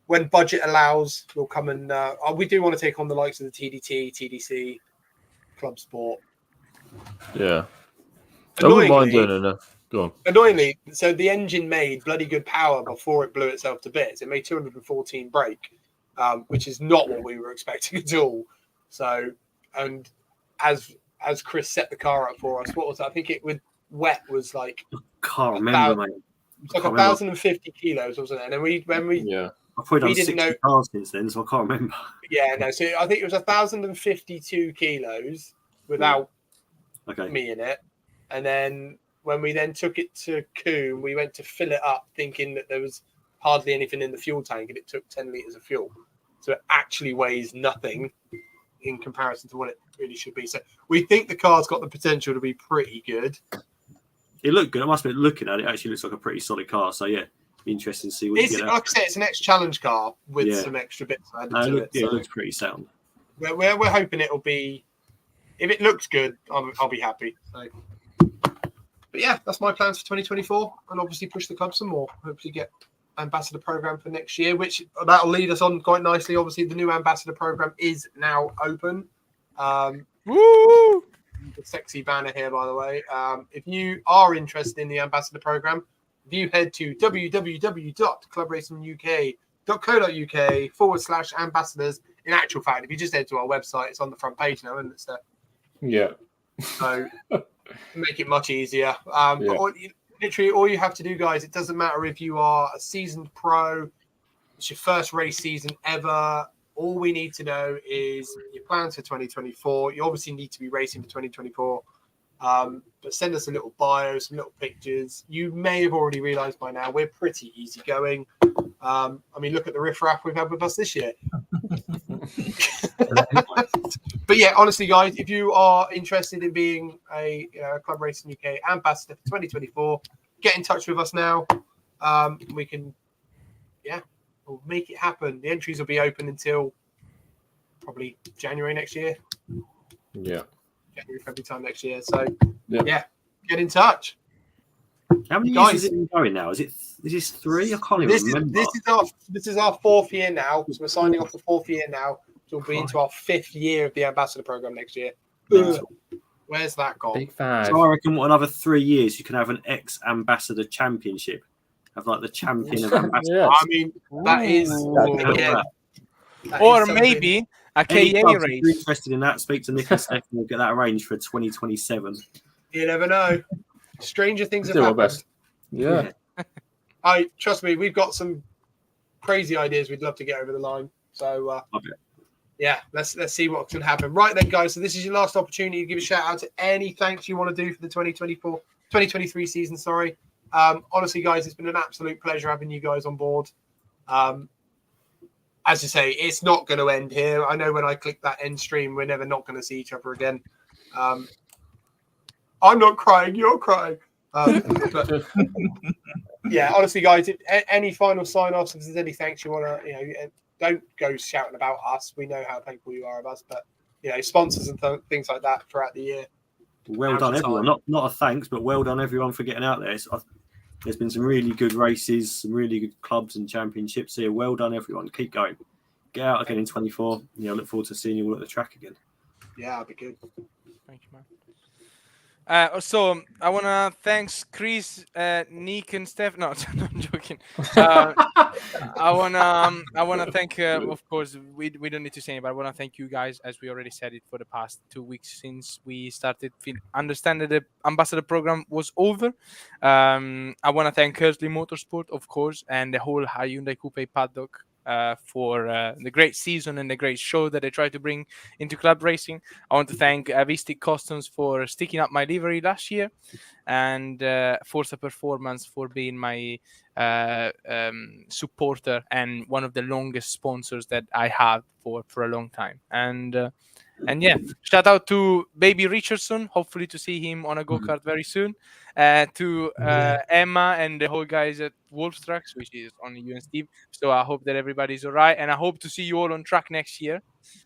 when budget allows, we'll come and we do want to take on the likes of the TDT, TDC, Club Sport. Yeah. I wouldn't mind doing enough. Go on. Annoyingly, so the engine made bloody good power before it blew itself to bits. It made 214 brake, which is not what we were expecting at all. So, and as Chris set the car up for us, what was that? I think it with wet was like Can't remember, mate. It's like 1,050 kilos, wasn't it? And then I've probably done 60 cars since then, so I can't remember. Yeah, no. So I think it was 1,052 kilos without me in it. And then when we then took it to Coombe, we went to fill it up thinking that there was hardly anything in the fuel tank, and it took 10 litres of fuel. So it actually weighs nothing in comparison to what it really should be. So we think the car's got the potential to be pretty good. It looked good. I must admit, looking at it, actually looks like a pretty solid car. So yeah, be interesting to see what you get out. Like I said, it's an X-Challenge car with some extra bits added to it. It looks pretty sound. We're hoping it'll be. If it looks good, I'll be happy. So. But yeah, that's my plans for 2024, and obviously push the club some more. Hopefully get ambassador program for next year, which that'll lead us on quite nicely. Obviously, the new ambassador program is now open. Woo! The sexy banner here, by the way. If you are interested in the ambassador program, if you head to www.clubracinguk.co.uk/ambassadors. In actual fact, if you just head to our website, it's on the front page now, isn't it, Steph? Yeah. So make it much easier. But literally, all you have to do, guys, it doesn't matter if you are a seasoned pro, it's your first race season ever. All we need to know is your plans for 2024. You obviously need to be racing for 2024. But send us a little bio, some little pictures. You may have already realised by now we're pretty easygoing. I mean, look at the riffraff we've had with us this year. But yeah, honestly, guys, if you are interested in being a Club Racing UK ambassador for 2024, get in touch with us now. We can, we'll make it happen. The entries will be open until probably January next year. Yeah. January, February time next year. So, yeah, get in touch. How many years has it been going now? Is this 3? I can't even remember. This is our 4th year now. So we're signing off the 4th year now. So we'll be into our 5th year of the ambassador program next year. Where's that gone? Big 5. So I reckon another 3 years you can have an ex-ambassador championship. Have like the champion of ambassadors. Yeah. I mean, that is or maybe a KA If you're race. interested in that, speak to Nick and Stefan. We'll get that arranged for 2027. You never know. Stranger things have Do our happened. best. Yeah. Trust me, we've got some crazy ideas we'd love to get over the line. So yeah, let's see what can happen. Right then, guys. So this is your last opportunity to give a shout out to any thanks you want to do for the 2023 season. Sorry. Honestly, guys, it's been an absolute pleasure having you guys on board. As you say, it's not going to end here. I know when I click that end stream, we're never not going to see each other again. I'm not crying, you're crying. But, yeah, honestly, guys, any final sign-offs, if there's any thanks you want to, don't go shouting about us. We know how thankful you are of us, but, sponsors and things like that throughout the year. Well done, everyone. Not a thanks, but well done, everyone, for getting out there. There's been some really good races, some really good clubs and championships here. Well done, everyone. Keep going. Get out again in 24. Look forward to seeing you all at the track again. Yeah, that'd be good. Thank you, man. So I want to thank Chris, Nick, and Steph. No, I'm joking. I wanna thank, of course, we don't need to say it, but I want to thank you guys, as we already said it, for the past 2 weeks since we started understand that the ambassador program was over. I want to thank Kersley Motorsport, of course, and the whole Hyundai Coupe Paddock for the great season and the great show that they try to bring into club racing. I want to thank Avistic Customs for sticking up my livery last year, and Forza Performance for being my supporter and one of the longest sponsors that I have for a long time. And yeah, shout out to Baby Richardson. Hopefully to see him on a go-kart very soon. To Emma and the whole guys at Wolf Trucks, which is only you and Steve. So I hope that everybody's all right. And I hope to see you all on track next year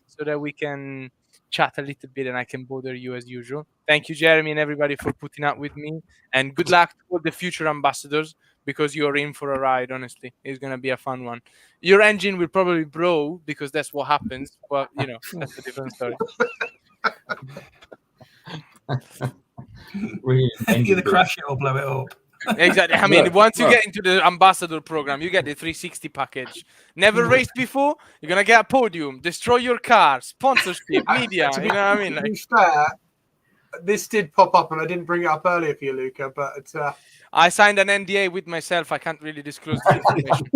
so that we can chat a little bit and I can bother you as usual. Thank you, Jeremy, and everybody for putting up with me. And good luck to all the future ambassadors, because you're in for a ride, honestly. It's going to be a fun one. Your engine will probably blow because that's what happens. But, that's a different story. Either crash it or blow it up. Exactly. I mean, once you get into the ambassador program, you get the 360 package. Never raced before, you're going to get a podium, destroy your car, sponsorship, media. You know what I mean? To be fair, this did pop up, and I didn't bring it up earlier for you, Luca, but it's... I signed an NDA with myself. I can't really disclose the information.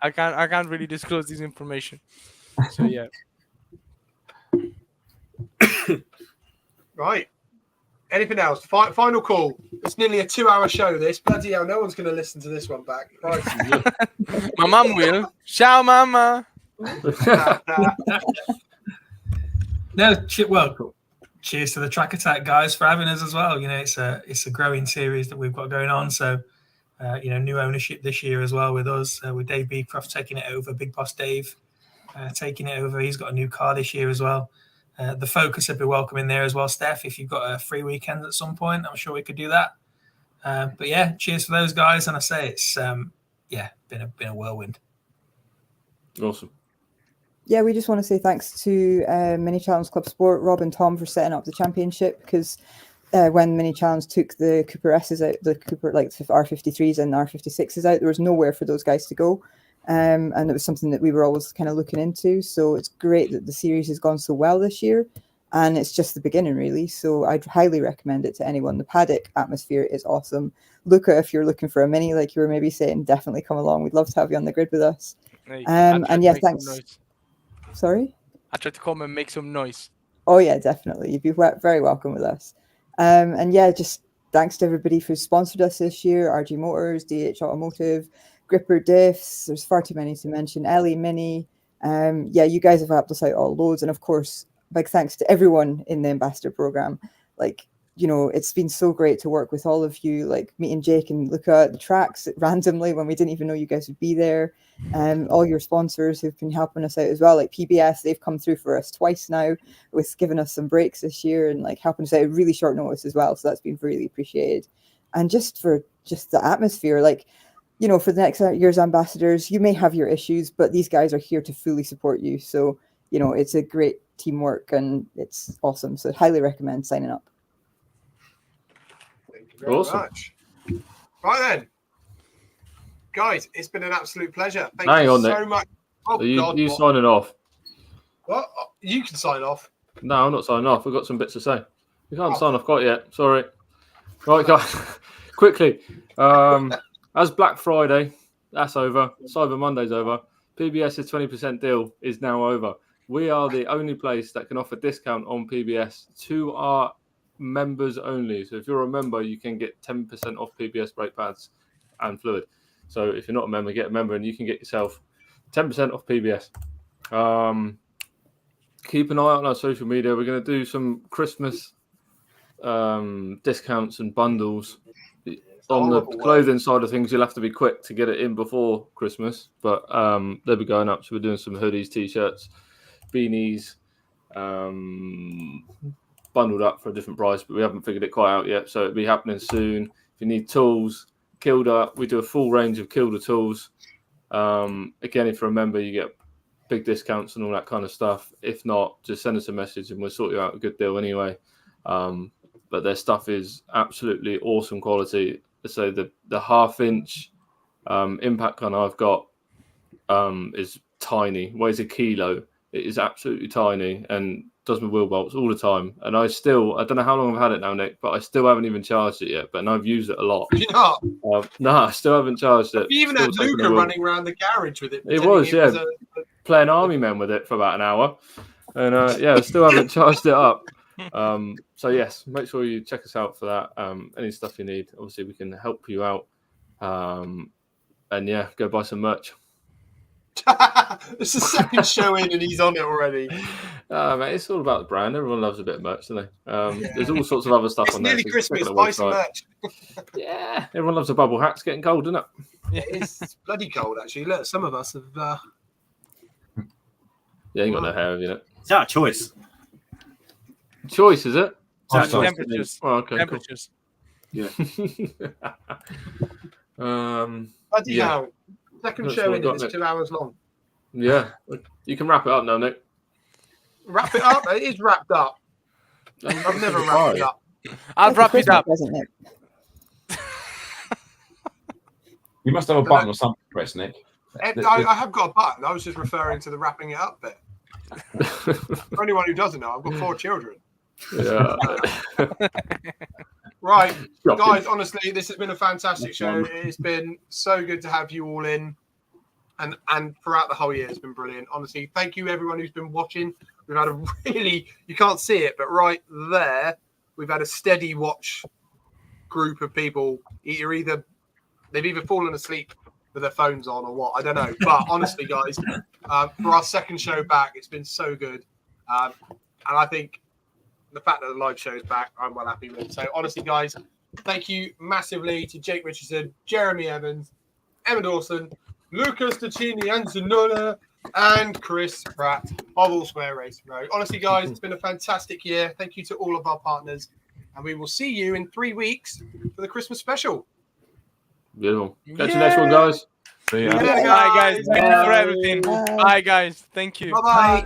I can't really disclose this information. So yeah. Right. Anything else? Final call. It's nearly a 2-hour show. This bloody hell. No one's going to listen to this one back. Right. My mum will. Ciao, mama. Well, cheers to the Track Attack guys for having us as well. You know, it's a growing series that we've got going on. So, new ownership this year as well with us, with Dave Beecroft taking it over, Big Boss Dave taking it over. He's got a new car this year as well. The Focus would be welcome in there as well, Steph. If you've got a free weekend at some point, I'm sure we could do that. But yeah, cheers for those guys. And I say it's been a whirlwind. Awesome. Yeah, we just want to say thanks to Mini Challenge Club Sport, Rob and Tom, for setting up the championship, because when Mini Challenge took the Cooper S's out, the Cooper R53s and R56s out, there was nowhere for those guys to go. And it was something that we were always kind of looking into. So it's great that the series has gone so well this year. And it's just the beginning, really. So I'd highly recommend it to anyone. The Paddock atmosphere is awesome. Luca, if you're looking for a Mini, like you were maybe saying, definitely come along. We'd love to have you on the grid with us. And yeah, thanks. Sorry? I tried to come and make some noise. Oh, yeah, definitely. You'd be very welcome with us. And yeah, just thanks to everybody who sponsored us this year. RG Motors, DH Automotive, Gripper Diffs. There's far too many to mention. Ellie, Mini. You guys have helped us out all loads. And of course, big thanks to everyone in the ambassador program. Like, you know, it's been so great to work with all of you, like meeting Jake and Luca at the tracks randomly when we didn't even know you guys would be there. All your sponsors who've been helping us out as well, like PBS, they've come through for us twice now with giving us some breaks this year and like helping us out at really short notice as well. So that's been really appreciated. And just for the atmosphere, like, you know, for the next year's ambassadors, you may have your issues, but these guys are here to fully support you. So, you know, it's a great teamwork and it's awesome. So highly recommend signing up. Thank you very much. Right then. Guys, it's been an absolute pleasure. Thank you so much. Oh, you signing off? What? You can sign off. No, I'm not signing off. We've got some bits to say. We can't sign off quite yet. Sorry. Right, guys. Quickly. As Black Friday, that's over. Cyber Monday's over. PBS's 20% deal is now over. We are the only place that can offer discount on PBS to our members only. So if you're a member, you can get 10% off PBS brake pads and fluid. So if you're not a member, get a member and you can get yourself 10% off PBS. Keep an eye out on our social media. We're going to do some Christmas discounts and bundles. On the clothing side of things, you'll have to be quick to get it in before Christmas, but they'll be going up. So we're doing some hoodies, T-shirts, beanies, bundled up for a different price, but we haven't figured it quite out yet. So it'll be happening soon. If you need tools, Kilda, we do a full range of Kilda tools. Again, if you're a member, you get big discounts and all that kind of stuff. If not, just send us a message and we'll sort you out a good deal anyway. But their stuff is absolutely awesome quality. So the half-inch impact gun I've got is tiny, weighs a kilo. It is absolutely tiny and does my wheel bolts all the time. And I don't know how long I've had it now, Nick, but I still haven't even charged it yet. But I've used it a lot. You're not? No, I still haven't charged it. You even had Luca running around the garage with it. It was, playing Army Men with it for about an hour. And I still haven't charged it up. So yes, make sure you check us out for that. Any stuff you need, obviously we can help you out. And yeah, go buy some merch. It's the second show in and he's on it already. Mate, it's all about the brand. Everyone loves a bit of merch, don't they? There's all sorts of other stuff it's on there. It's nearly Christmas, buy some merch. Yeah, everyone loves a bubble hat. It's getting cold, isn't it? It's bloody cold, actually. Look, some of us have... Yeah, you got no hair, have you? Is that a choice? Choice, is it? Temperatures. Oh, okay, temperatures. Cool. Yeah. Bloody hell. Second show in, it's 2 hours long. Yeah. You can wrap it up now, Nick. Wrap it up? It is wrapped up. I've never wrapped it up. I'll wrap it up. You must have a button or something, press, Nick. I have got a button. I was just referring to the wrapping it up bit. For anyone who doesn't know, I've got 4 children. Yeah. Right, guys, honestly, this has been a fantastic show. It's been so good to have you all in. And throughout the whole year, it's been brilliant. Honestly, thank you, everyone who's been watching. we've had a really, you can't see it, but right there, we've had a steady watch group of people. They've either fallen asleep with their phones on or what, I don't know. But honestly, guys, for our second show back, it's been so good. And I think the fact that the live show is back, I'm well happy with. So honestly, guys, thank you massively to Jake Richardson, Jeremy Evans, Emma Dawson, Lucas Ticini and Zanola, and Chris Pratt of All Square Racing Road. Honestly, guys, it's been a fantastic year. Thank you to all of our partners. And we will see you in 3 weeks for the Christmas special. Beautiful. Catch you next one, guys. See ya. Yeah, Bye, guys. Thank you for Bye. everything. Bye. Bye, guys. Thank you. Bye-bye.